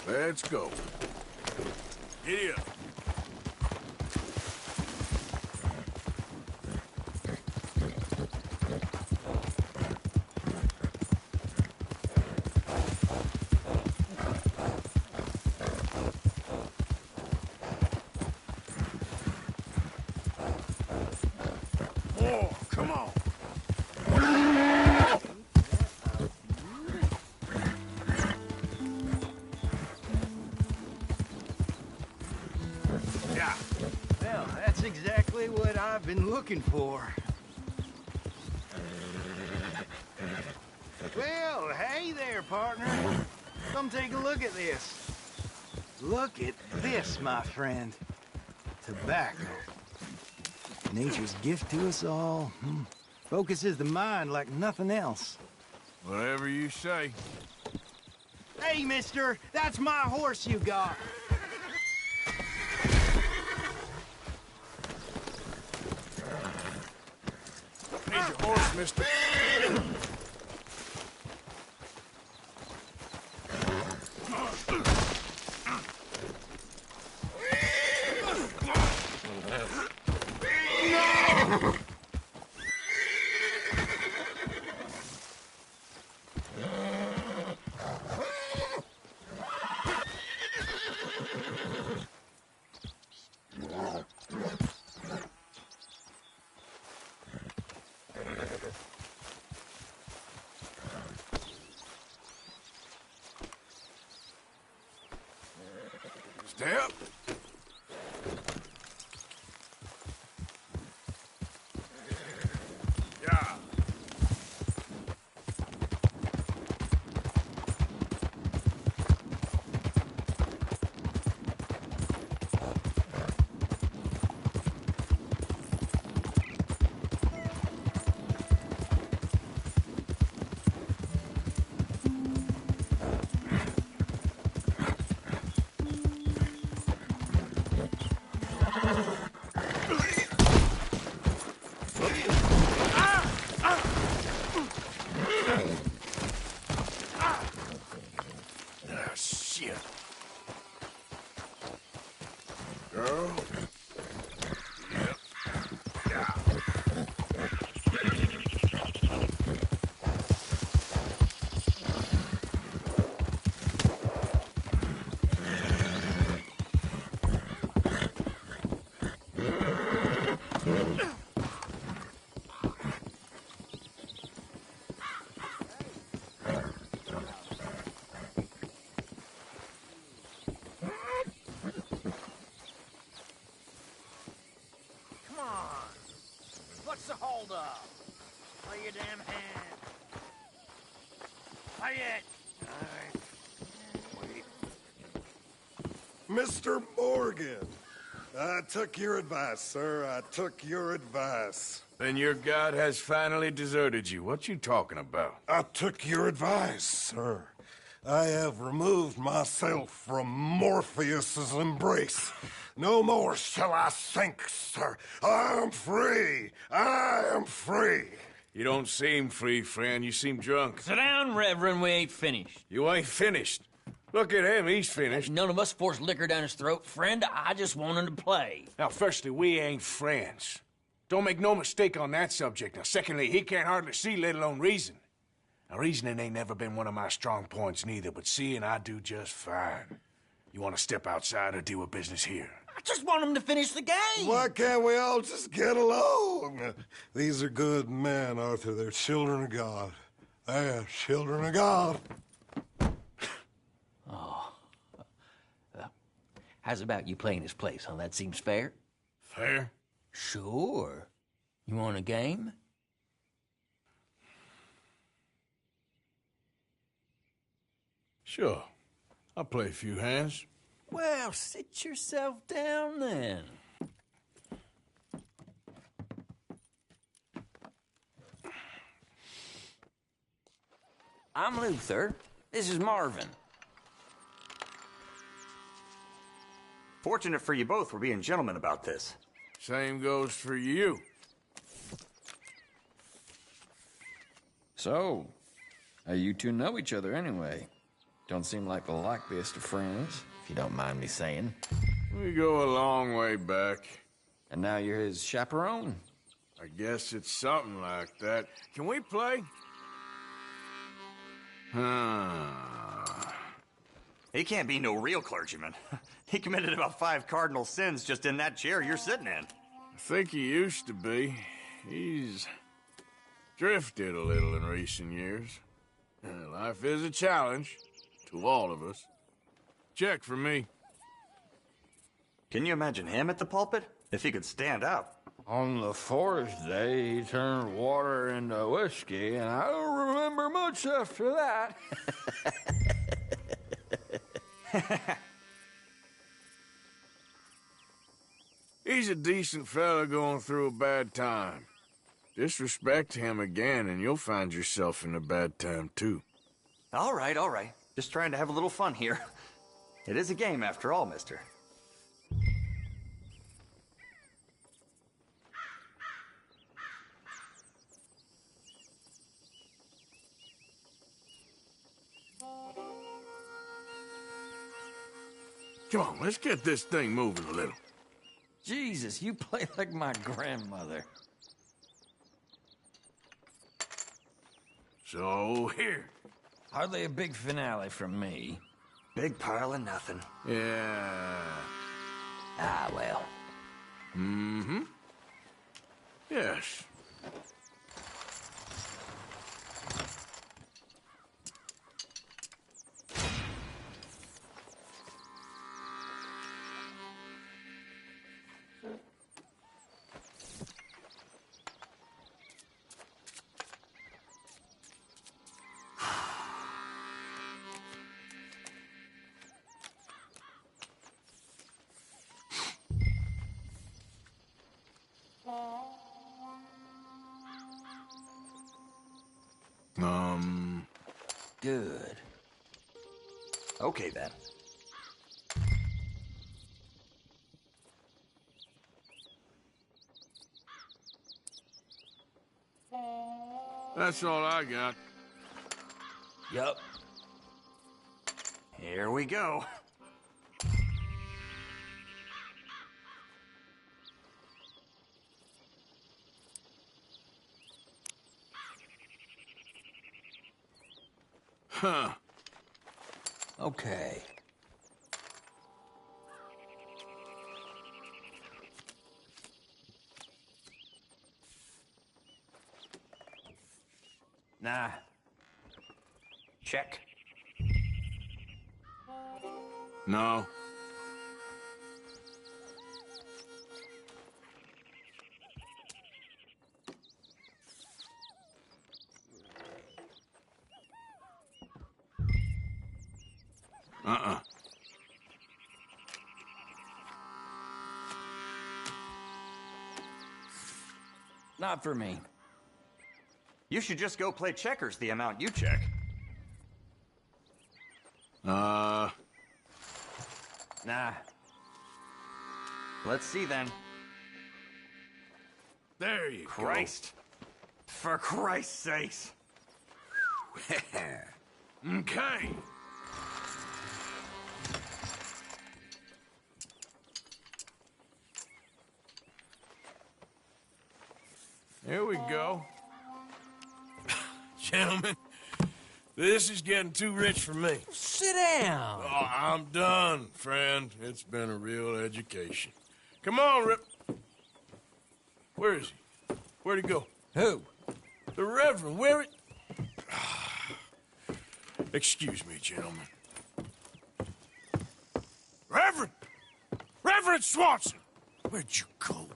Let's go. Giddy up. Oh, come on. Yeah. Well, that's exactly what I've been looking for. Well, hey there, partner. Come take a look at this. Look at this, my friend. Tobacco. Nature's gift to us all. Focuses the mind like nothing else. Whatever you say. Hey, mister, that's my horse you got. Need your horse, mister. Step. Yeah. Shit. Girl. Yep. Yeah. Come on. What's the holdup? Play your damn hand. Play it. Mr. Morgan, I took your advice, sir. I took your advice. Then your god has finally deserted you. What you talking about? I took your advice, sir. I have removed myself from Morpheus's embrace. No more shall I sink, sir. I am free. I am free. You don't seem free, friend. You seem drunk. Sit down, Reverend. We ain't finished. You ain't finished. Look at him. He's finished. None of us forced liquor down his throat. Friend, I just want him to play. Now, firstly, we ain't friends. Don't make no mistake on that subject. Now, secondly, he can't hardly see, let alone reason. Now, reasoning ain't never been one of my strong points neither, but seeing I do just fine. You want to step outside or deal with business here? I just want him to finish the game. Why can't we all just get along? These are good men, Arthur. They're children of God. They're children of God. How's about you playing his place, huh? That seems fair? Fair? Sure. You want a game? Sure. I'll play a few hands. Well, sit yourself down then. I'm Luther. This is Marvin. Fortunate for you both we're being gentlemen about this. Same goes for you. So, how you two know each other anyway? Don't seem like the likeliest of friends, if you don't mind me saying. We go a long way back. And now you're his chaperone? I guess it's something like that. Can we play? He can't be no real clergyman. He committed about 5 cardinal sins just in that chair you're sitting in. I think he used to be. He's drifted a little in recent years. Life is a challenge to all of us. Check for me. Can you imagine him at the pulpit? If he could stand up. On the 4th day, he turned water into whiskey, and I don't remember much after that. He's a decent fella going through a bad time. Disrespect him again, and you'll find yourself in a bad time, too. All right, all right. Just trying to have a little fun here. It is a game, after all, mister. Come on, let's get this thing moving a little. Jesus, you play like my grandmother. So, here. Hardly a big finale from me. Big pile of nothing. Yeah. Ah, well. Mm-hmm. Yes. Good. Okay, then. That's all I got. Yup. Here we go. Huh. Okay. Nah. Check. No. Uh-uh. Not for me. You should just go play checkers the amount you check. Nah. Let's see then. There you Christ. For Christ's sakes. Okay. Here we go. Gentlemen, this is getting too rich for me. Sit down. Oh, I'm done, friend. It's been a real education. Come on, Rip. Where is he? Where'd he go? Who? The Reverend. Where it? Excuse me, gentlemen. Reverend! Reverend Swanson! Where'd you go?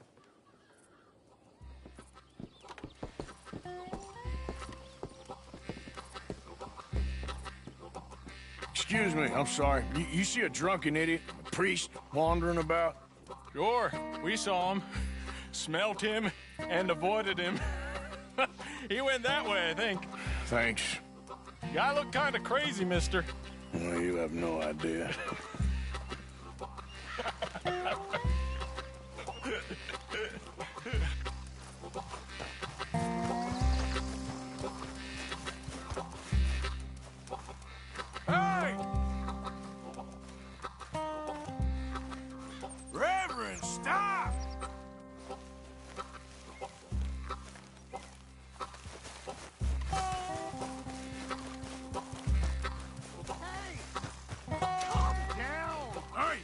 Excuse me, I'm sorry. You see a drunken idiot, a priest, wandering about? Sure, we saw him, smelt him, and avoided him. He went that way, I think. Thanks. Guy looked kind of crazy, mister. Well, you have no idea. Hey! Reverend, stop! Hey!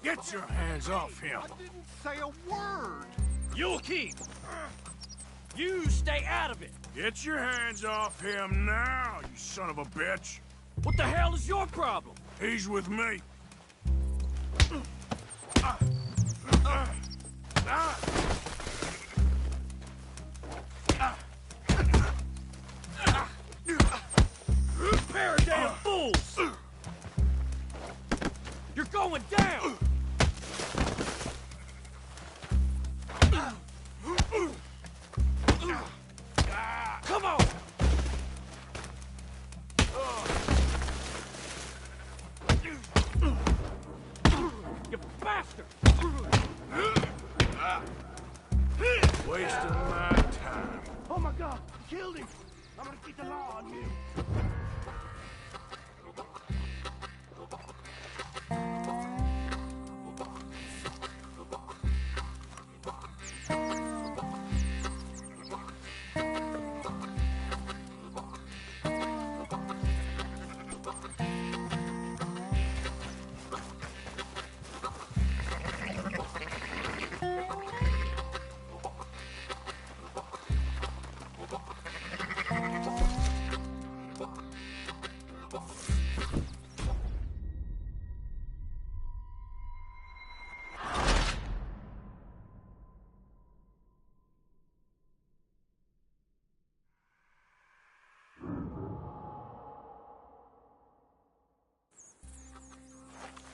Get your hands off him! I didn't say a word. You'll keep. You stay out of it. Get your hands off him now, you son of a bitch! What the hell is your problem? He's with me. Pair of damn fools! You're going down! Come on! You bastard! Wasting my time. Oh my God, you killed him. I'm gonna keep the law on you.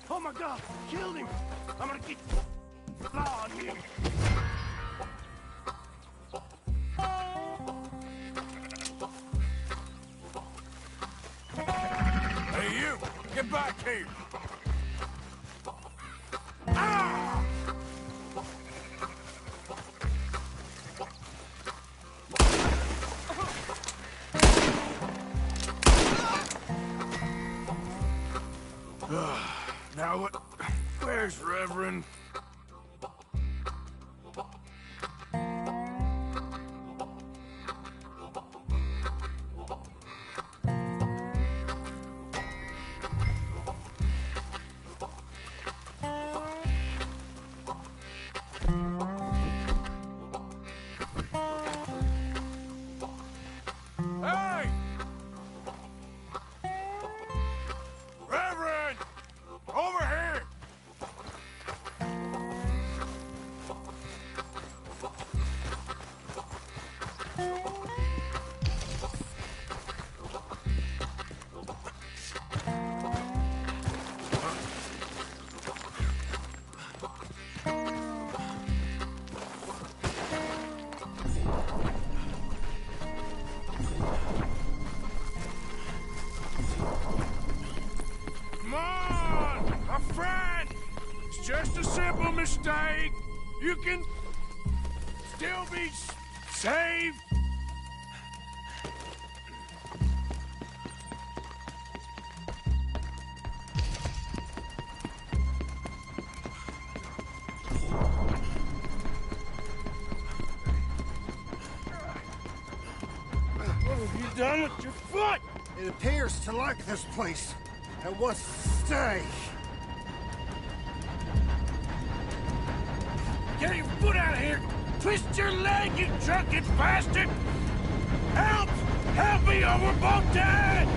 Oh my God, you killed him. I'm gonna keep the law on you. back here! Ah! Now what? Where's Reverend? Hey! Reverend! Over here! Come on, my friend! It's just a simple mistake. You can still be saved. What have you done with your foot? It appears to like this place and wants to stay. Get your foot out of here! Twist your leg, you drunken bastard! Help! Help me or we're both dead!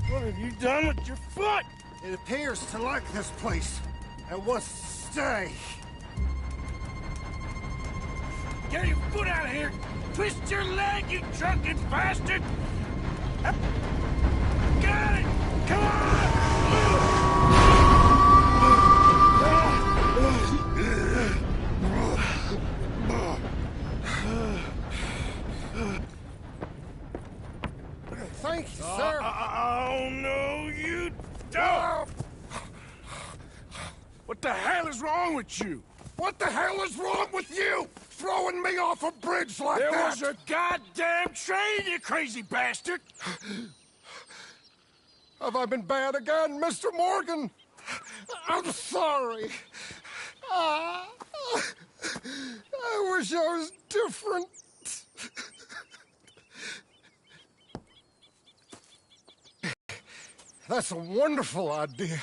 What have you done with your foot? It appears to like this place and wants to stay. Get your foot out of here! Twist your leg, you drunken bastard! Got it! Come on! Thank you, sir. Oh, no, you don't! What the hell is wrong with you? What the hell is wrong with you? Throwing me off a bridge like There that? was a goddamn train, you crazy bastard! Have I been bad again, Mr. Morgan? I'm sorry. I wish I was different. That's a wonderful idea.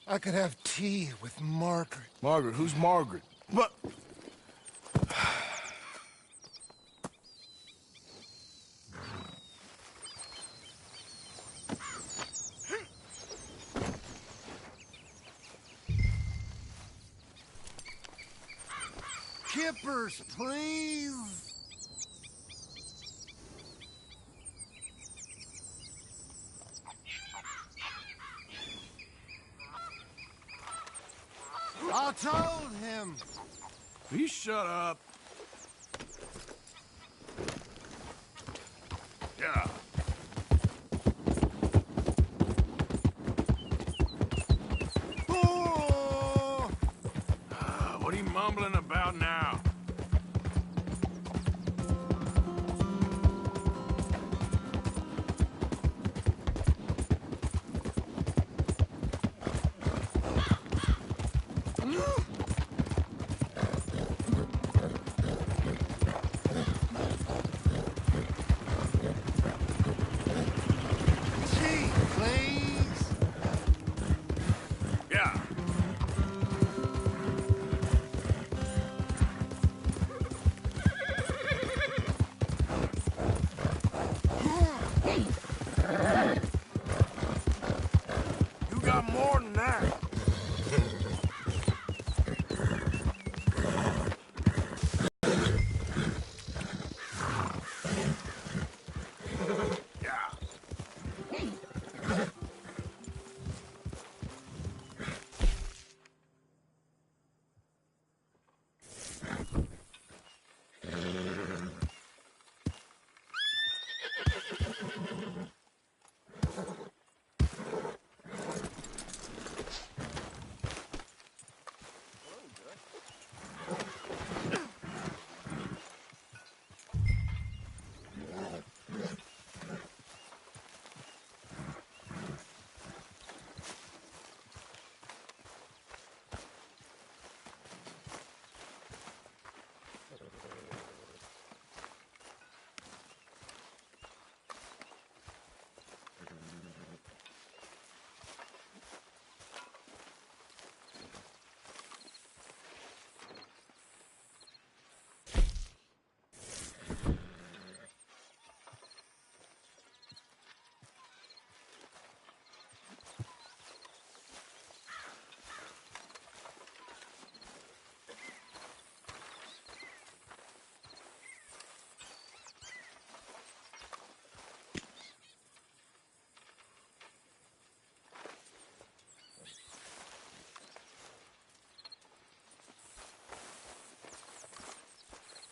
I could have tea with Margaret. Margaret? Who's Margaret? But... Kippers, please. I told him. You shut up. Yeah. What are you mumbling about now? got more than that.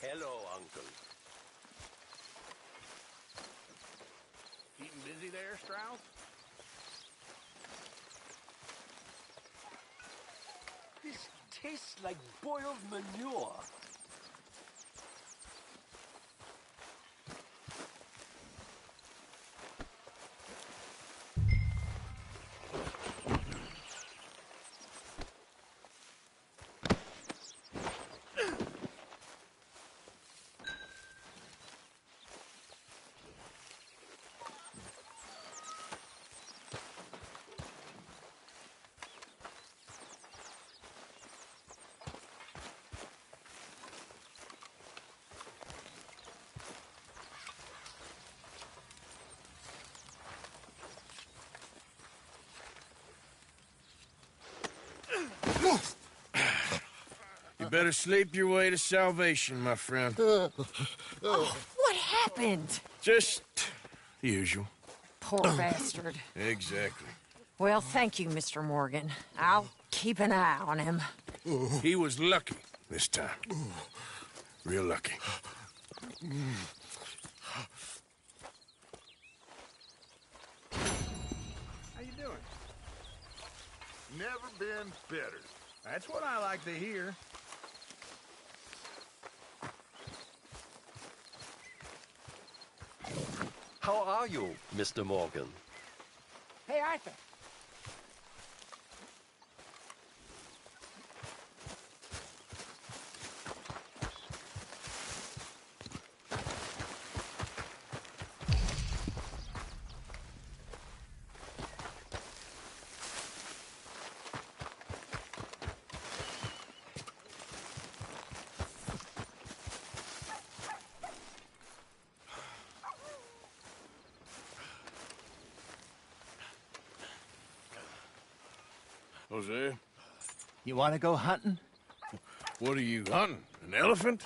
Hello, Uncle. Keeping busy there, Strauss? This tastes like boiled manure. You better sleep your way to salvation, my friend. Oh, what happened? Just the usual. Poor bastard. Exactly. Well, thank you, Mr. Morgan. I'll keep an eye on him. He was lucky this time. Real lucky. How you doing? Never been better. That's what I like to hear. How are you, Mr. Morgan? Hey, Arthur. Jose? You want to go hunting? What are you hunting? An elephant?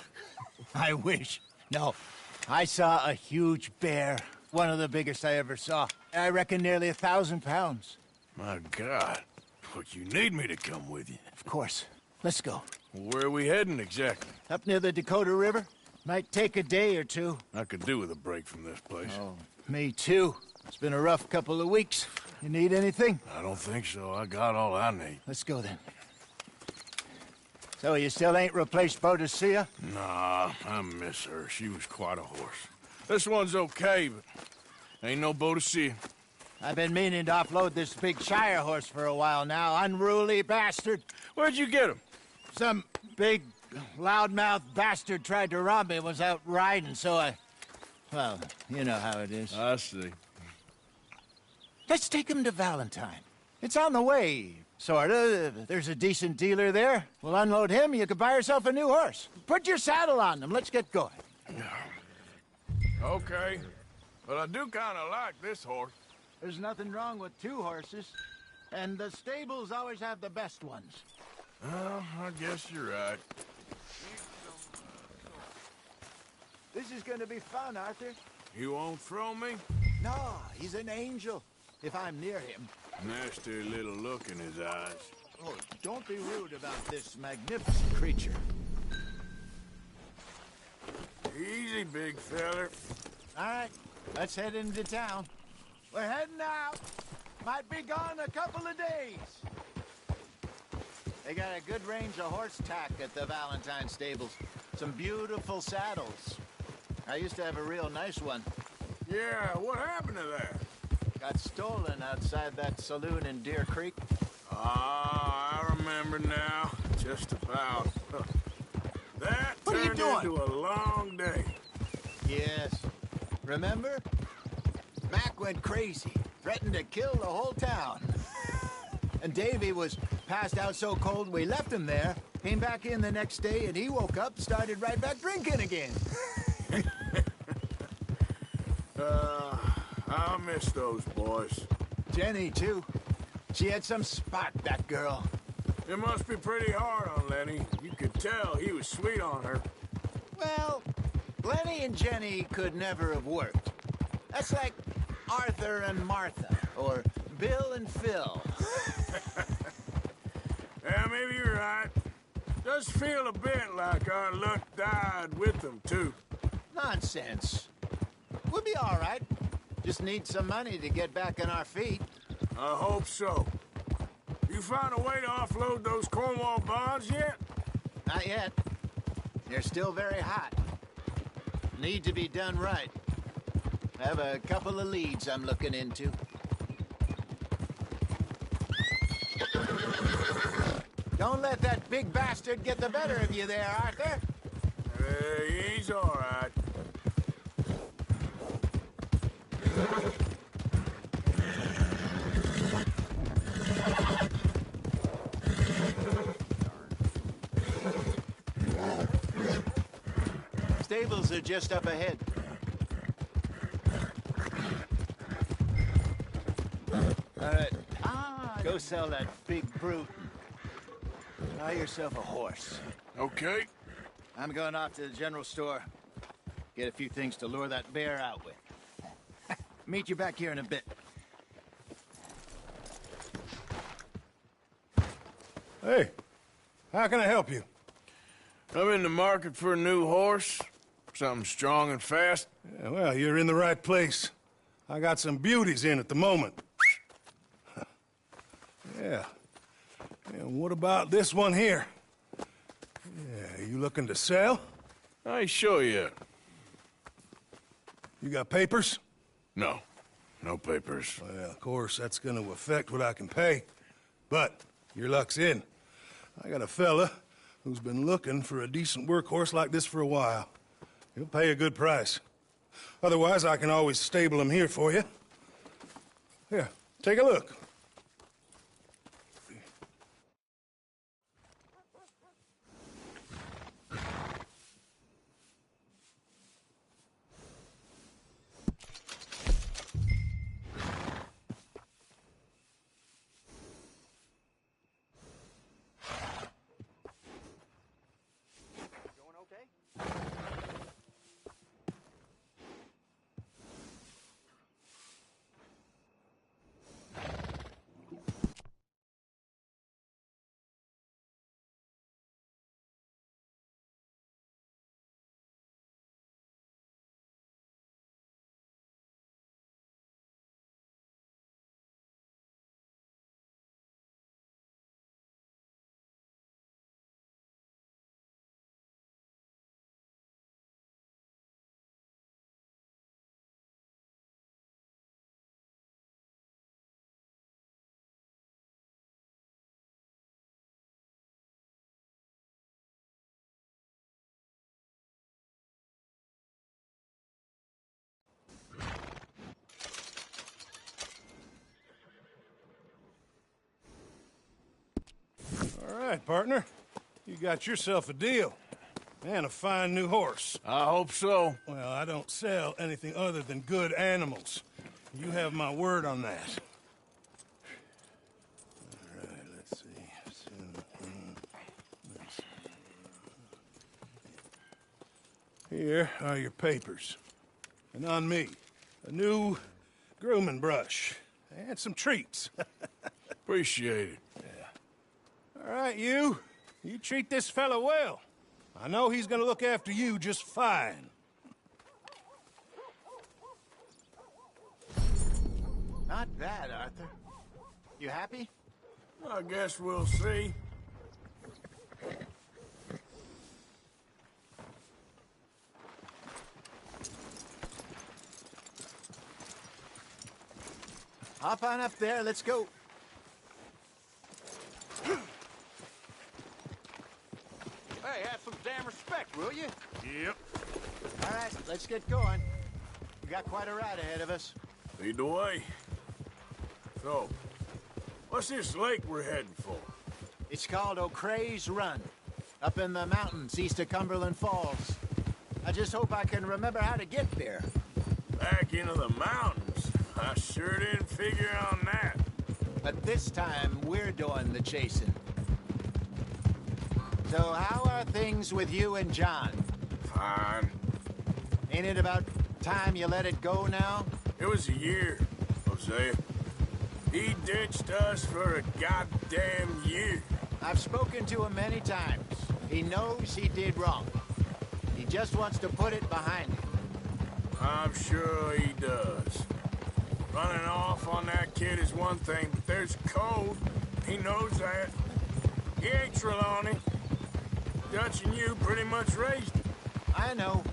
I wish. No. I saw a huge bear. One of the biggest I ever saw. I reckon nearly 1,000 pounds. My God. Look, you need me to come with you. Of course. Let's go. Where are we heading exactly? Up near the Dakota River. Might take a day or two. I could do with a break from this place. Oh, me too. It's been a rough couple of weeks. You need anything? I don't think so. I got all I need. Let's go then. So you still ain't replaced Boadicea? Nah, I miss her. She was quite a horse. This one's okay, but ain't no Boadicea. I've been meaning to offload this big Shire horse for a while now. Unruly bastard. Where'd you get him? Some big, loudmouth bastard tried to rob me and was out riding, so I... Well, you know how it is. I see. Let's take him to Valentine. It's on the way, sorta. There's a decent dealer there. We'll unload him, you can buy yourself a new horse. Put your saddle on them, let's get going. Okay. But I do kind of like this horse. There's nothing wrong with two horses. And the stables always have the best ones. Well, I guess you're right. This is going to be fun, Arthur. You won't throw me? No, he's an angel, if I'm near him. Nasty little look in his eyes. Oh, don't be rude about this magnificent creature. Easy, big feller. All right, let's head into town. We're heading out. Might be gone a couple of days. They got a good range of horse tack at the Valentine stables. Some beautiful saddles. I used to have a real nice one. Yeah, what happened to that? Got stolen outside that saloon in Deer Creek. Ah, I remember now. Just about. That What are you turned doing? into a long day. Yes. Remember? Mac went crazy, threatened to kill the whole town. And Davy was passed out so cold we left him there, came back in the next day, and he woke up, started right back drinking again. I miss those boys. Jenny, too. She had some spot, that girl. It must be pretty hard on Lenny. You could tell he was sweet on her. Well, Lenny and Jenny could never have worked. That's like Arthur and Martha, or Bill and Phil. Yeah, maybe you're right. Does feel a bit like our luck died with them, too. Nonsense. We'll be all right. Just need some money to get back on our feet. I hope so. You found a way to offload those Cornwall bonds yet? Not yet. They're still very hot. Need to be done right. I have a couple of leads I'm looking into. Don't let that big bastard get the better of you there, Arthur. He's all right. Stables are just up ahead. All right. Go sell that big brute. Buy yourself a horse. Okay. I'm going off to the general store. Get a few things to lure that bear out with. Meet you back here in a bit. Hey, how can I help you? I'm in the market for a new horse. Something strong and fast. Yeah, well, you're in the right place. I got some beauties in at the moment. Yeah. And what about this one here? Yeah, you looking to sell? I ain't sure yet. You got papers? No. No papers. Well, of course, that's gonna affect what I can pay. But your luck's in. I got a fella who's been looking for a decent workhorse like this for a while. He'll pay a good price. Otherwise, I can always stable him here for you. Here, take a look. All right, partner. You got yourself a deal. And a fine new horse. I hope so. Well, I don't sell anything other than good animals. You have my word on that. Here are your papers. And on me, a new grooming brush and some treats. Appreciate it. Yeah. All right, you. You treat this fella well. I know he's gonna look after you just fine. Not bad, Arthur. You happy? I guess we'll see. Hop on up there, let's go. Hey, have some damn respect, will you? Yep. All right, let's get going. We got quite a ride ahead of us. Lead the way. So, what's this lake we're heading for? It's called O'Creagh's Run, up in the mountains east of Cumberland Falls. I just hope I can remember how to get there. Back into the mountains? I sure didn't figure on that. But this time, we're doing the chasing. So how are things with you and John? Fine. Ain't it about time you let it go now? It was a year, Hosea. He ditched us for a goddamn year. I've spoken to him many times. He knows he did wrong. He just wants to put it behind him. I'm sure he does. Running off on that kid is one thing, but there's code. He knows that. He ain't Trelawney. Dutch and you pretty much raised him. I know.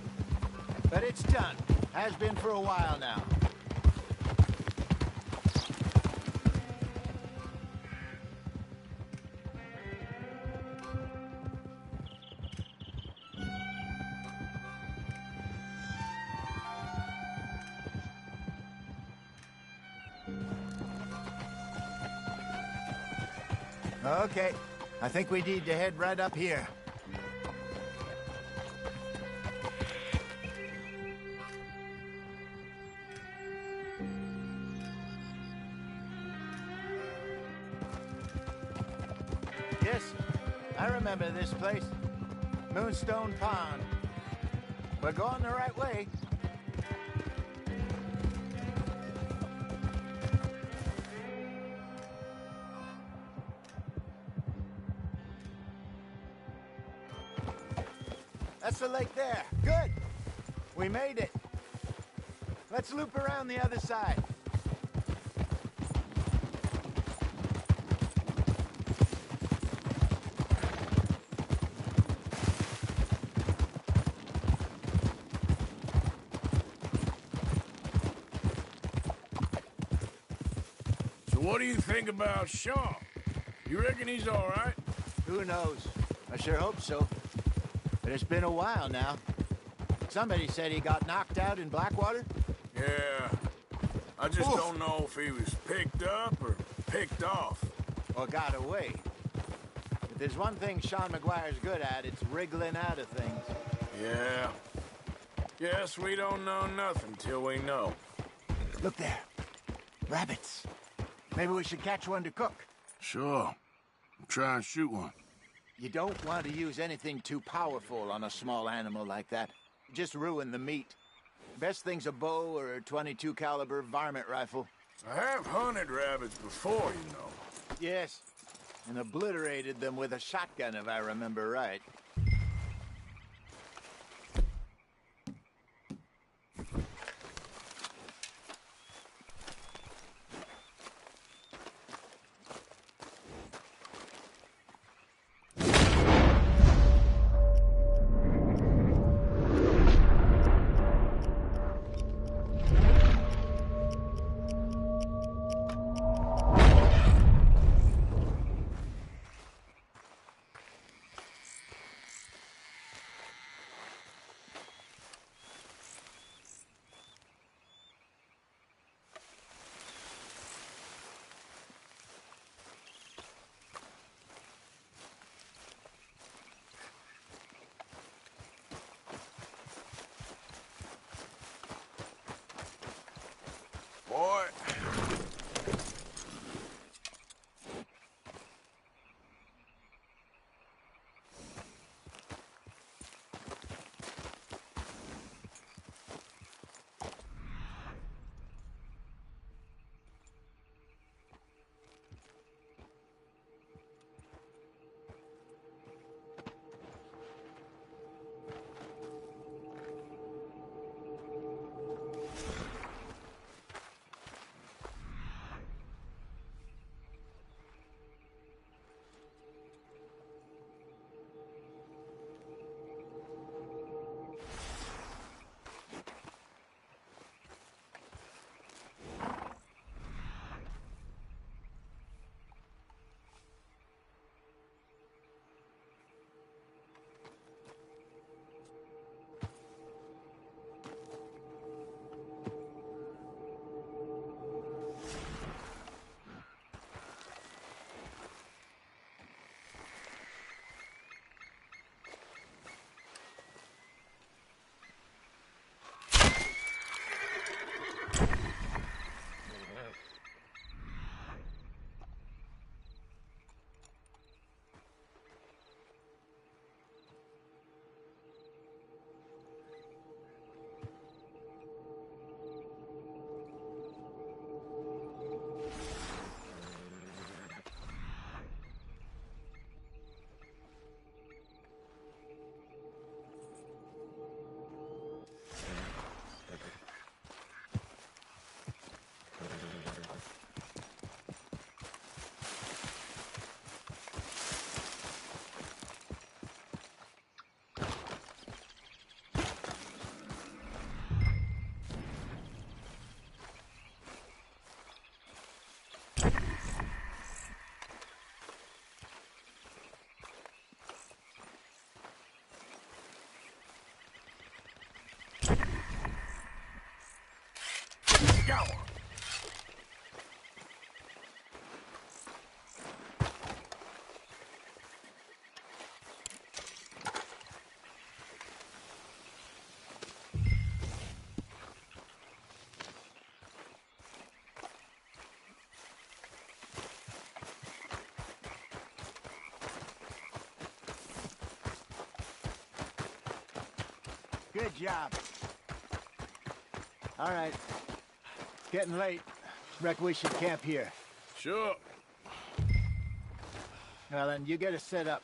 But it's done. Has been for a while now. Okay, I think we need to head right up here. Yes, I remember this place. Moonstone Pond. We're going the right way. That's the lake there. Good. We made it. Let's loop around the other side. So what do you think about Shaw? You reckon he's all right? Who knows? I sure hope so. But it's been a while now. Somebody said he got knocked out in Blackwater? Yeah. I just don't know if he was picked up or picked off. Or got away. If there's one thing Sean McGuire's good at, it's wriggling out of things. Yeah. Guess we don't know nothing till we know. Look there. Rabbits. Maybe we should catch one to cook. Sure. Try and shoot one. You don't want to use anything too powerful on a small animal like that. Just ruin the meat. Best thing's a bow or a .22 caliber varmint rifle. I have hunted rabbits before, you know. Yes, and obliterated them with a shotgun, if I remember right. Go! Good job. All right. It's getting late. Reckon we should camp here. Sure. Well, then, you get us set up.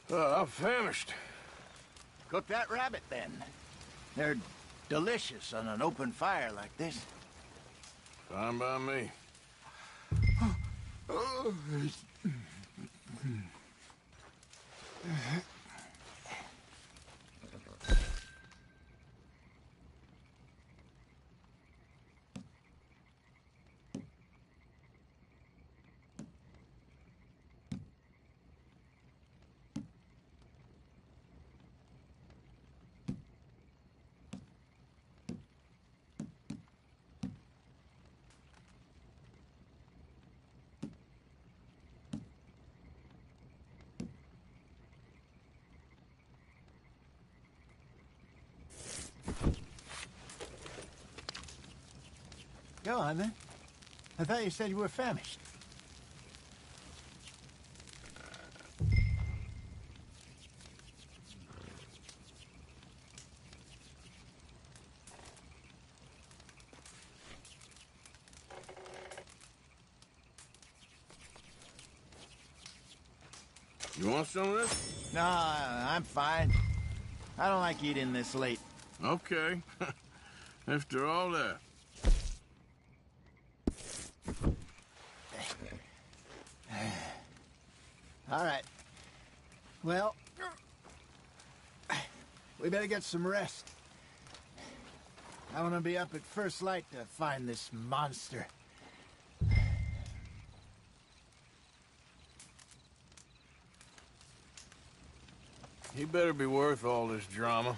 I'm famished. Cook that rabbit, then. They're delicious on an open fire like this. Fine by me. Go on, then. I thought you said you were famished. You want some of this? No, I'm fine. I don't like eating this late. Okay. After all that. All right. Well, we better get some rest. I want to be up at first light to find this monster. He better be worth all this drama.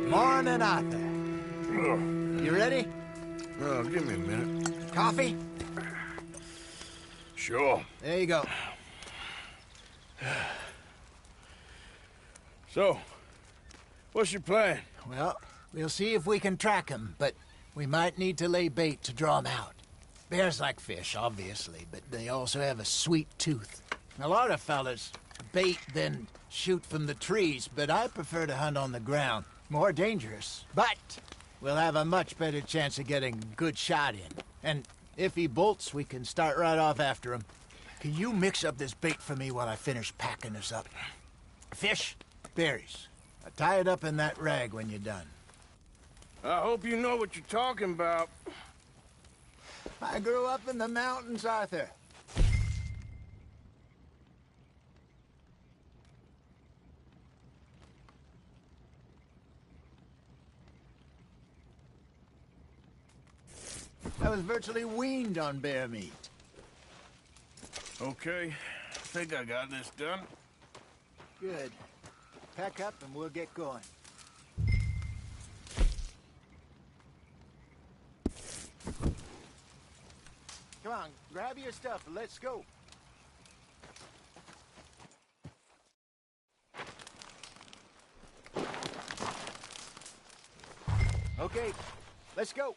Morning, Arthur. You ready? Oh, give me a minute. Coffee? Sure. There you go. So, what's your plan? Well, we'll see if we can track him, but we might need to lay bait to draw him out. Bears like fish, obviously, but they also have a sweet tooth. A lot of fellas bait, then shoot from the trees, but I prefer to hunt on the ground. More dangerous, but we'll have a much better chance of getting a good shot in. And if he bolts, we can start right off after him. can you mix up this bait for me while I finish packing this up? Fish, berries. Tie it up in that rag when you're done. I hope you know what you're talking about. I grew up in the mountains, Arthur. I was virtually weaned on bear meat. Okay, I think I got this done. Good. Pack up and we'll get going. Come on, grab your stuff and let's go. Okay, let's go.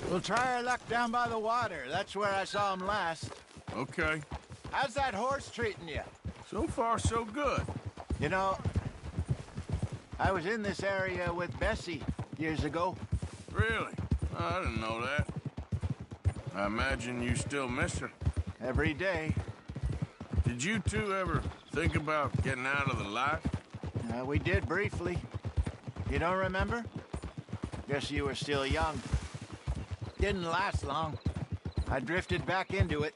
We'll try our luck down by the water. That's where I saw him last. Okay. How's that horse treating you? So far, so good. You know, I was in this area with Bessie years ago. Really? I didn't know that. I imagine you still miss her. Every day. Did you two ever think about getting out of the life? We did briefly. You don't remember? Guess you were still young. Didn't last long. I drifted back into it.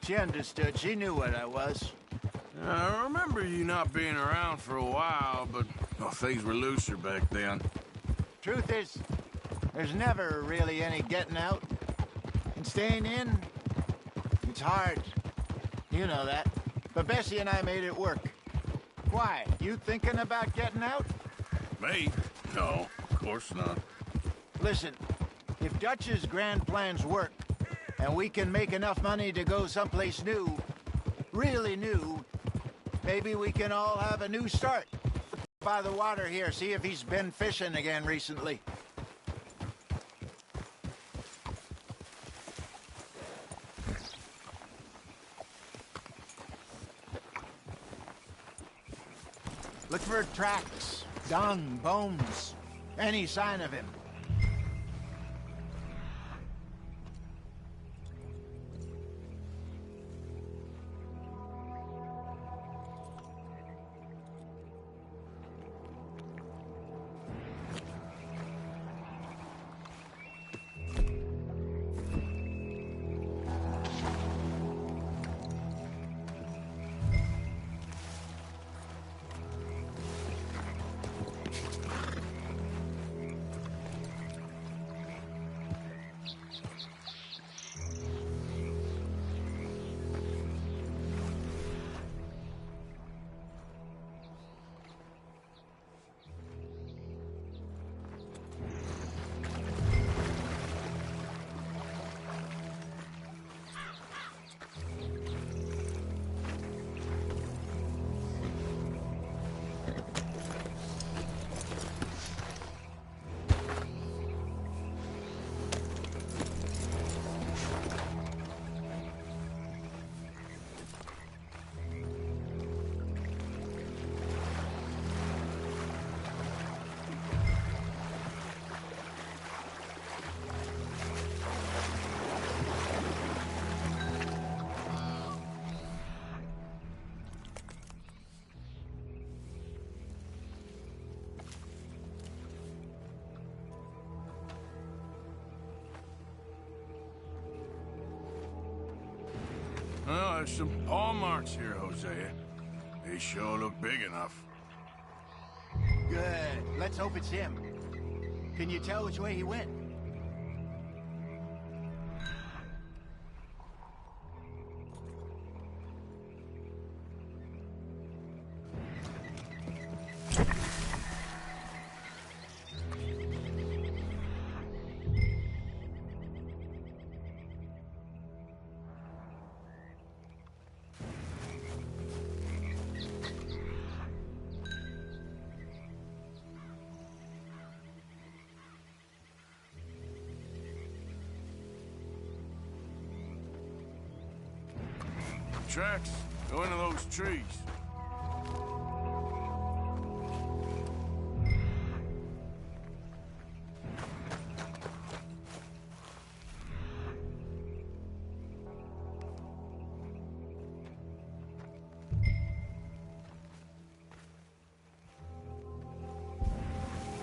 She understood. She knew what I was. I remember you not being around for a while, but well, things were looser back then. Truth is, there's never really any getting out. And staying in, it's hard. You know that. But Bessie and I made it work. Why? You thinking about getting out? Me? No, of course not. Listen, if Dutch's grand plans work, and we can make enough money to go someplace new, really new, maybe we can all have a new start. By the water here, see if he's been fishing again recently. Look for tracks, dung, bones, any sign of him. Well, there's some paw marks here, Hosea. They sure look big enough. Good. Let's hope it's him. Can you tell which way he went? Tracks go into those trees.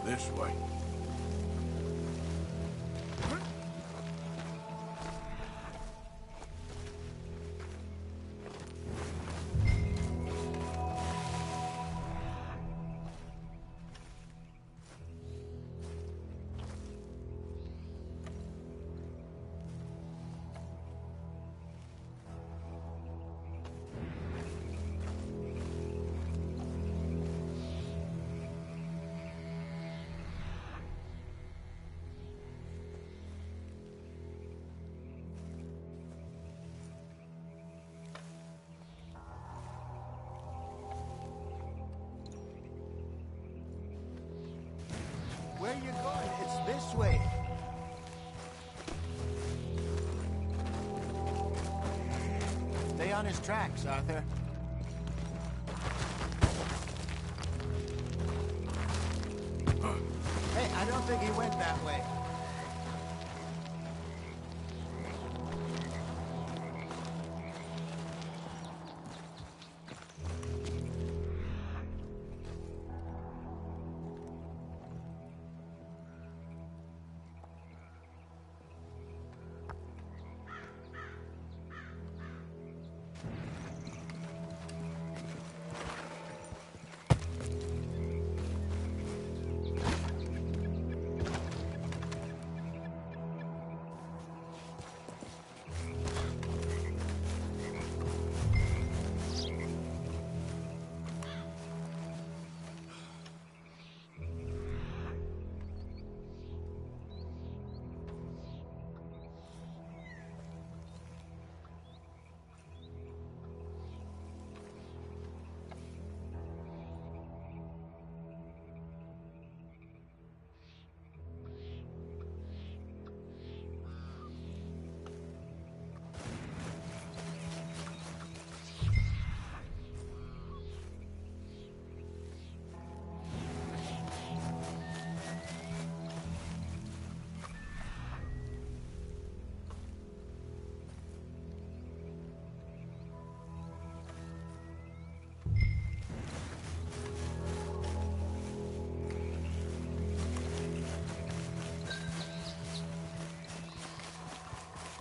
This way. Where you going? It's this way. Stay on his tracks, Arthur. Hey, I don't think he went that way.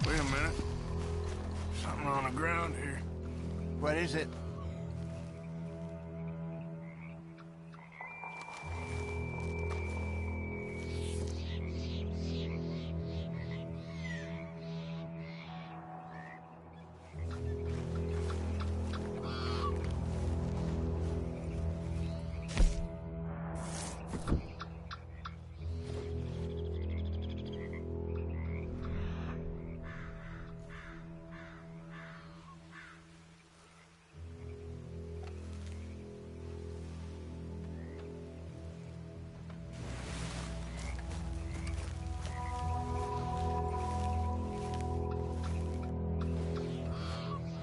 Wait a minute. Something on the ground here. What is it?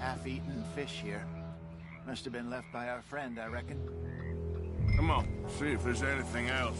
Half-eaten fish here. Must have been left by our friend, I reckon. Come on, see if there's anything else.